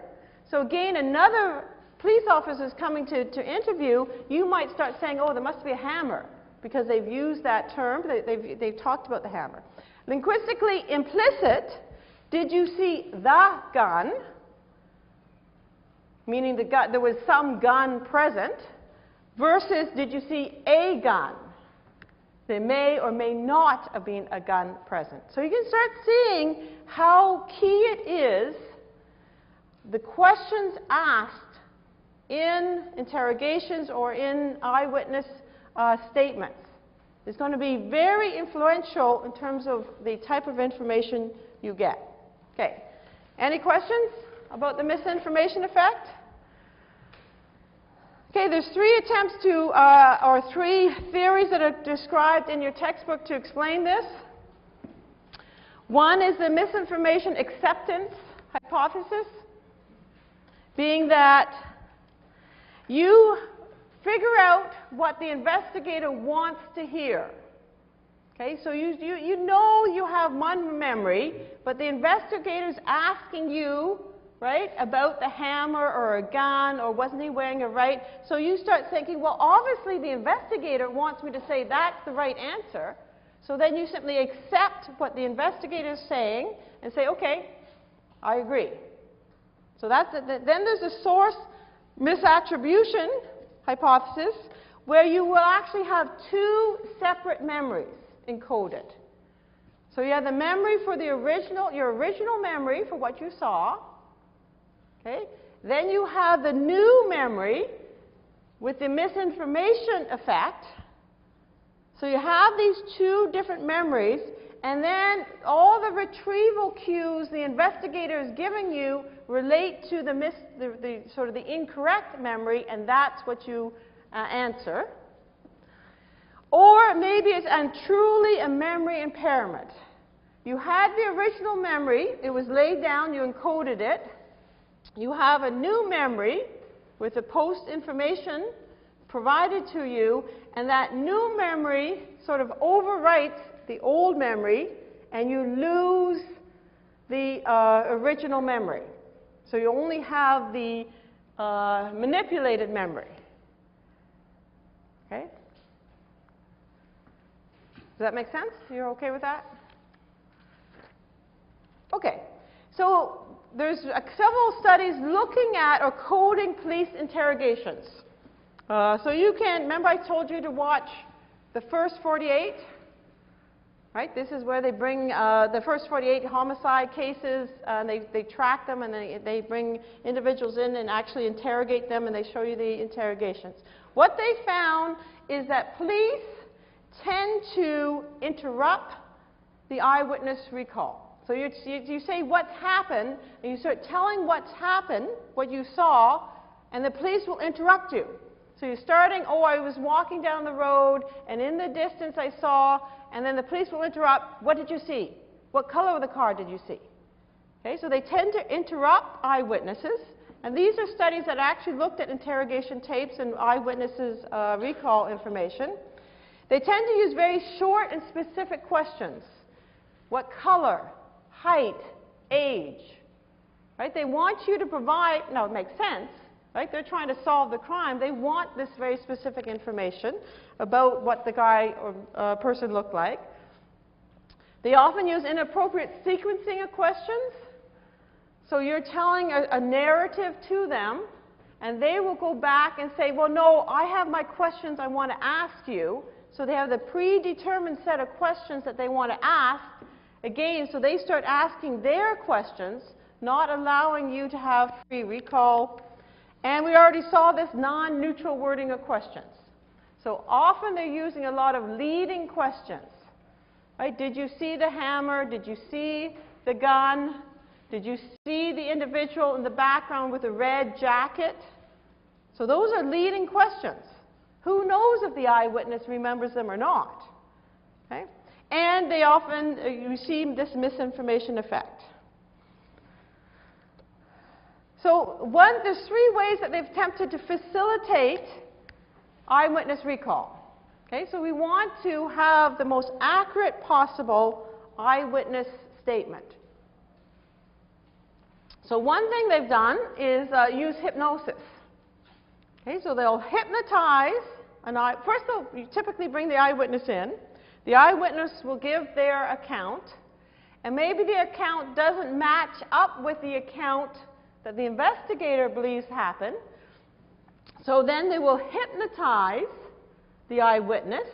So again, another police officer is coming to interview, you might start saying, oh, there must be a hammer, because they've used that term, they've talked about the hammer. Linguistically implicit, did you see the gun? Meaning there was some gun present, versus did you see a gun? There may or may not have been a gun present. So you can start seeing how key it is, the questions asked in interrogations or in eyewitness statements is going to be very influential in terms of the type of information you get. Okay, any questions about the misinformation effect? Okay, there's three attempts to, or three theories that are described in your textbook to explain this. One is the misinformation acceptance hypothesis, being that you figure out what the investigator wants to hear. Okay, so you know you have one memory, but the investigator's asking you, right, about the hammer or a gun or wasn't he wearing a right. So you start thinking, well, obviously the investigator wants me to say that's the right answer. So then you simply accept what the investigator is saying and say, okay, I agree. So that's then there's a source misattribution hypothesis where you will actually have two separate memories encoded. So you have the memory for the original, your original memory for what you saw. Okay? Then you have the new memory with the misinformation effect. So you have these two different memories, and then all the retrieval cues the investigator is giving you relate to the sort of the incorrect memory, and that's what you answer. Or maybe it's truly a memory impairment. You had the original memory, it was laid down, you encoded it. You have a new memory with the post information provided to you, and that new memory sort of overwrites the old memory, and you lose the original memory. So you only have the manipulated memory. Okay? Does that make sense? You're okay with that? Okay. So there's several studies looking at or coding police interrogations. So you can, remember I told you to watch the first 48? Right? This is where they bring the first 48 homicide cases, and they track them, and they bring individuals in and actually interrogate them, and they show you the interrogations. What they found is that police tend to interrupt the eyewitness recall. So you say what's happened, and you start telling what's happened, what you saw, and the police will interrupt you. So you're starting, oh, I was walking down the road, and in the distance I saw, and then the police will interrupt, what did you see? What color of the car did you see? Okay, so they tend to interrupt eyewitnesses, and these are studies that actually looked at interrogation tapes and eyewitnesses' recall information. They tend to use very short and specific questions. What color? Height? Age? Right? They want you to provide, now it makes sense, right? They're trying to solve the crime. They want this very specific information about what the guy or person looked like. They often use inappropriate sequencing of questions. So you're telling a narrative to them, and they will go back and say, well, no, I have my questions I want to ask you. So they have the predetermined set of questions that they want to ask. Again, so they start asking their questions, not allowing you to have free recall. And we already saw this non-neutral wording of questions. So often they're using a lot of leading questions. Right? Did you see the hammer? Did you see the gun? Did you see the individual in the background with a red jacket? So those are leading questions. Who knows if the eyewitness remembers them or not? Okay? And they often receive this misinformation effect. So there's three ways that they've attempted to facilitate eyewitness recall. Okay, so we want to have the most accurate possible eyewitness statement. So one thing they've done is use hypnosis. Okay, so they'll hypnotize an eye. First, they'll typically bring the eyewitness in. The eyewitness will give their account, and maybe the account doesn't match up with the account that the investigator believes happened. So then they will hypnotize the eyewitness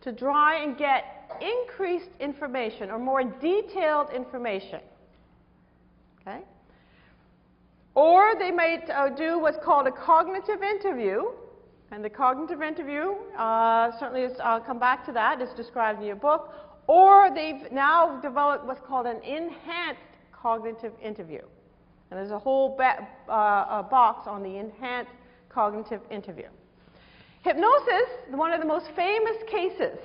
to try and get increased information or more detailed information. Okay? Or they might do what's called a cognitive interview. And the cognitive interview, certainly I'll come back to that, is described in your book. Or they've now developed what's called an enhanced cognitive interview. And there's a whole box on the enhanced cognitive interview. Hypnosis, one of the most famous cases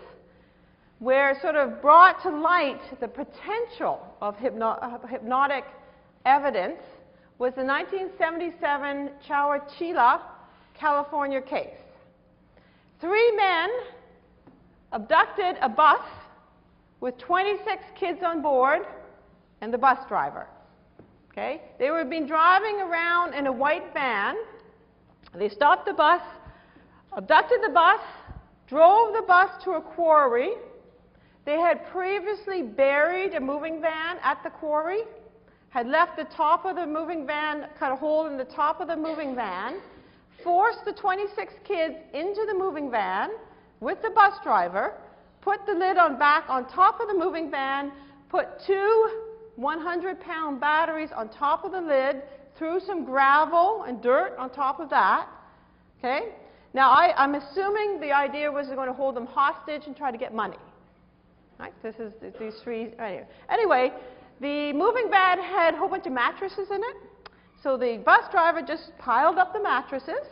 where it sort of brought to light the potential of hypnotic evidence, was the 1977 Chowachilla, California case. 3 men abducted a bus with 26 kids on board and the bus driver. Okay? They were being driving around in a white van. They stopped the bus, abducted the bus, drove the bus to a quarry, They had previously buried a moving van at the quarry, had left the top of the moving van, cut a hole in the top of the moving van, forced the 26 kids into the moving van with the bus driver, put the lid back on top of the moving van, put two 100-pound batteries on top of the lid, threw some gravel and dirt on top of that. Okay? Now, I'm assuming the idea was they're going to hold them hostage and try to get money. Right? This is these three. Anyway, the moving van had a whole bunch of mattresses in it. So the bus driver just piled up the mattresses,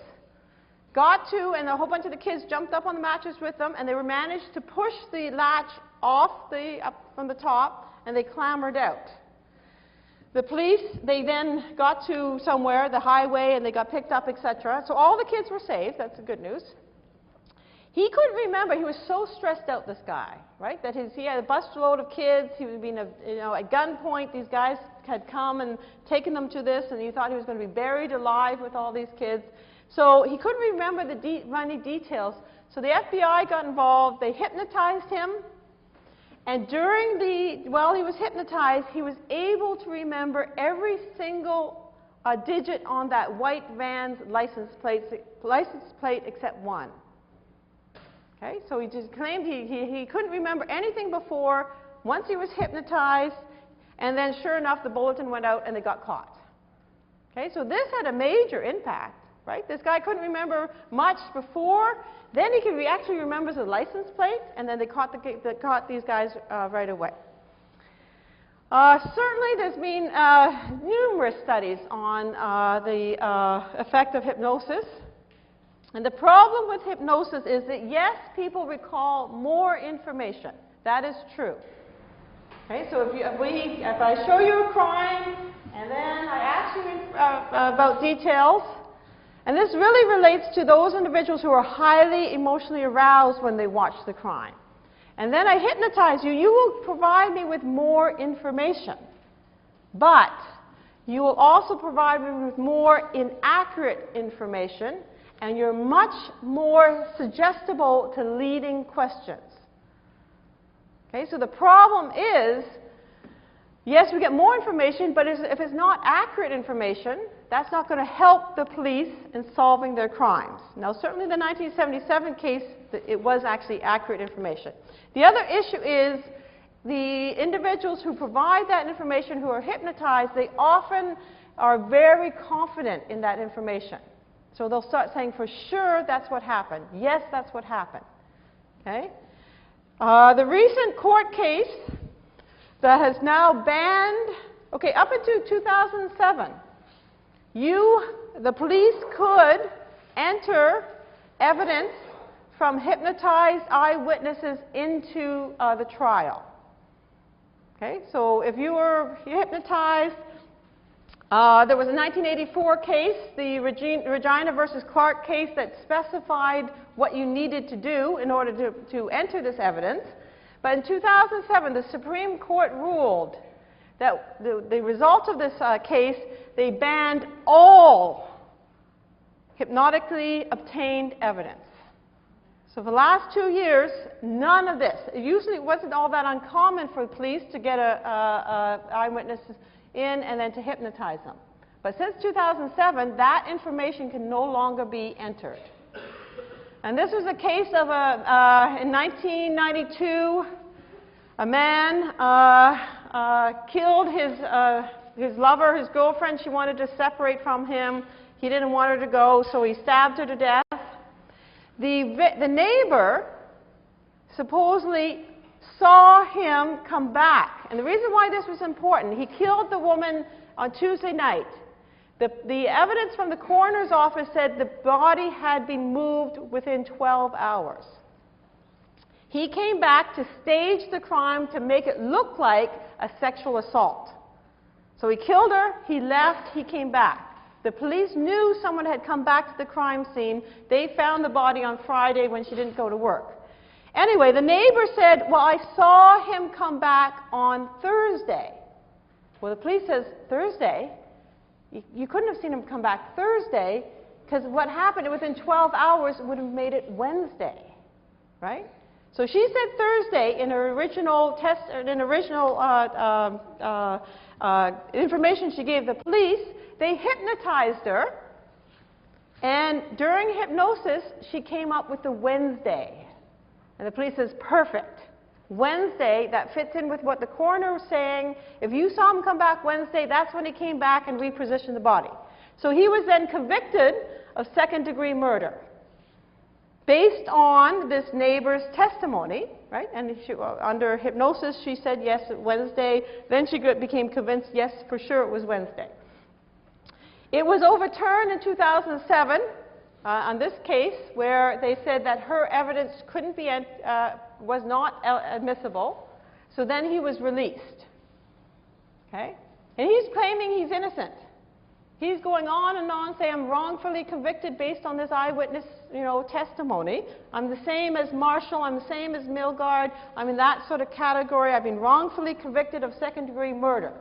and a whole bunch of the kids jumped up on the mattress with them, and they were managed to push the latch off up from the top, and they clambered out. The police, they then got to somewhere, the highway, and they got picked up, etc. So all the kids were saved. That's the good news. He couldn't remember. He was so stressed out, this guy, right? That he had a busload of kids. He was being, at gunpoint. These guys had come and taken them to this, and he thought he was going to be buried alive with all these kids. So he couldn't remember the many details. So the FBI got involved. They hypnotized him. And while he was hypnotized, he was able to remember every single digit on that white van's license plate except one. Okay, so he just claimed he couldn't remember anything before. Once he was hypnotized, and then sure enough, the bulletin went out and they got caught. Okay, so this had a major impact, right? This guy couldn't remember much before. Then he actually remembers the license plate, and then they caught these guys right away. Certainly, there's been numerous studies on the effect of hypnosis. And the problem with hypnosis is that, yes, people recall more information. That is true. Okay, so if I show you a crime, and then I ask you about details, and this really relates to those individuals who are highly emotionally aroused when they watch the crime. And then I hypnotize you, you will provide me with more information. But you will also provide me with more inaccurate information, and you're much more suggestible to leading questions. Okay, so the problem is, yes, we get more information, but if it's not accurate information, that's not going to help the police in solving their crimes. Now, certainly the 1977 case, it was actually accurate information. The other issue is the individuals who provide that information, who are hypnotized, they often are very confident in that information. So they'll start saying, for sure, that's what happened. Yes, that's what happened. Okay? The recent court case that has now banned, okay, up until 2007, the police could enter evidence from hypnotized eyewitnesses into the trial. Okay, so if you were hypnotized, there was a 1984 case, the Regina versus Clark case, that specified what you needed to do in order to enter this evidence. But in 2007, the Supreme Court ruled that the result of this case, they banned all hypnotically obtained evidence. So for the last 2 years, none of this. Usually it wasn't all that uncommon for police to get eyewitnesses in and then to hypnotize them. But since 2007, that information can no longer be entered. And this was a case of in 1992, a man killed his lover, his girlfriend. She wanted to separate from him. He didn't want her to go, so he stabbed her to death. The neighbor supposedly saw him come back. And the reason why this was important, he killed the woman on Tuesday night. The evidence from the coroner's office said the body had been moved within 12 hours. He came back to stage the crime to make it look like a sexual assault. So he killed her, he left, he came back. The police knew someone had come back to the crime scene. They found the body on Friday when she didn't go to work. Anyway, the neighbor said, well, I saw him come back on Thursday. Well, the police says, Thursday? You couldn't have seen him come back Thursday, because what happened within 12 hours would have made it Wednesday, right? So she said Thursday in her original test, in original information she gave the police, they hypnotized her, and during hypnosis she came up with the Wednesday. And the police says, perfect. Wednesday, that fits in with what the coroner was saying. If you saw him come back Wednesday, that's when he came back and repositioned the body. So he was then convicted of second-degree murder based on this neighbor's testimony, right? And she, under hypnosis, she said, yes, Wednesday. Then she became convinced, yes, for sure it was Wednesday. It was overturned in 2007 on this case where they said that her evidence couldn't be, was not admissible. So then he was released. Okay? And he's claiming he's innocent. He's going on saying, I'm wrongfully convicted based on this eyewitness, testimony. I'm the same as Marshall. I'm the same as Milgaard. I'm in that sort of category. I've been wrongfully convicted of second-degree murder.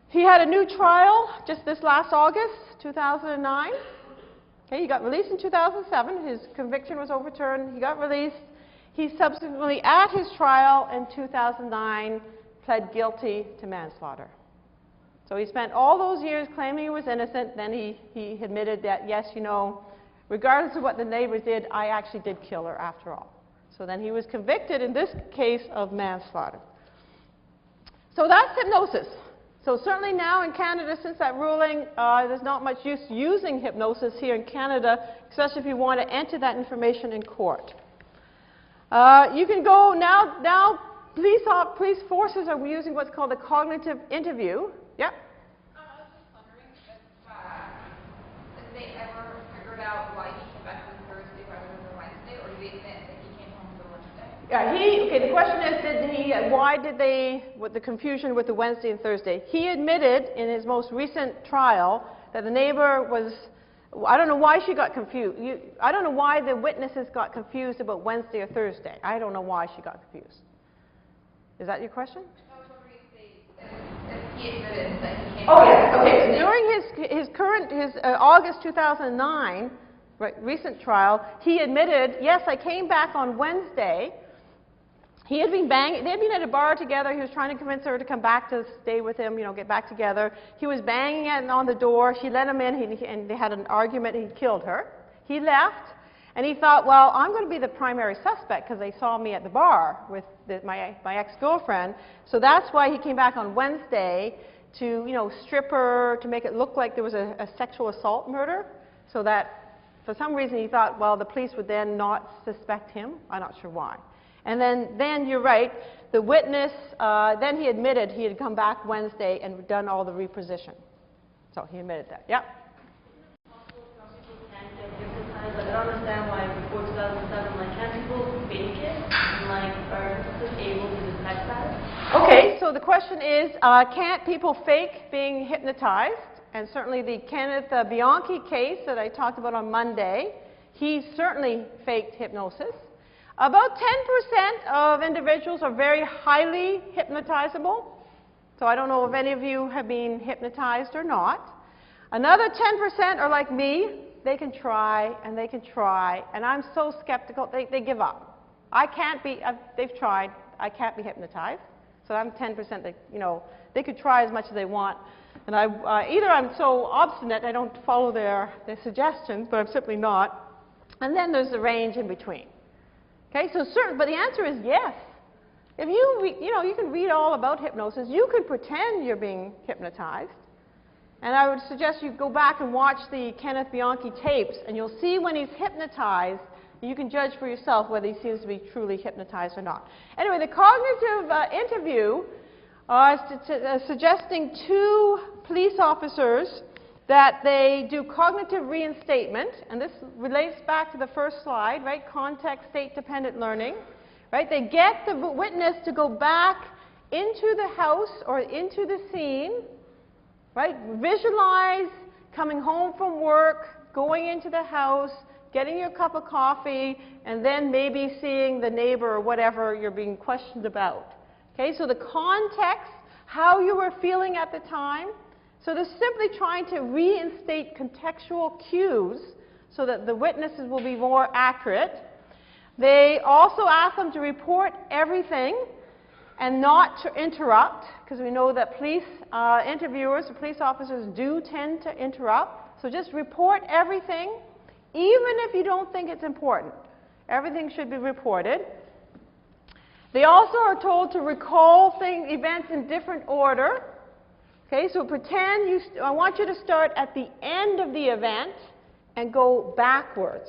He had a new trial just this last August, 2009. Okay, he got released in 2007. His conviction was overturned. He got released. He subsequently, at his trial in 2009, pled guilty to manslaughter. So he spent all those years claiming he was innocent. Then he admitted that, yes, regardless of what the neighbors did, I actually did kill her after all. So then he was convicted in this case of manslaughter. So that's hypnosis. So certainly now in Canada, since that ruling, there's not much use using hypnosis here in Canada, especially if you want to enter that information in court. You can go now police forces are using what's called a cognitive interview. Yep. I was just wondering if they ever figured out why he came back on Thursday rather than Wednesday, or do they admit that he came home for Wednesday? Yeah, the question is, why did they, with the confusion with the Wednesday and Thursday? He admitted in his most recent trial that the neighbor was, I don't know why she got confused. I don't know why the witnesses got confused about Wednesday or Thursday. I don't know why she got confused. Is that your question? He admitted that he came Oh, yes. Okay. During his August 2009 recent trial, he admitted, yes, I came back on Wednesday. He had been banging. They had been at a bar together. He was trying to convince her to come back to stay with him, get back together. He was banging on the door. She let him in, and they had an argument. He killed her. He left, and he thought, well, I'm going to be the primary suspect because they saw me at the bar with my ex-girlfriend. So that's why he came back on Wednesday to, strip her, to make it look like there was a sexual assault murder, so that for some reason he thought, well, the police would then not suspect him. I'm not sure why. And then you're right, the witness, then he admitted he had come back Wednesday and done all the reposition. So he admitted that. Yeah? I don't understand why before 2007, can't people fake it? And are people able to detect that? Okay, so the question is, can't people fake being hypnotized? And certainly the Kenneth Bianchi case that I talked about on Monday, he certainly faked hypnosis. About 10% of individuals are very highly hypnotizable. So I don't know if any of you have been hypnotized or not. Another 10% are like me. They can try, and they can try, and I'm so skeptical, they give up. I can't be, they've tried, I can't be hypnotized. So I'm 10% that, they could try as much as they want. And either I'm so obstinate I don't follow their suggestions, but I'm simply not. And then there's the range in between. Okay, so but the answer is yes. If you can read all about hypnosis. You could pretend you're being hypnotized. And I would suggest you go back and watch the Kenneth Bianchi tapes, and you'll see when he's hypnotized, you can judge for yourself whether he seems to be truly hypnotized or not. Anyway, the cognitive interview is suggesting two police officers that they do cognitive reinstatement, and this relates back to the first slide, right? Context, state-dependent learning, right? They get the witness to go back into the house or into the scene, right? Visualize coming home from work, going into the house, getting your cup of coffee, and then maybe seeing the neighbor or whatever you're being questioned about. Okay, so the context, how you were feeling at the time. So they're simply trying to reinstate contextual cues so that the witnesses will be more accurate. They also ask them to report everything and not to interrupt, because we know that police interviewers or police officers do tend to interrupt. So just report everything, even if you don't think it's important. Everything should be reported. They also are told to recall events in different order. Okay, so pretend I want you to start at the end of the event and go backwards.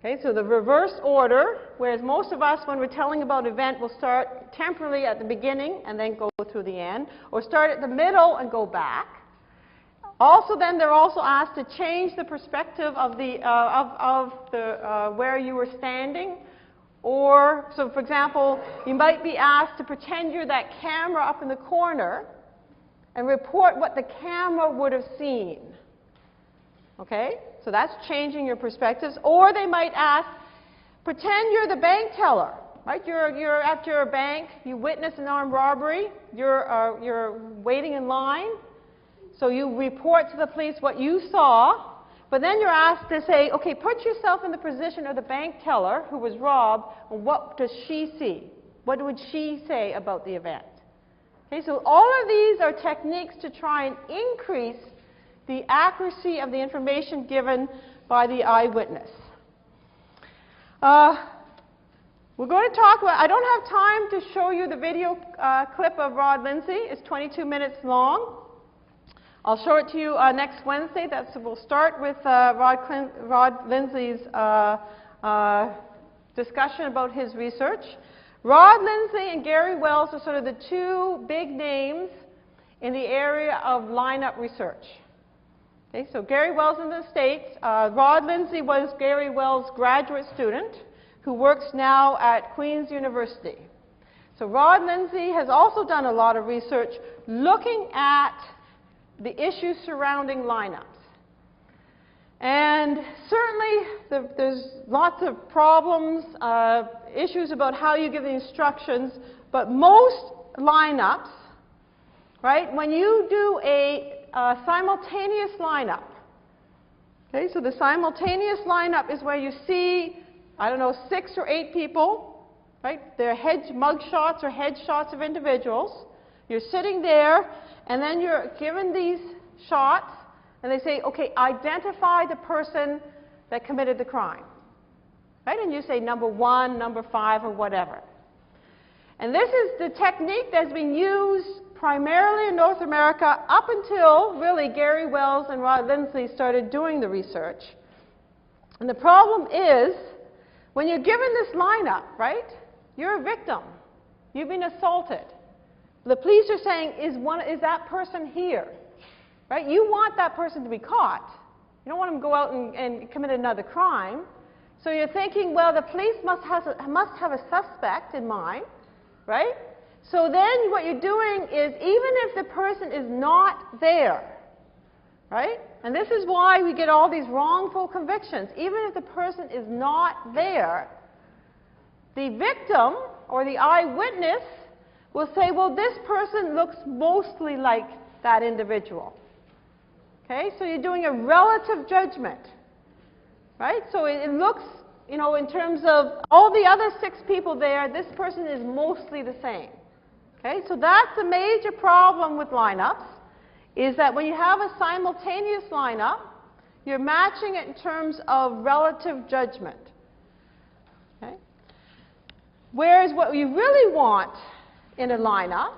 Okay, so the reverse order, whereas most of us, when we're telling about an event, will start temporarily at the beginning and then go through the end, or start at the middle and go back. Also, then they're also asked to change the perspective of where you were standing. Or, so for example, you might be asked to pretend you're that camera up in the corner and report what the camera would have seen. Okay? So that's changing your perspectives. Or they might ask, pretend you're the bank teller. Right? You're at your bank, you witness an armed robbery, you're waiting in line. So you report to the police what you saw, but then you're asked to say, okay, put yourself in the position of the bank teller who was robbed, and what does she see? What would she say about the event? Okay, so all of these are techniques to try and increase the accuracy of the information given by the eyewitness. We're going to talk about, I don't have time to show you the video clip of Rod Lindsay. It's 22 minutes long. I'll show it to you next Wednesday. We'll start with Rod Lindsay's discussion about his research. Rod Lindsay and Gary Wells are sort of the two big names in the area of lineup research. Okay, so Gary Wells in the States. Rod Lindsay was Gary Wells' graduate student who works now at Queen's University. So Rod Lindsay has also done a lot of research looking at the issues surrounding lineups. And certainly there's lots of problems, issues about how you give the instructions, but most lineups, right, when you do a simultaneous lineup, okay, so the simultaneous lineup is where you see, I don't know, 6 or 8 people, right, they're mug shots or headshots of individuals. You're sitting there, and then you're given these shots, and they say, okay, identify the person that committed the crime. Right? And you say number 1, number 5, or whatever. And this is the technique that's been used primarily in North America up until really Gary Wells and Rod Lindsay started doing the research. And the problem is, when you're given this lineup, right, you're a victim. You've been assaulted. The police are saying, is that person here? Right? You want that person to be caught. You don't want them to go out and commit another crime. So you're thinking, well, the police must have a suspect in mind, right? So then what you're doing is, even if the person is not there, right? And this is why we get all these wrongful convictions. Even if the person is not there, the victim or the eyewitness will say, well, this person looks mostly like that individual. Okay, so you're doing a relative judgment, right? So it looks, you know, in terms of all the other 6 people there, this person is mostly the same. Okay, so that's a major problem with lineups, is that when you have a simultaneous lineup, you're matching it in terms of relative judgment. Okay? Whereas what you really want in a lineup,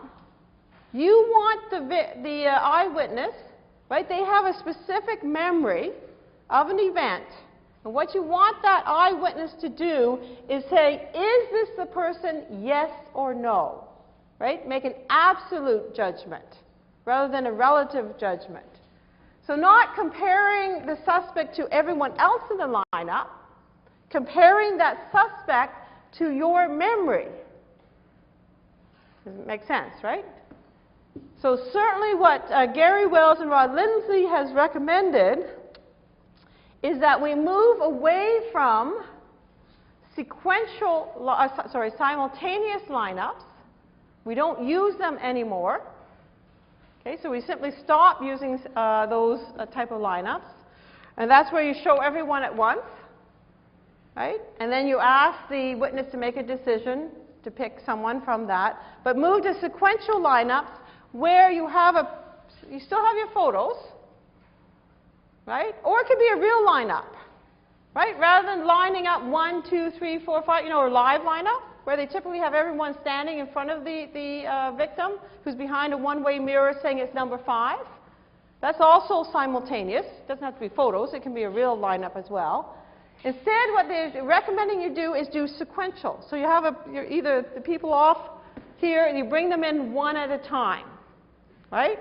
you want the eyewitness, right? They have a specific memory of an event. And what you want that eyewitness to do is say, is this the person, yes or no? Right? Make an absolute judgment rather than a relative judgment. So not comparing the suspect to everyone else in the lineup, comparing that suspect to your memory. Does it make sense, right? So certainly what Gary Wells and Rod Lindsay has recommended is that we move away from simultaneous lineups. We don't use them anymore. Okay, so we simply stop using those type of lineups. And that's where you show everyone at once. right? And then you ask the witness to make a decision to pick someone from that. But move to sequential lineups where you still have your photos, right? Or it could be a real lineup, right? Rather than lining up 1, 2, 3, 4, 5, or live lineup, where they typically have everyone standing in front of the victim who's behind a one-way mirror saying it's number 5. That's also simultaneous. It doesn't have to be photos. It can be a real lineup as well. Instead, what they're recommending you do is do sequential. So you have either the people off here and you bring them in one at a time, right?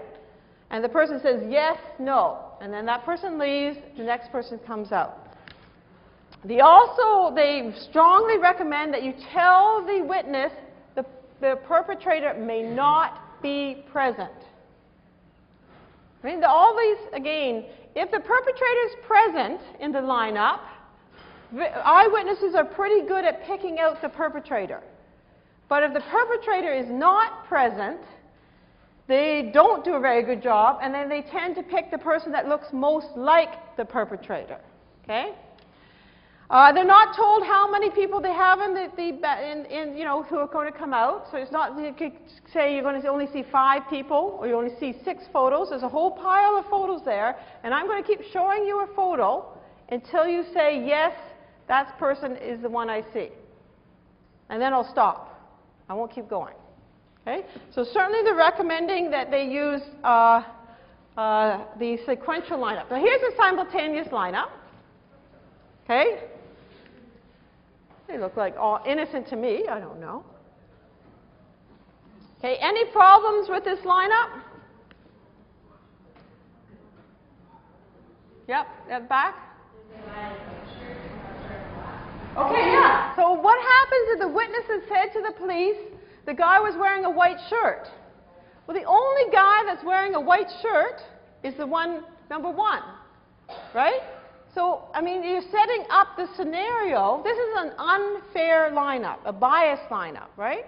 And the person says yes, no. And then that person leaves, the next person comes out. They strongly recommend that you tell the witness the perpetrator may not be present. I mean, all these, again, if the perpetrator is present in the lineup, eyewitnesses are pretty good at picking out the perpetrator. But if the perpetrator is not present, they don't do a very good job, and then they tend to pick the person that looks most like the perpetrator. Okay? They're not told how many people they have who are going to come out. So it's not, you could say you're going to only see 5 people, or you only see 6 photos. There's a whole pile of photos there, and I'm going to keep showing you a photo until you say, yes, that person is the one I see. And then I'll stop. I won't keep going. Okay? So certainly they're recommending that they use the sequential lineup. Now here's a simultaneous lineup. Okay? They look like all innocent to me. I don't know. Okay, any problems with this lineup? Yep, at the back. Okay, yeah. So what happens if the witnesses said to the police the guy was wearing a white shirt? Well, the only guy that's wearing a white shirt is the one, number 1, right? So, I mean, you're setting up the scenario. This is an unfair lineup, a biased lineup, right?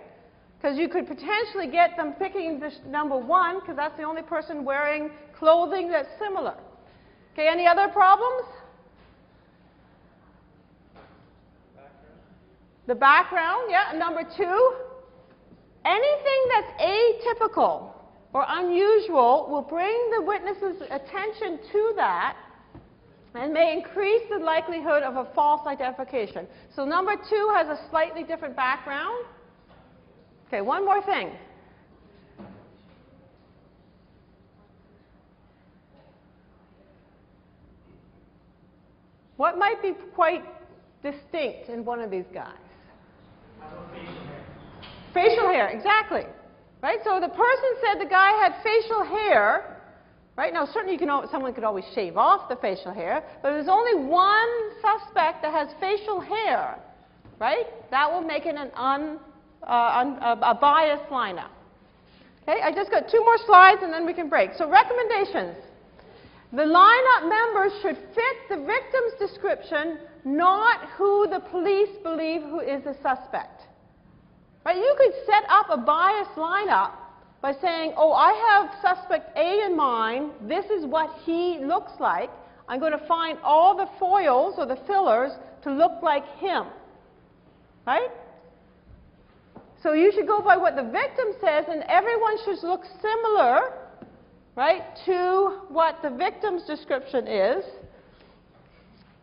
Because you could potentially get them picking this number 1 because that's the only person wearing clothing that's similar. Okay, any other problems? The background, yeah. Number 2, anything that's atypical or unusual will bring the witness's attention to that and may increase the likelihood of a false identification. So number 2 has a slightly different background. Okay, one more thing. What might be quite distinct in one of these guys? Facial hair, exactly. Right? So the person said the guy had facial hair. Right? Now, certainly someone could always shave off the facial hair, but there's only one suspect that has facial hair, right? That will make it a biased lineup. Okay, I just got 2 more slides and then we can break. So recommendations. The lineup members should fit the victim's description, not who the police believe who is the suspect. Right? You could set up a biased lineup by saying, oh, I have suspect A in mind, this is what he looks like, I'm going to find all the foils or the fillers to look like him. Right? So you should go by what the victim says, and everyone should look similar, right, to what the victim's description is.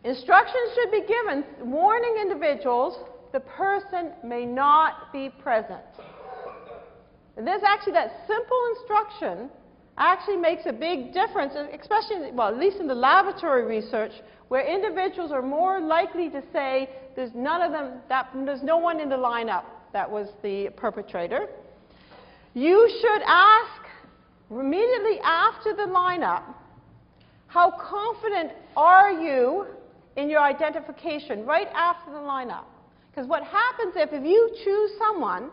Instructions should be given warning individuals the person may not be present. And there's actually that simple instruction actually makes a big difference, especially, well, at least in the laboratory research, where individuals are more likely to say there's there's no one in the lineup that was the perpetrator. You should ask immediately after the lineup, how confident are you in your identification right after the lineup? Because what happens if you choose someone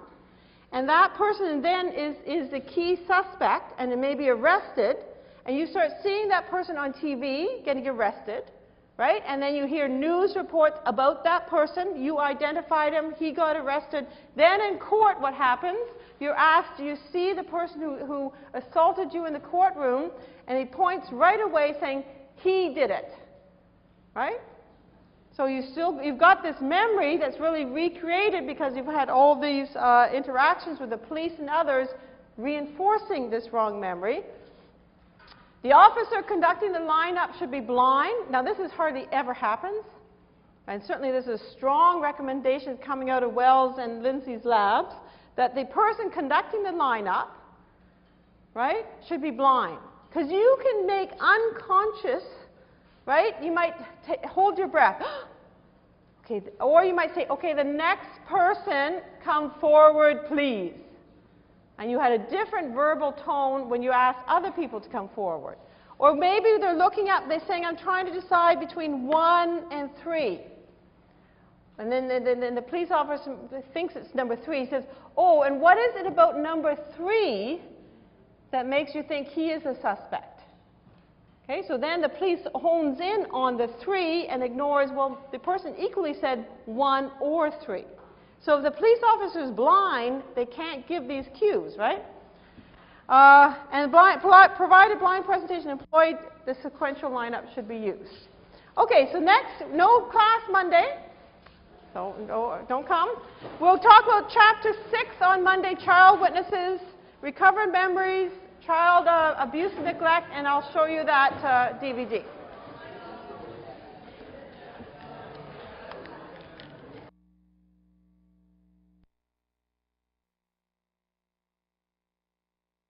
and that person then is the key suspect and it may be arrested, and you start seeing that person on TV getting arrested, right? And then you hear news reports about that person, you identified him, he got arrested. Then in court, what happens? You're asked, do you see the person who assaulted you in the courtroom? And he points right away saying, he did it, right? So you've got this memory that's really recreated because you've had all these interactions with the police and others reinforcing this wrong memory. The officer conducting the lineup should be blind. Now, this is hardly ever happens. And certainly this is a strong recommendation coming out of Wells and Lindsay's labs that the person conducting the lineup, right, should be blind. Because you can make unconscious, right, you might hold your breath. Okay, or you might say, okay, the next person come forward, please. And you had a different verbal tone when you asked other people to come forward. Or maybe they're looking up, they're saying, I'm trying to decide between 1 and 3. And then the police officer thinks it's number 3. He says, oh, and what is it about number 3 that makes you think he is a suspect? Okay, so then the police hones in on the 3 and ignores, well, the person equally said 1 or 3. So if the police officer is blind, they can't give these cues, right? And provided blind presentation employed, the sequential lineup should be used. Okay, so next, no class Monday. So don't come. We'll talk about Chapter 6 on Monday, child witnesses, recovered memories, child abuse and neglect, and I'll show you that DVD.